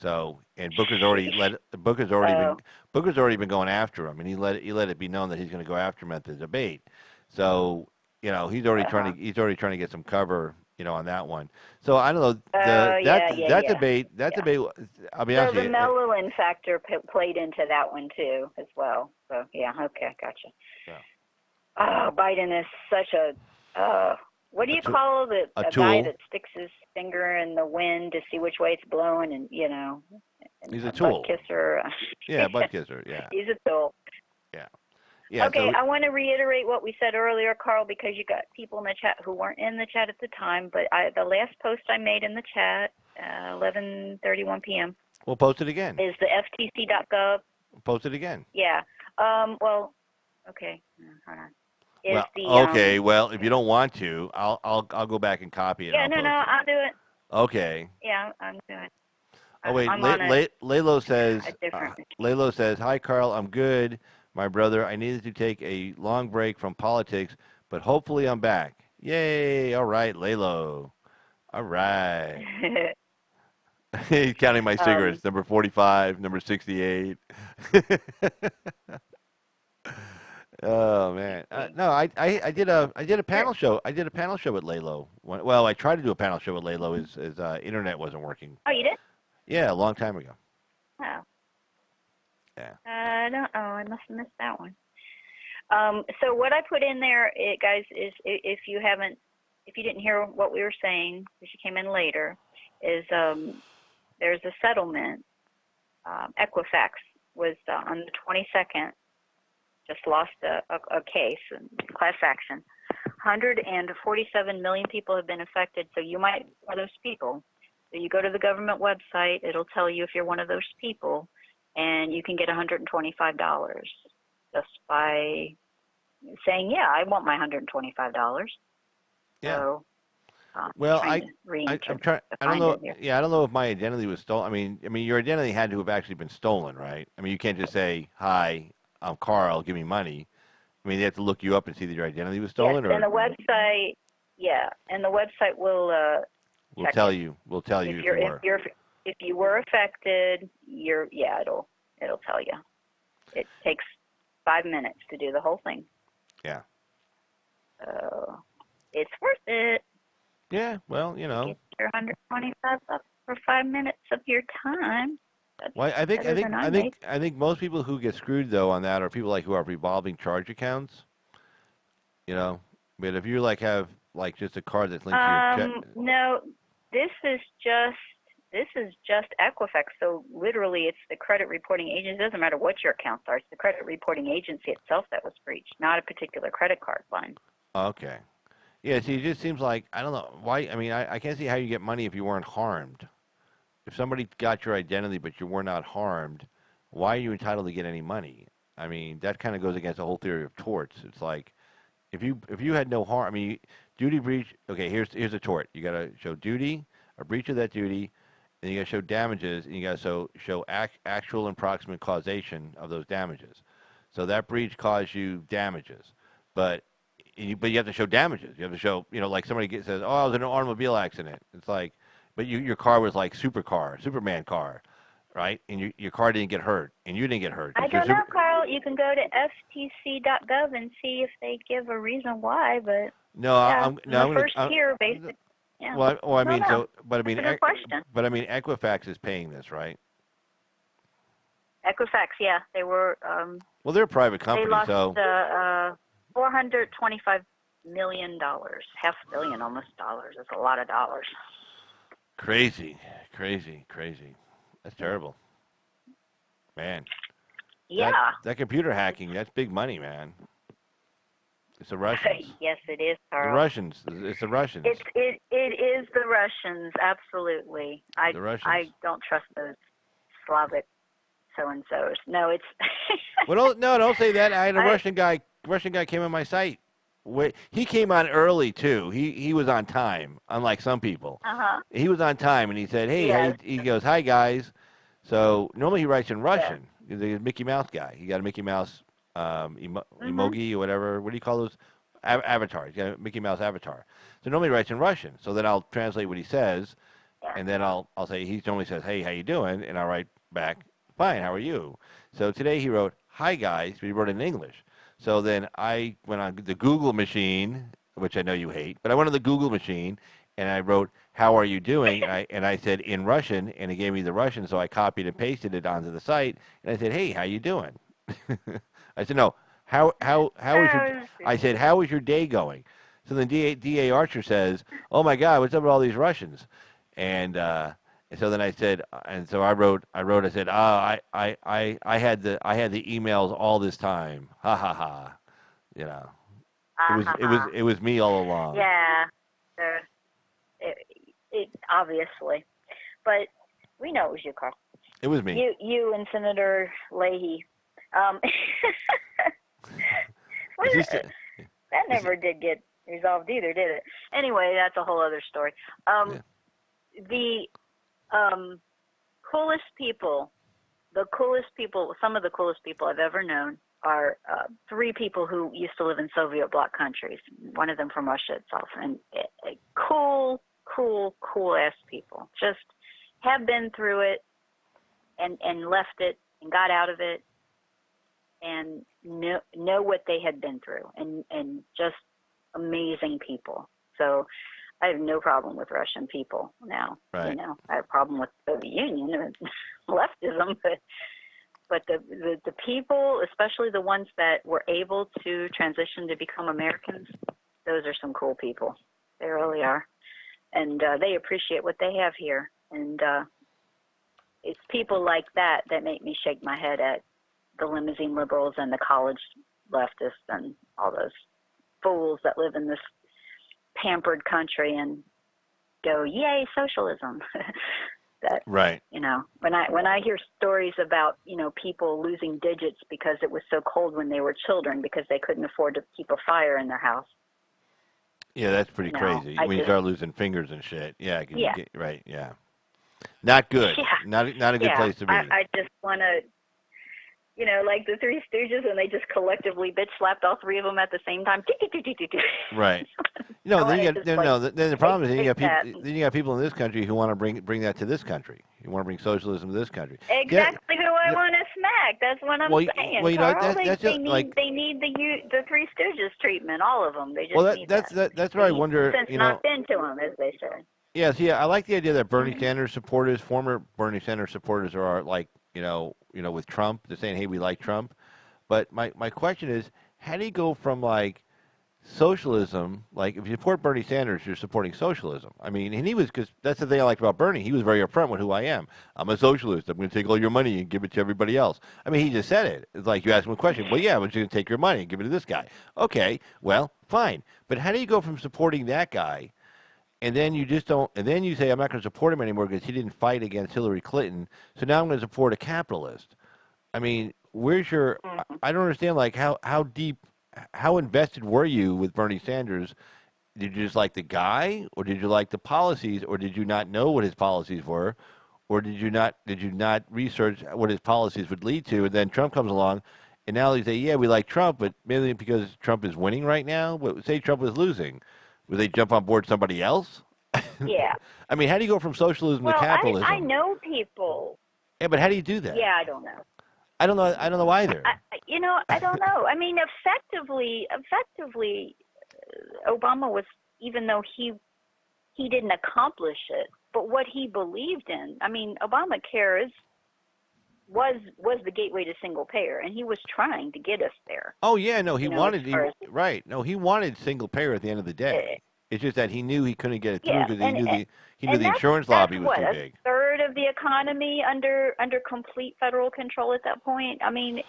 So, and Booker's already been going after him, and he let it be known that he's going to go after him at the debate. So, you know, he's already trying to get some cover, you know, on that one. So I don't know that debate. I'll be honest with you. So the Mellowin factor played into that one too, as well. So yeah, okay, gotcha. Yeah. Oh, Biden is such a what do you call a guy that sticks his finger in the wind to see which way it's blowing, and you know, he's a tool. Butt kisser. Yeah, butt kisser. Yeah. He's a tool. Yeah. Yeah, okay, I want to reiterate what we said earlier, Carl, because you got people in the chat who weren't in the chat at the time. But the last post I made in the chat, 11:31 p.m. We'll post it again. Is the FTC.gov. Post it again. Yeah. Well, okay. Hold on. Well, if you don't want to, I'll go back and copy it. Yeah, I'll do it. Okay. Yeah, I'm doing it. Oh wait, Lalo says, "Hi Carl, I'm good. My brother, I needed to take a long break from politics, but hopefully I'm back. Yay! All right, Lalo. All right." He's counting my cigarettes. Number 45, number 68. Oh man, no, I did a panel show. I did a panel show with Lalo. Well, I tried to do a panel show with Lalo. His internet wasn't working. Oh, you did? Yeah, a long time ago. Oh. Yeah. I must have missed that one. So what I put in there, guys, is if you didn't hear what we were saying, because you came in later, is there's a settlement. Equifax was on the 22nd. Just lost a case, class action. 147 million people have been affected, so you might be one of those people. So you go to the government website, it'll tell you if you're one of those people, and you can get $125 just by saying, yeah, I want my $125. Yeah. So Well, trying to I'm trying. to I don't find know. it here. Yeah, I don't know if my identity was stolen. I mean, your identity had to have actually been stolen, right? I mean, you can't just say, "Hi, I'm Carl. Give me money." I mean, they have to look you up and see that your identity was Yes, stolen, and or the website, yeah, and the website will we'll check tell it. you. We'll tell you If if you're you if were. you're if you were affected, it'll tell you. It takes 5 minutes to do the whole thing. Yeah. So it's worth it. Yeah. Well, you know. Get your 125 bucks for 5 minutes of your time. That's Well, better than I made. I think most people who get screwed though on that are people like who have revolving charge accounts. You know, but if you like have like just a card that's linked to your check. No, this is just Equifax. So literally, it's the credit reporting agency. It doesn't matter what your accounts are. It's the credit reporting agency itself that was breached, not a particular credit card line. Okay. Yeah. See, it just seems like I don't know why. I mean, I can't see how you get money if you weren't harmed. If somebody got your identity but you were not harmed, why are you entitled to get any money? I mean, that kind of goes against the whole theory of torts. It's like if you had no harm, I mean, duty breach. Okay, here's a tort. You got to show duty, a breach of that duty, and you got to show damages, and you got to show actual and proximate causation of those damages. So that breach caused you damages, but you have to show damages. You have to show, like somebody says, "Oh, I was in an automobile accident." It's like, but your car was like Superman car, right? And your car didn't get hurt, and you didn't get hurt. I don't know, Carl. You can go to ftc.gov and see if they give a reason why. But no, yeah, I'm no. the first year, basically. Yeah. Well, I mean, no. but I mean, That's a good question. but I mean, Equifax is paying this, right? Equifax, yeah, they were. Well, they're a private company, they lost so $425 million, $500 million almost dollars. That's a lot of dollars. crazy. That's terrible, man. Yeah. That computer hacking, that's big money, man. It's the Russians. Yes, it is, Carl. The Russians. It's the Russians. It is the Russians, absolutely. The Russians. I don't trust those Slavic so-and-sos. No, it's... Well, don't say that. I had a Russian guy came on my site. He came on early, too. He was on time, unlike some people. Uh-huh. He was on time, and he said, hey, Yes. he goes, hi, guys. So normally he writes in Russian. He's a Mickey Mouse guy. He got a Mickey Mouse emoji or whatever. What do you call those? Avatars. He's got a Mickey Mouse avatar. So normally he writes in Russian. So then I'll translate what he says, and then I'll say, he normally says, hey, how you doing? And I'll write back, fine, how are you? So today he wrote, hi, guys, but he wrote it in English. So then I went on the Google machine, which I know you hate, but I went on the Google machine, and I wrote, how are you doing? And I said in Russian, and it gave me the Russian, so I copied and pasted it onto the site, and I said, hey, how you doing? I said, no, how is your, I said, how is your day going? So then D.A. Archer says, oh my God, what's up with all these Russians? And so then I said, and so I said, I had the emails all this time. Ha ha ha. You know. It was me all along. Yeah. It obviously. But we know it was you, Carl. It was me. You and Senator Leahy. That never did get resolved either, did it? Anyway, that's a whole other story. The coolest people, some of the coolest people I've ever known are three people who used to live in Soviet bloc countries, one of them from Russia itself, and cool ass people. Just have been through it and left it and got out of it and know what they had been through and just amazing people. So I have no problem with Russian people now. Right. You know, I have a problem with the Soviet Union and leftism, but the people, especially the ones that were able to transition to become Americans, those are some cool people. They really are. And they appreciate what they have here. And it's people like that make me shake my head at the limousine liberals and the college leftists and all those fools that live in this pampered country and go, yay, socialism. That, right. You know, when I hear stories about, you know, people losing digits because it was so cold when they were children because they couldn't afford to keep a fire in their house. Yeah, that's pretty No, crazy I when you just, start losing fingers and shit. Yeah, 'cause you yeah, get right. Yeah, not good. yeah, Not a good yeah. place to be. I just want to, like the Three Stooges, and they just collectively bitch slapped all three of them at the same time. Right. I Then want you to got just like then the problem is then you got take people that. then you got people in this country who want to bring that to this country. You want to bring socialism to this country. Yeah. Exactly who I want to smack. That's what I'm saying, Carl. That's They just need like the Three Stooges treatment, all of them. They just well need that. that's They where I need some wonder. sense knocked into them, as they say. Yeah. See, I like the idea that Bernie Mm-hmm. Sanders supporters, former Bernie Sanders supporters, are like with Trump. They're saying, hey, we like Trump. But my question is, how do you go from like socialism, like if you support Bernie Sanders, you're supporting socialism. I mean, and because that's the thing I liked about Bernie. He was very upfront with who I am. I'm a socialist. I'm going to take all your money and give it to everybody else. I mean, he just said it. It's like you ask him a question. Well, yeah, I'm just going to take your money and give it to this guy. Okay, well, fine. But how do you go from supporting that guy and then you just don't, and then you say, I'm not going to support him anymore because he didn't fight against Hillary Clinton, so now I'm going to support a capitalist? I mean, where's your, I don't understand, like, how deep, how invested were you with Bernie Sanders? Did you just like the guy, or did you like the policies, or did you not know what his policies were, or did you not research what his policies would lead to? And then Trump comes along, and now they say, yeah, we like Trump, but mainly because Trump is winning right now. But say Trump was losing, would they jump on board somebody else? Yeah. I mean, how do you go from socialism to Well, capitalism? I know people. Yeah, but how do you do that? Yeah, I don't know. I don't know. I don't know either. I don't know. I mean, effectively, Obama was, even though he didn't accomplish it, but what he believed in. I mean, Obamacare was the gateway to single payer, and he was trying to get us there. Oh yeah, no, he wanted right. No, he wanted single payer at the end of the day. It's just that he knew he couldn't get it through because he knew the insurance lobby was too big. A third of the economy under complete federal control at that point. I mean,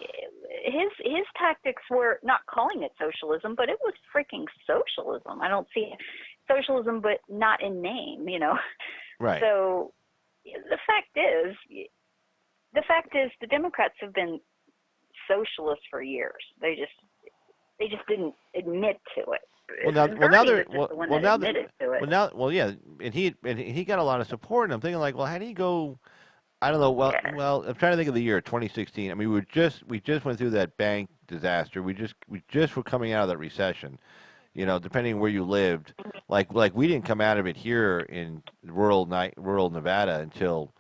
his tactics were not calling it socialism, but it was freaking socialism. I don't see socialism, but not in name, Right. So the fact is the Democrats have been socialists for years. They just didn't admit to it. Well, yeah, and he got a lot of support, and I'm thinking like, well, how do you go? I don't know. Well, I'm trying to think of the year 2016. I mean, we just went through that bank disaster. We just were coming out of that recession. Depending on where you lived, like we didn't come out of it here in rural Nevada until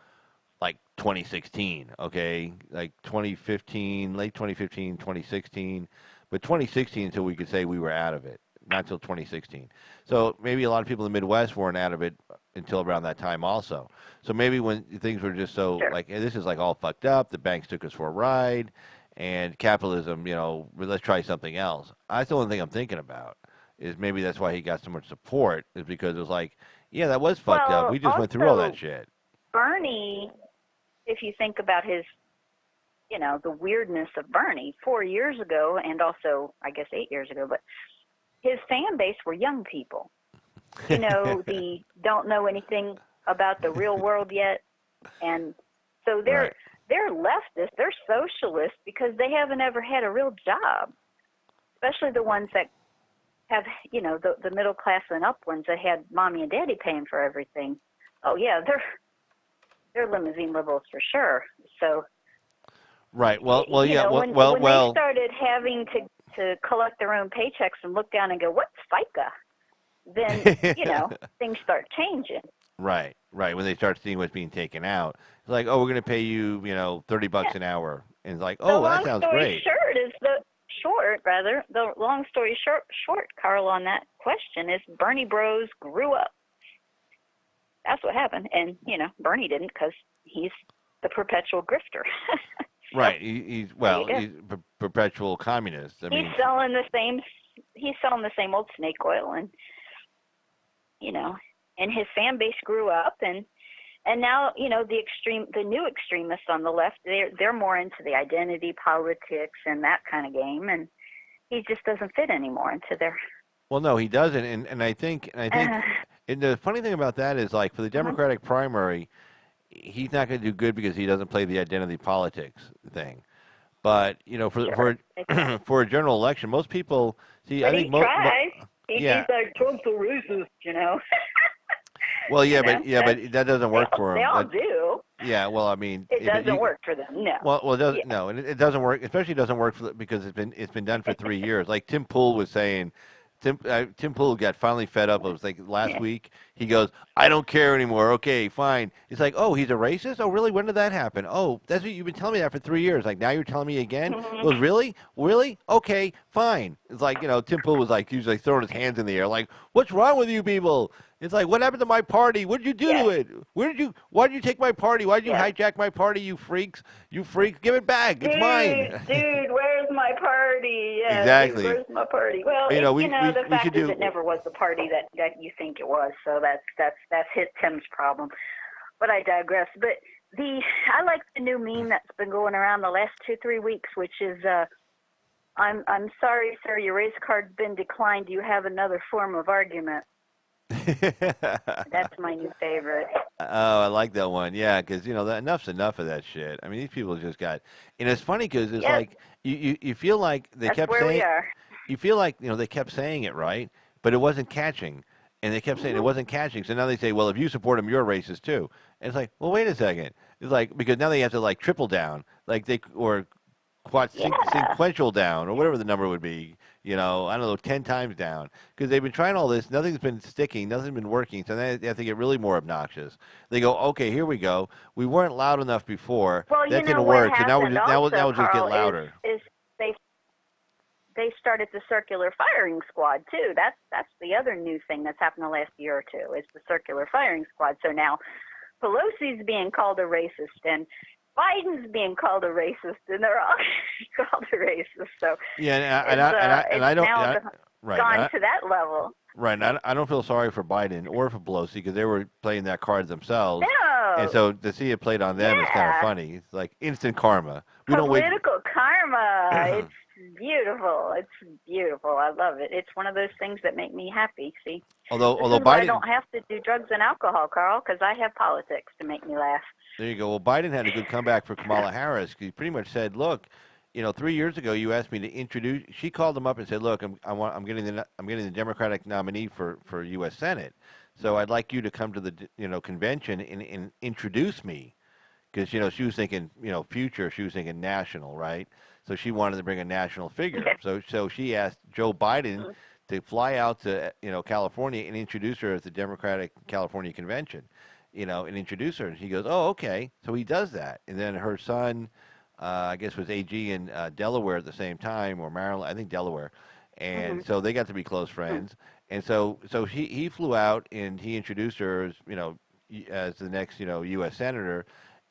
like 2016. Okay, like 2015, late 2015, 2016, but 2016 until we could say we were out of it. Not until 2016. So maybe a lot of people in the Midwest weren't out of it until around that time also. So maybe when things were just so like, hey, this is like all fucked up, the banks took us for a ride, and capitalism, let's try something else. That's the only thing I'm thinking about, is maybe that's why he got so much support, is because it was like, yeah, that was fucked up. We just went through all that shit. Bernie, if you think about his, the weirdness of Bernie 4 years ago, and also, I guess 8 years ago, but his fan base were young people, the don't know anything about the real world yet. And so they're leftists, they're socialists because they haven't ever had a real job, especially the ones that have, the middle class and up ones that had mommy and daddy paying for everything. Oh yeah, they're limousine liberals for sure. So right. Well, yeah. When they started having to collect their own paychecks and look down and go, what's FICA? Then, things start changing. Right. When they start seeing what's being taken out, it's like, oh, we're going to pay you, $30 an hour. And it's like, oh, that sounds great. The long story short, Carl, on that question is Bernie Bros grew up. That's what happened. And, Bernie didn't because he's the perpetual grifter. Right. He's a perpetual communist. He's selling the same old snake oil, and and his fan base grew up, and now the new extremists on the left, they're more into the identity politics and that kind of game, and he just doesn't fit anymore into their. Well, no, he doesn't, and I think, and the funny thing about that is, like, for the Democratic primary, he's not going to do good because he doesn't play the identity politics thing. But for a general election, most people see. But I think He's Yeah. like, Trump's a racist, you know. Well, You yeah, know, but that doesn't work for they him. all do. Yeah, well, I mean, It doesn't work for them. No. well, it doesn't. Yeah. No, and it doesn't work. Especially doesn't work because it's been done for 3 years. Like Tim Pool was saying, Tim Pool got finally fed up. It was like last week. He goes, "I don't care anymore. Okay, fine." It's like, "Oh, he's a racist? Oh, really? When did that happen? Oh, that's what you've been telling me that for 3 years. Like now you're telling me again? He goes, really? Really? Okay, fine." It's like Tim Pool was like usually throwing his hands in the air, like, "What's wrong with you people?" It's like, what happened to my party? What did you do to it? Why did you take my party? Why did you hijack my party, you freaks? You freaks, give it back. It's mine. Dude, where's my party? Yeah, Exactly. Dude, where's my party? Well, the fact is it never was the party that you think it was. So that's hit Tim's problem. But I digress. But I like the new meme that's been going around the last 2-3 weeks, which is I'm sorry, sir, your race card's been declined. Do you have another form of argument? That's my new favorite. Oh, I like that one. Yeah, because enough's enough of that shit. I mean, these people just got, and it's funny because it's like you feel like they kept saying. We are. You feel like they kept saying it right, but it wasn't catching, and they kept saying it wasn't catching. So now they say, well, if you support them, you're racist too. And it's like, well, wait a second. It's like because now they have to like triple down, like sequential down or whatever the number would be. I don't know, 10 times down. Because they've been trying all this. Nothing's been sticking. Nothing's been working. So then they have to get really more obnoxious. They go, okay, here we go. We weren't loud enough before. Well, that didn't work. So now we'll just get louder. Is they started the circular firing squad, too. That's the other new thing that's happened the last year or two is the circular firing squad. So now Pelosi's being called a racist and Biden's being called a racist, and they're all called a racist. So yeah, and I don't now gone to that level. Right, and I don't feel sorry for Biden or for Pelosi because they were playing that card themselves. No. And so to see it played on them is kind of funny. It's like instant karma. Political karma. It's beautiful. It's beautiful. I love it. It's one of those things that make me happy. See, although Biden, I don't have to do drugs and alcohol, Carl, because I have politics to make me laugh. There you go. Well, Biden had a good comeback for Kamala Harris. He pretty much said, "Look, 3 years ago you asked me to introduce." She called him up and said, "Look, I'm getting the Democratic nominee for U.S. Senate, so I'd like you to come to the convention and introduce me." Because she was thinking future, she was thinking national, right? So she wanted to bring a national figure. So she asked Joe Biden to fly out to California and introduce her at the Democratic California convention, and introduce her. And he goes, "Oh, okay." So he does that, and then her son, I guess, was AG in Delaware at the same time, or Maryland, I think Delaware, and so they got to be close friends. And so he flew out and he introduced her as the next U.S. senator.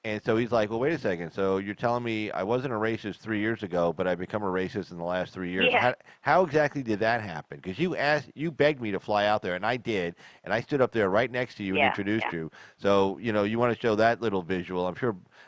And so he's like, well, wait a second. So you're telling me I wasn't a racist 3 years ago, but I've become a racist in the last 3 years. Yeah. How exactly did that happen? Because you begged me to fly out there, and I did. And I stood up there right next to you and introduced you. So, you want to show that little visual.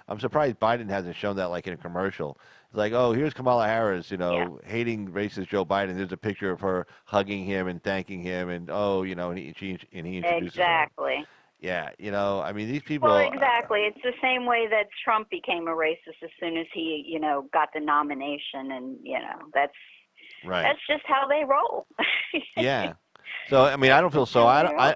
I'm surprised Biden hasn't shown that like in a commercial. It's like, oh, here's Kamala Harris, hating racist Joe Biden. There's a picture of her hugging him and thanking him. And, and he introduces Exactly. her. Yeah, I mean, these people. Well, exactly. It's the same way that Trump became a racist as soon as he, got the nomination, and that's just how they roll. Yeah. So I mean, I don't feel so.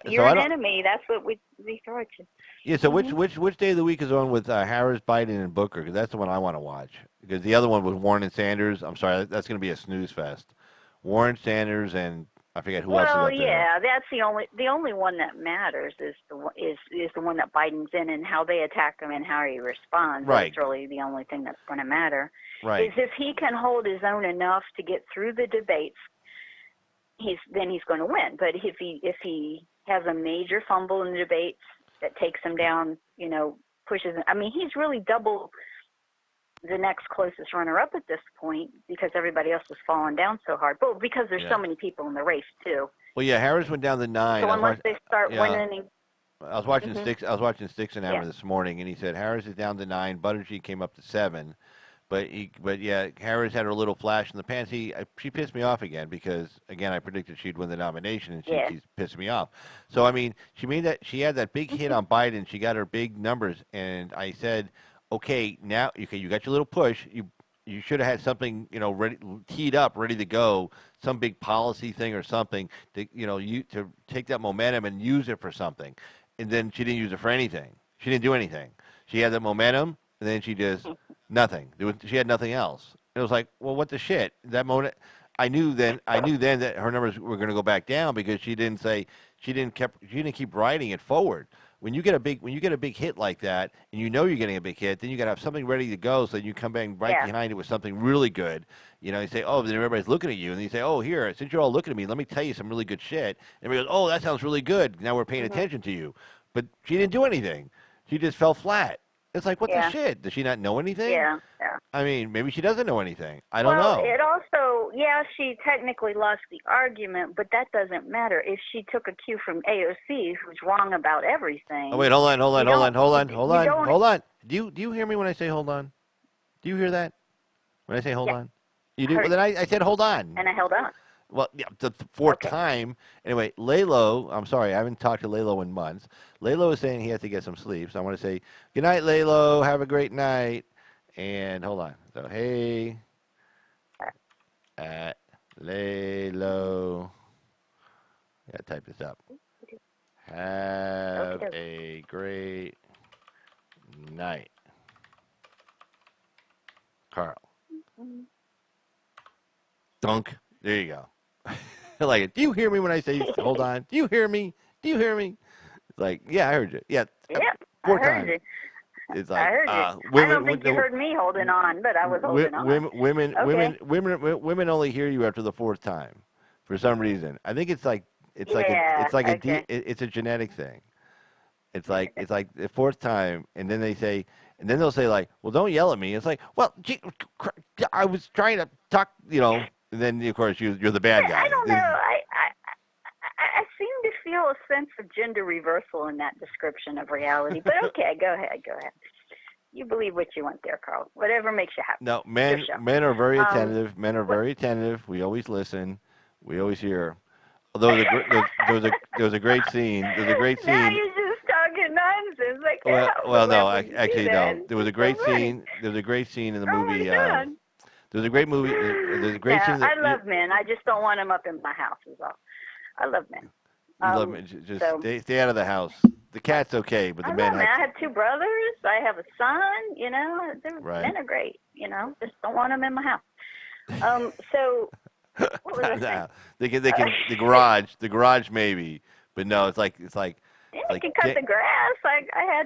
You're an enemy. That's what we throw at you. Yeah. So which day of the week is on with Harris, Biden, and Booker? Because that's the one I want to watch. Because the other one was Warren and Sanders. I'm sorry, that's going to be a snooze fest. Warren, Sanders, and I forget who else is up there. Well, yeah, that's the only one that matters is the one that Biden's in, and how they attack him and how he responds. Right. That's really the only thing that's going to matter. Right. Is if he can hold his own enough to get through the debates, then he's going to win. But if he has a major fumble in the debates that takes him down, pushes him. I mean, he's really double the next closest runner-up at this point because everybody else has fallen down so hard. But because there's so many people in the race too. Well, yeah, Harris went down to 9. So unless they start winning. I was watching Sticks and Hammer this morning, and he said Harris is down to 9. Buttigieg came up to 7. But Harris had her little flash in the pants. She pissed me off again because I predicted she'd win the nomination, and she's pissed me off. So I mean, she had that big hit on Biden. She got her big numbers, and I said, okay, now you got your little push. You you should have had something, ready, teed up, ready to go, some big policy thing or something to, to take that momentum and use it for something. And then she didn't use it for anything. She didn't do anything. She had that momentum, and then she just nothing. She had nothing else. It was like, well, what the shit? That moment, I knew then that her numbers were going to go back down because she didn't keep riding it forward. When you get a big hit like that, and you know you're getting a big hit, then you got to have something ready to go so that you come back right behind it with something really good. You say, oh, then everybody's looking at you, and you say, oh, here, since you're all looking at me, let me tell you some really good shit. And everybody goes, oh, that sounds really good. Now we're paying attention to you. But she didn't do anything. She just fell flat. It's like, what the shit? Does she not know anything? Yeah. I mean, maybe she doesn't know anything. I don't know. know. It also, she technically lost the argument, but that doesn't matter. If she took a cue from AOC, who's wrong about everything. Oh, wait, hold on. Do you hear me when I say hold on? Do you hear that? When I say hold on? You do? Well, then I said hold on. And I held on. Well, yeah, the fourth time. Anyway, Lalo, I'm sorry, I haven't talked to Lalo in months. Lalo is saying he has to get some sleep, so I want to say, good night, Lalo, have a great night. And hold on. So, hey, Lalo, I gotta type this up. Have a great night, Carl. Dunk. There you go. I like it. Do you hear me when I say hold on? Do you hear me? It's like, yeah, I heard you. Yeah. I heard you. It's like, I heard you. Women, I don't think you heard me holding on, but I was holding on. Women only hear you after the fourth time, for some reason. I think it's a genetic thing. It's like the fourth time, and then they'll say like, well, don't yell at me. It's like, well, gee, I was trying to talk, and then of course you're the bad guy. I don't know. I seem to feel a sense of gender reversal in that description of reality. But okay, go ahead. You believe what you want there, Carl. Whatever makes you happy. No, men are very attentive. Men are very attentive. We always listen. We always hear. Although there was a great scene. There's a great scene. Now you're just talking nonsense. I can't help no. There was a great scene. There's a great scene in the movie. There's a great movie. There's a great scene. I love men. I just don't want them up in my house. Is all. I love men. You love men. Just stay out of the house. The cat's okay, but the men. I have two brothers. I have a son. Men are great. Just don't want them in my house. So. What was I saying? They can the garage maybe, but no, it's like. You can cut the grass. I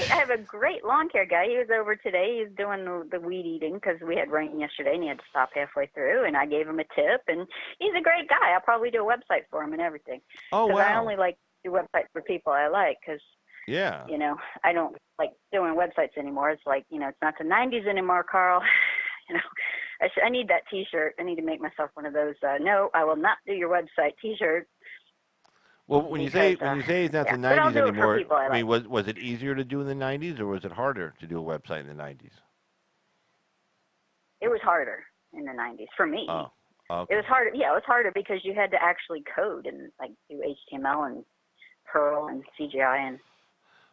have a great lawn care guy. He was over today. He's doing the weed eating because we had rain yesterday and he had to stop halfway through. And I gave him a tip. And he's a great guy. I'll probably do a website for him and everything. Oh wow! I only like to do websites for people I like because. Yeah. I don't like doing websites anymore. It's like it's not the '90s anymore, Carl. I need that T-shirt. I need to make myself one of those. No, I will not do your website T-shirt. Well, when you say it's not the '90s anymore, I mean, was it easier to do in the '90s, or was it harder to do a website in the '90s? It was harder in the '90s for me. Oh, okay. It was harder. Yeah, it was harder because you had to actually code and do HTML and Perl and CGI and.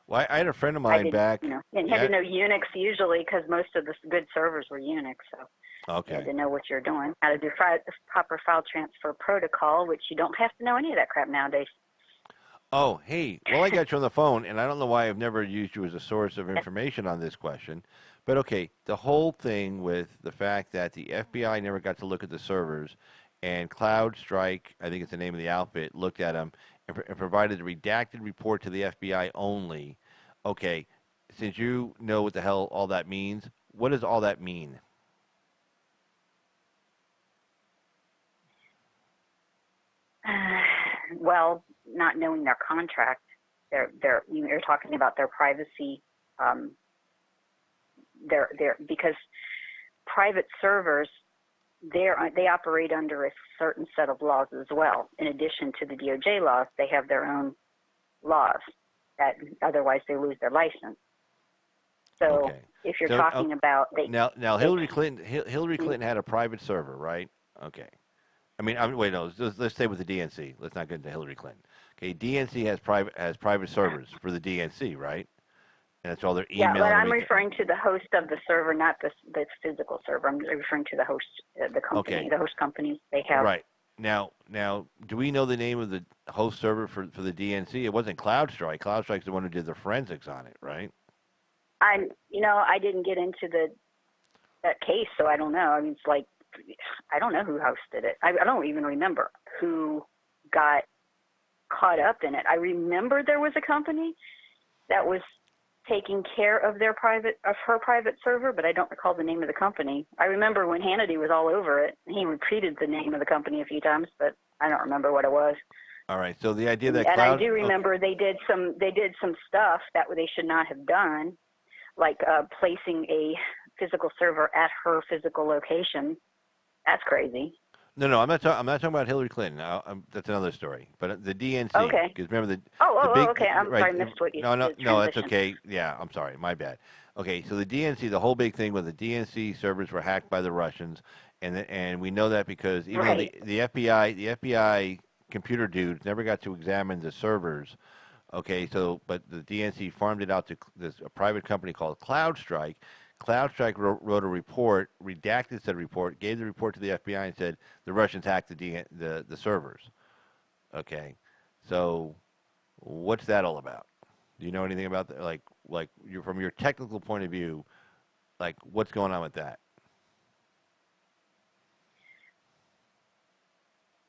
Well, I had a friend of mine back. And you had to know Unix usually because most of the good servers were Unix. So you had to know what you're doing, how to do proper file transfer protocol, which you don't have to know any of that crap nowadays. Oh, hey, well, I got you on the phone, and I don't know why I've never used you as a source of information on this question. But, okay, the whole thing with the fact that the FBI never got to look at the servers, and CloudStrike, I think it's the name of the outfit, looked at them and provided a redacted report to the FBI only. Okay, since you know what the hell all that means, what does all that mean? Well, not knowing their contract, you're talking about their privacy. Because private servers, they operate under a certain set of laws as well. In addition to the DOJ laws, they have their own laws that otherwise they lose their license. So if you're talking about now Hillary Clinton had a private server, right? Okay. I mean, wait, no. Let's stay with the DNC. Let's not get into Hillary Clinton. Okay, DNC has private servers for the DNC, right? and that's all their Yeah, email but and I'm everything. referring to the host of the server, not the physical server. I'm referring to the host, the company, Okay. the host companies. They have. Right. Now, do we know the name of the host server for the DNC? It wasn't CloudStrike. CloudStrike's the one who did the forensics on it, right? I didn't get into that case, so I don't know. I mean, it's like, I don't know who hosted it. I don't even remember who got caught up in it. I remember there was a company that was taking care of her private server, but I don't recall the name of the company. I remember when Hannity was all over it, he repeated the name of the company a few times, but I don't remember what it was. All right. So the idea that and I do remember they did some stuff that they should not have done, like placing a physical server at her physical location. That's crazy. No, I'm not talking about Hillary Clinton. That's another story. But the DNC. Okay. Because remember the okay. I'm sorry, I missed what you said. No, that's okay. Yeah, I'm sorry. My bad. Okay, so the DNC, the whole big thing with the DNC servers were hacked by the Russians, and we know that because even though the FBI computer dudes never got to examine the servers. Okay, but the DNC farmed it out to a private company called CloudStrike. CloudStrike wrote a report, redacted said report, gave the report to the FBI, and said the Russians hacked the servers. Okay, so what's that all about? Do you know anything about that? Like you from your technical point of view, like what's going on with that?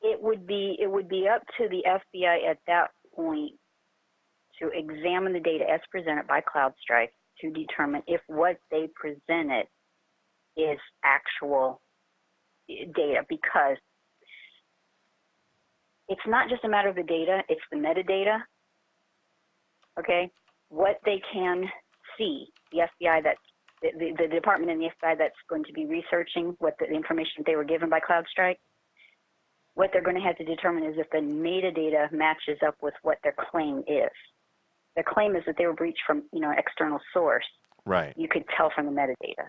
It would be up to the FBI at that point to examine the data as presented by CloudStrike to determine if what they presented is actual data, because it's not just a matter of the data, it's the metadata. Okay? What they can see, the FBI the department in the FBI that's going to be researching what the information they were given by CloudStrike, what they're going to have to determine is if the metadata matches up with what their claim is. Their claim is that they were breached from, an external source. Right. You could tell from the metadata.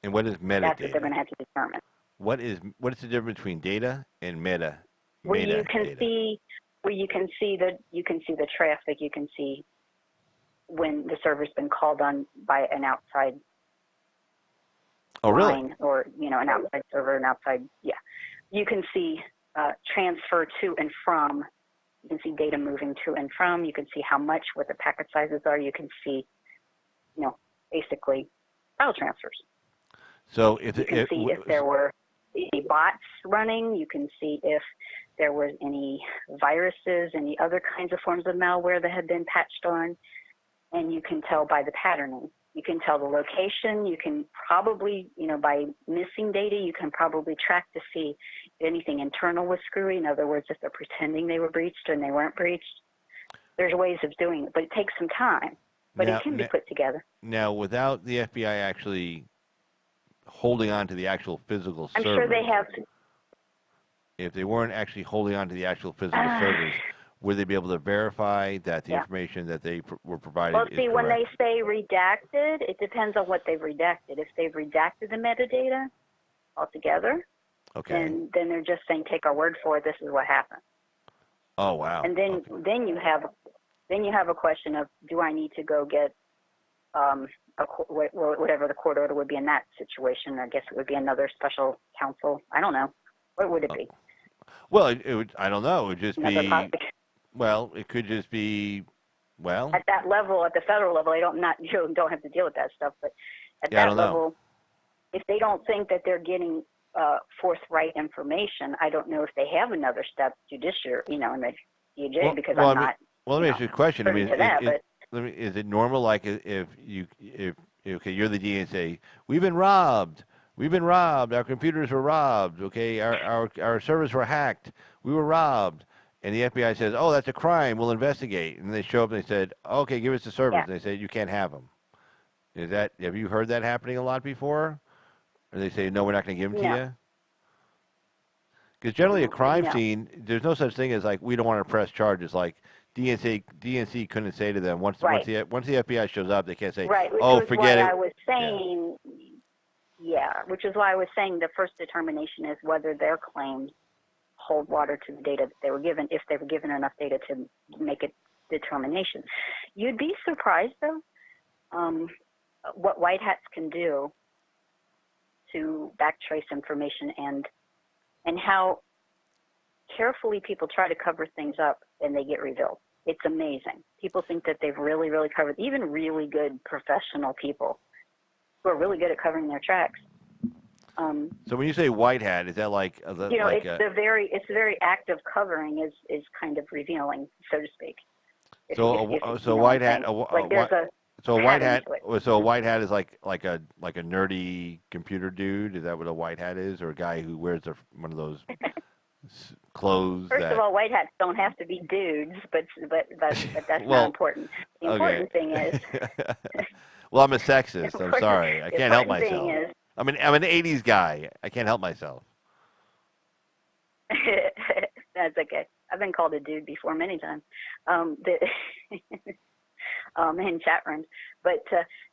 And what is metadata? That's what they're going to have to determine. What is the difference between data and meta? Where you can see the traffic, you can see when the server's been called on by an outside line, or an outside server, you can see transfer to and from. You can see data moving to and from. You can see how much, what the packet sizes are. You can see, basically file transfers. So you can see if there were any bots running. You can see if there was any viruses, any other kinds of forms of malware that had been patched on. And you can tell by the patterning. You can tell the location. You can probably, by missing data, you can probably track to see if anything internal was screwy. In other words, if they're pretending they were breached and they weren't breached. There's ways of doing it, but it takes some time. But it can be put together. Now, without the FBI actually holding on to the actual physical servers. I'm sure they have. If they weren't actually holding on to the actual physical servers, would they be able to verify that the information that they were provided is correct? When they say redacted, it depends on what they've redacted. If they've redacted the metadata altogether, then they're just saying, take our word for it, this is what happened. Oh, wow. And then you have a question of, do I need to go get whatever the court order would be in that situation? I guess it would be another special counsel. I don't know. What would it be? Well, it would. I don't know. It would just another be. Topic. Well, it could just be. Well, at that level, at the federal level, you don't have to deal with that stuff. But at that level, if they don't think that they're getting forthright information, I don't know if they have another step, judiciary, in the DOJ, because I'm not. Well, let me ask you a question. I mean, is it normal, like if you're the DNC, we've been robbed. We've been robbed. Our computers were robbed. Okay, our servers were hacked. We were robbed. And the FBI says, "Oh, that's a crime. We'll investigate." And they show up and they said, "Okay, give us the servers." And they say, "You can't have them." Have you heard that happening a lot before? Or they say, "No, we're not going to give them to you." Because generally, a crime scene, there's no such thing as like we don't want to press charges. Like DNC couldn't say to them once the FBI shows up, they can't say, "Oh, forget it." I was saying. Which is why I was saying the first determination is whether their claims hold water to the data that they were given, if they were given enough data to make a determination. You'd be surprised, though, what white hats can do to backtrace information and how carefully people try to cover things up and they get revealed. It's amazing. People think that they've really, really covered, even really good professional people who are really good at covering their tracks. So when you say white hat, is that like like it's a very act of covering is kind of revealing, so to speak. So white hat. So a white hat. So a white hat is like a nerdy computer dude. Is that what a white hat is, or a guy who wears one of those clothes? First of all, white hats don't have to be dudes, but that's not important. The important thing is. Well, I'm a sexist. I'm sorry. I can't help myself. I'm an '80s guy. I can't help myself. That's okay. I've been called a dude before many times. In chat rooms. But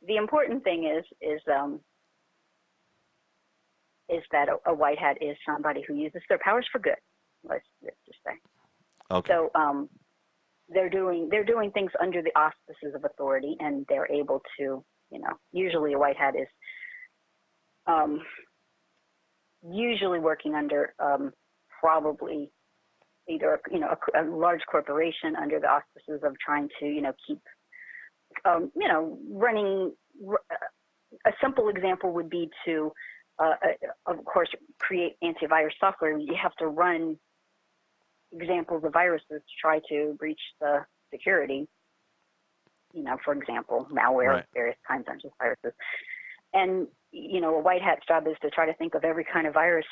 the important thing is that a white hat is somebody who uses their powers for good. Let's just say. Okay. So they're doing things under the auspices of authority, and they're able to, usually a white hat is usually working under probably either a large corporation under the auspices of trying to keep running. A simple example would be to of course create antivirus software. You have to run examples of viruses to try to breach the security, for example, malware, various kinds of viruses. And, a white hat's job is to try to think of every kind of virus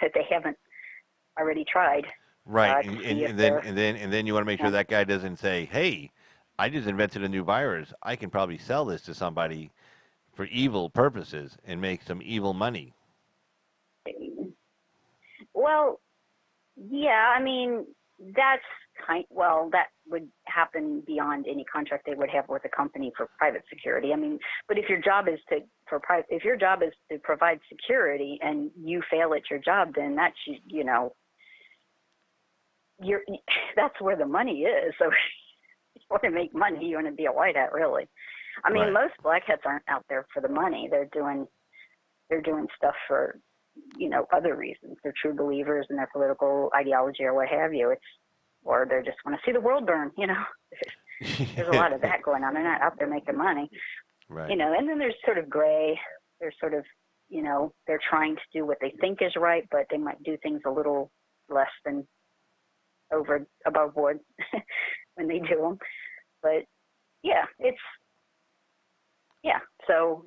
that they haven't already tried. Right. And then you want to make sure that guy doesn't say, hey, I just invented a new virus. I can probably sell this to somebody for evil purposes and make some evil money. Well, yeah, I mean, that would happen beyond any contract they would have with a company for private security. I mean, but if your job is to provide security and you fail at your job, then that's that's where the money is. So if you want to make money, you want to be a white hat, really. I mean, most black hats aren't out there for the money. They're doing stuff for other reasons. They're true believers in their political ideology or what have you. Or they just want to see the world burn. There's a lot of that going on. They're not out there making money. Right. And then there's sort of gray. There's sort of they're trying to do what they think is right, but they might do things a little less than above board when they do them. But so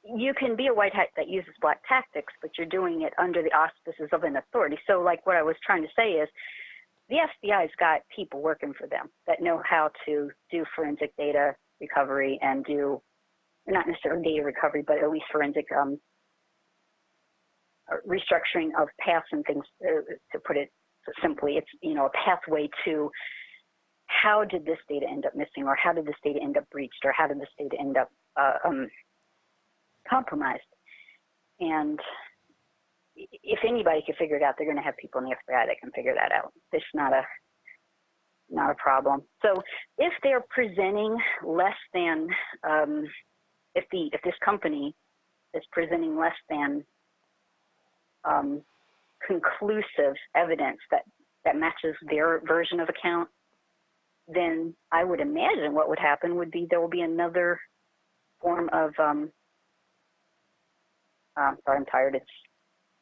you can be a white hat that uses black tactics, but you're doing it under the auspices of an authority. So like what I was trying to say is the FBI's got people working for them that know how to do forensic data recovery and do, not necessarily data recovery, but at least forensic restructuring of paths and things, to put it simply. It's, a pathway to how did this data end up missing, or how did this data end up breached, or how did this data end up compromised. And if anybody can figure it out, they're going to have people in the FBI that can figure that out. It's not a problem. So if they're presenting less than, if this company is presenting less than conclusive evidence that matches their version of account, then I would imagine what would happen would be there will be another form of sorry, I'm tired. It's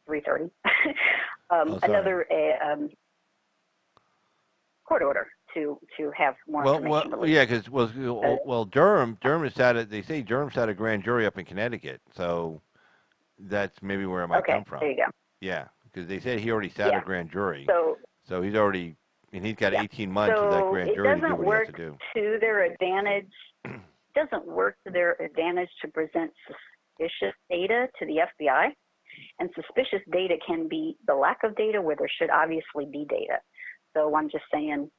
3:30. Another court order to have more information. Well, yeah, because Durham has had they say Durham's had a grand jury up in Connecticut, so that's maybe where it might come from. There you go. Yeah, because they said he already sat a grand jury, so he's already, and he's got 18 months of that grand jury to do what he has to do. To their advantage. It doesn't work to their advantage to present suspicious data to the FBI, and suspicious data can be the lack of data where there should obviously be data. So I'm just saying,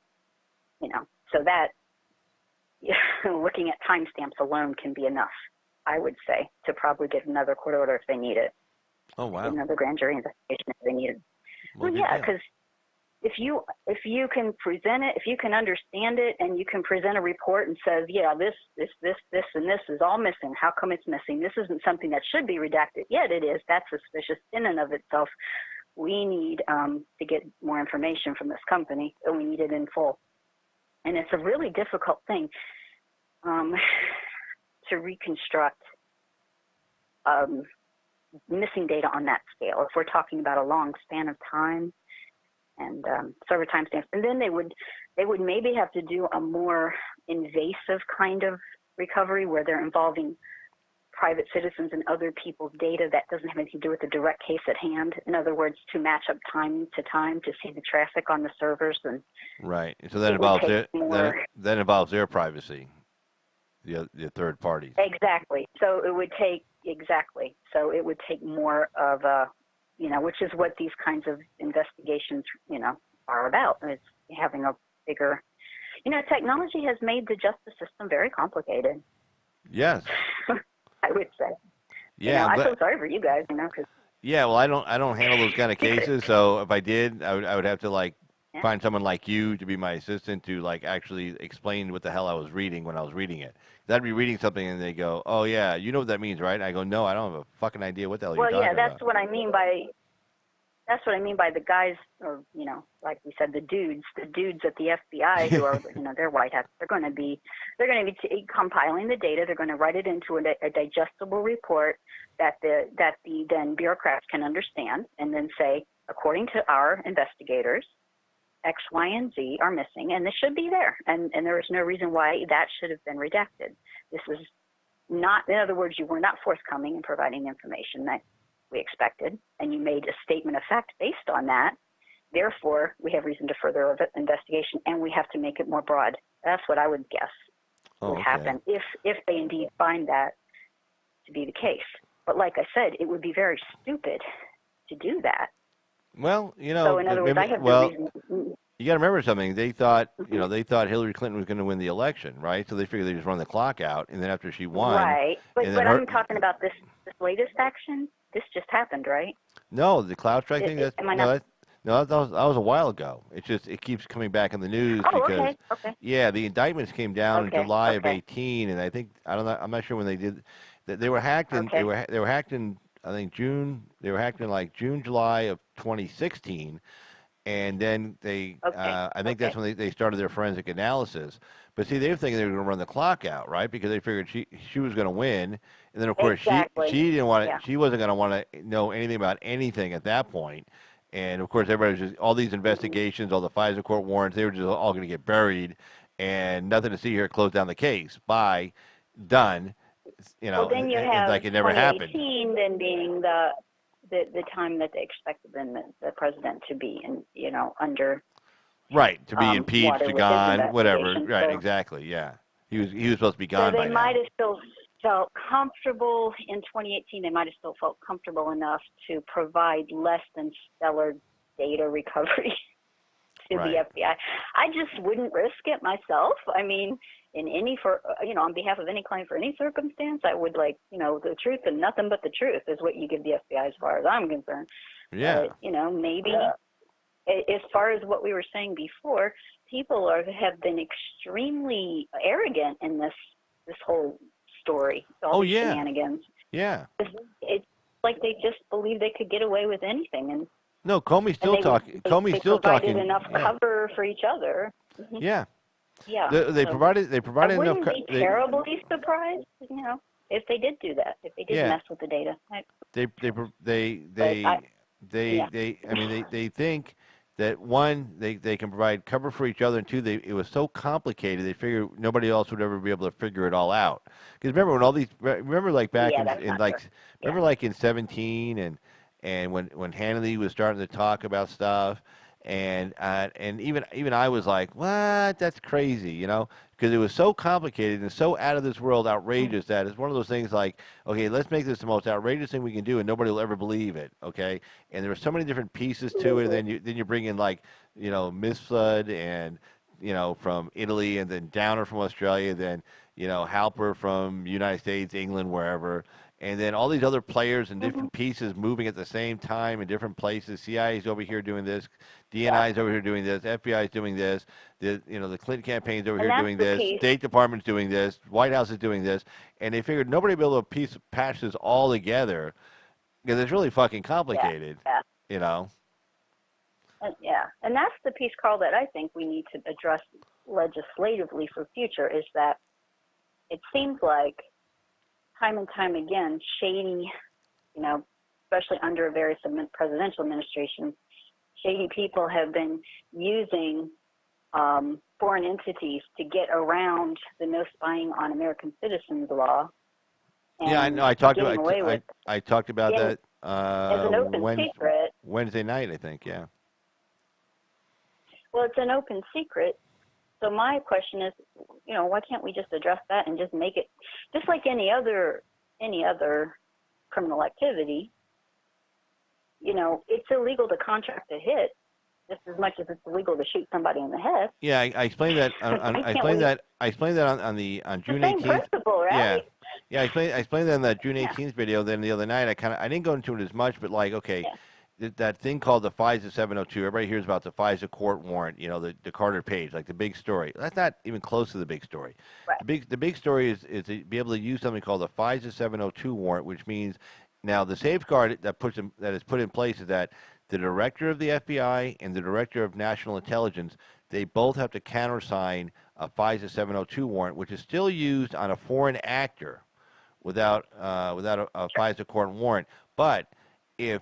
so that looking at timestamps alone can be enough, I would say, to probably get another court order if they need it. Oh, wow. Another grand jury investigation if they need it. Well, yeah, because if you can present it, if you can understand it, and you can present a report and says, yeah, this, and this is all missing. How come it's missing? This isn't something that should be redacted. Yet it is. That's suspicious in and of itself. We need to get more information from this company, and we need it in full. And it's a really difficult thing to reconstruct missing data on that scale. If we're talking about a long span of time and several timestamps, and then they would maybe have to do a more invasive kind of recovery where they're involving private citizens and other people's data that doesn't have anything to do with the direct case at hand. In other words, to match up time to time to see the traffic on the servers. And right. So that involves that involves their privacy, the third parties. Exactly. So it would take more of a, which is what these kinds of investigations, are about. It's having a bigger, technology has made the justice system very complicated. Yes. I would say. Yeah, I feel sorry for you guys, because. Yeah, well, I don't handle those kind of cases. So if I did, I would have to find someone like you to be my assistant to actually explain what the hell I was reading when I was reading it. I'd be reading something and they go, "Oh yeah, you know what that means, right?" And I go, "No, I don't have a fucking idea what the hell you're talking about." Well, yeah, that's what I mean by the guys, or like we said, the dudes at the FBI who are, they're white hats. They're going to be compiling the data. They're going to write it into a digestible report that the then bureaucrats can understand, and then say, according to our investigators, X, Y, and Z are missing, and this should be there, and there is no reason why that should have been redacted. This is not, in other words, you were not forthcoming in providing the information that we expected, and you made a statement of fact based on that. Therefore, we have reason to further investigation, and we have to make it more broad. That's what I would guess would happen if they indeed find that to be the case. But like I said, it would be very stupid to do that. Well, So in other words, I have no reason. You got to remember something. They thought, they thought Hillary Clinton was going to win the election, right? So they figured they just run the clock out, and then after she won, right? But I'm talking about this latest action. This just happened, right? No, the CloudStrike thing. That was a while ago. It keeps coming back in the news because yeah, the indictments came down in July of 2018, and I'm not sure when they did. They were hacked in. They were hacked in. I think June. They were hacked in June, July of 2016. And then I think that's when they started their forensic analysis. But see, they were thinking they were going to run the clock out, right? Because they figured she was going to win, and then of course she didn't want to. She wasn't going to want to know anything about anything at that point. And of course, everybody was just all these investigations, all the FISA court warrants, they were just all going to get buried, and nothing to see here. Close down the case. Bye, done. Well, then you have it never happened. 2018 then being the time that they expected the president to be under to be impeached, gone, whatever. Right, exactly. Yeah, he was supposed to be gone. So they might now. have still felt comfortable in 2018. They might have still felt comfortable enough to provide less than stellar data recovery to the FBI. I just wouldn't risk it myself. I mean, on behalf of any client for any circumstance, I would the truth and nothing but the truth is what you give the FBI as far as I'm concerned. Yeah. Maybe as far as what we were saying before, people have been extremely arrogant in this whole story. All these shenanigans. Yeah. It's like they just believe they could get away with anything, and no, Comey's still talking. Comey's still talking. They provided enough cover for each other. Mm-hmm. Yeah. Yeah. They provided I enough. Wouldn't be terribly surprised, if they did do that. If they did mess with the data. They think that one, they can provide cover for each other, and two, it was so complicated they figured nobody else would ever be able to figure it all out. Because remember when all these, back in 17 and when Hannity was starting to talk about stuff, and even I was like, what? That's crazy, because it was so complicated and so out of this world outrageous that it's one of those things like, okay, let's make this the most outrageous thing we can do, and nobody will ever believe it, okay? And there were so many different pieces to it. And then you bring in Miss Flood and from Italy, and then Downer from Australia, then Halper from United States, England, wherever. and then all these other players and different pieces moving at the same time in different places. CIA's over here doing this, DNI's over here doing this, FBI's doing this, the Clinton campaign's over here doing this, State Department's doing this, White House is doing this, and they figured nobody would be able to patch this all together because it's really fucking complicated, you know. And that's the piece, Carl, that I think we need to address legislatively for future is that it seems like time and time again, shady, especially under various presidential administrations, shady people have been using foreign entities to get around the no spying on American citizens law. Yeah, I know. I talked about that as an open secret. Wednesday night, I think. Yeah. Well, it's an open secret. So my question is, why can't we just address that and just make it just like any other criminal activity? It's illegal to contract a hit just as much as it's illegal to shoot somebody in the head. Yeah, I explained that. I explained that on June 18th. Same principle, right? Yeah. I explained that in that June 18th video. Then the other night, I didn't go into it as much, but that thing called the FISA 702. Everybody hears about the FISA court warrant. The Carter page, like the big story. That's not even close to the big story. Right. The big story is to be able to use something called the FISA 702 warrant, which means now the safeguard that is put in place is that the director of the FBI and the director of national intelligence, they both have to countersign a FISA 702 warrant, which is still used on a foreign actor without a FISA court warrant. But if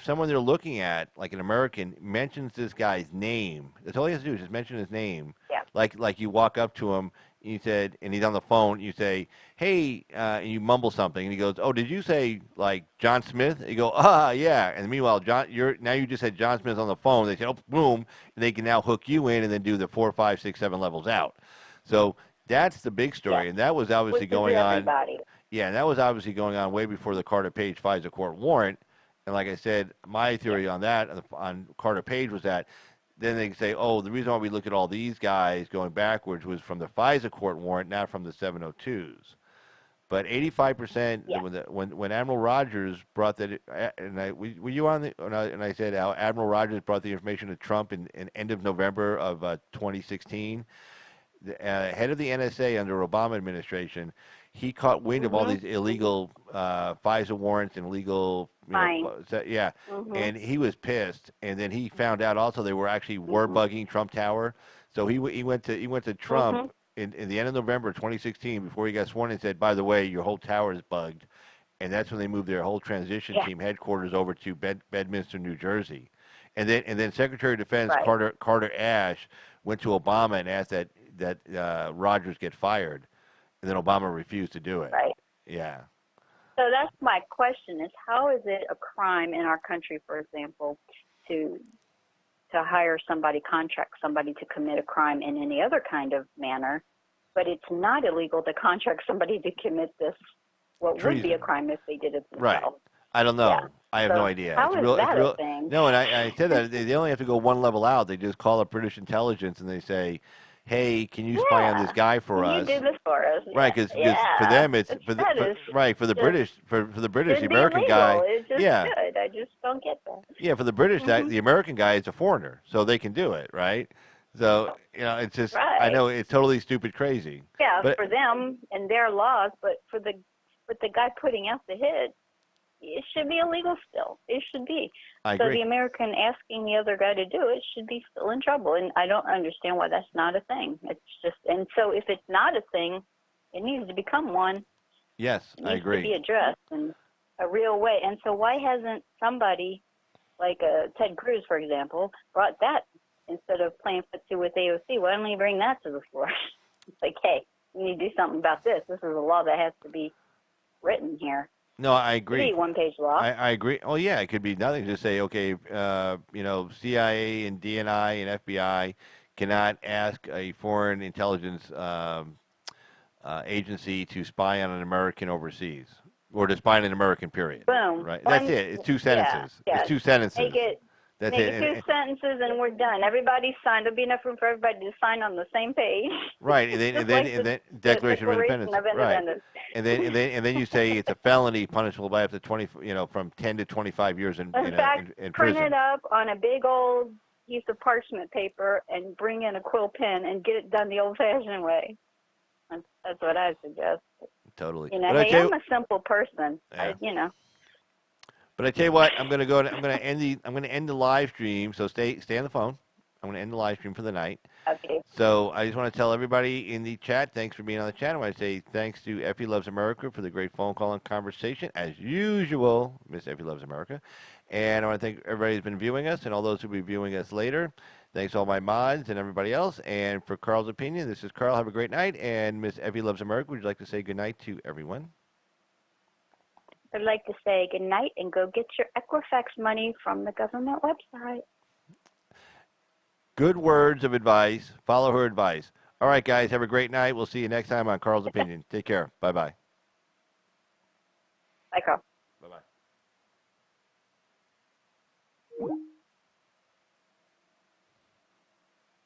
someone they're looking at, like an American, mentions this guy's name, that's all he has to do is just mention his name. Yeah. Like you walk up to him, and he's on the phone, you say, hey, and you mumble something, and he goes, oh, did you say, like, John Smith? And you go, yeah. And meanwhile, now you just said John Smith on the phone. They say, oh, boom, and they can now hook you in and then do the 4, 5, 6, 7 levels out. So that's the big story, and that was obviously going on. Yeah, and that was obviously going on way before the Carter Page FISA court warrant. And like I said, my theory on that, on Carter Page, was that then they say, oh, the reason why we look at all these guys going backwards was from the FISA court warrant, not from the 702s. But 85%, when Admiral Rogers brought that, were you on and I said how Admiral Rogers brought the information to Trump in end of November of 2016, the head of the NSA under Obama administration, he caught wind of all these illegal FISA warrants and illegal, and he was pissed. And then he found out also they were actually bugging Trump Tower. So he went to Trump in the end of November 2016 before he got sworn and said, by the way, your whole tower is bugged. And that's when they moved their whole transition team headquarters over to Bedminster, New Jersey. And then Secretary of Defense Carter Ash went to Obama and asked that Rogers get fired. And then Obama refused to do it. Right. Yeah. So that's my question: is how is it a crime in our country, for example, to hire somebody, contract somebody to commit a crime in any other kind of manner, but it's not illegal to contract somebody to commit what would be a crime if they did it themselves? Right. I don't know. Yeah. I have no idea. How is that a thing? No, and I said that they only have to go one level out. They just call up British intelligence and they say, hey, can you spy on this guy for us? You do this for us. Right, because for them it's for the British, the American guy. It just should. I just don't get that. Yeah, for the British, the American guy is a foreigner, so they can do it, right? So it's just I know it's totally stupid, crazy. Yeah, but for them and their laws, but for the guy putting out the hit, it should be illegal still. It should be. I agree. So the American asking the other guy to do it should be still in trouble. And I don't understand why that's not a thing. It's just, and so if it's not a thing, it needs to become one. Yes, I agree. It needs to be addressed in a real way. And so why hasn't somebody like Ted Cruz, for example, brought that instead of playing footsie with AOC? Why don't you bring that to the floor? It's like, hey, you need to do something about this. This is a law that has to be written here. No, I agree. It could be one-page law. I agree. Oh, yeah, it could be nothing. Just say, okay, CIA and DNI and FBI cannot ask a foreign intelligence agency to spy on an American overseas or to spy on an American, period. Boom. Right? That's it. It's two sentences. Yeah. It's two sentences. Make it That's Make it. it two sentences and we're done. Everybody signed. There'll be enough room for everybody to sign on the same page. Right, Just like the Declaration of Declaration Independence. of Right, Independence. and then you say it's a felony punishable by up to 20, from 10 to 25 years In fact, in print prison. it up on a big old piece of parchment paper and bring in a quill pen and get it done the old-fashioned way. That's what I suggest. Totally. You know, hey, I'm a simple person. Yeah. But I tell you what, I'm going to end the live stream. So stay on the phone. I'm going to end the live stream for the night. Okay. So I just want to tell everybody in the chat, thanks for being on the chat. I want to say thanks to Effie Loves America for the great phone call and conversation. As usual, Miss Effie Loves America. And I want to thank everybody who's been viewing us and all those who will be viewing us later. Thanks to all my mods and everybody else. And for Carl's opinion, this is Carl. Have a great night. And Miss Effie Loves America, would you like to say good night to everyone? I'd like to say good night and go get your Equifax money from the government website. Good words of advice. Follow her advice. All right, guys. Have a great night. We'll see you next time on Carl's Opinion. Take care. Bye-bye. Bye, Carl.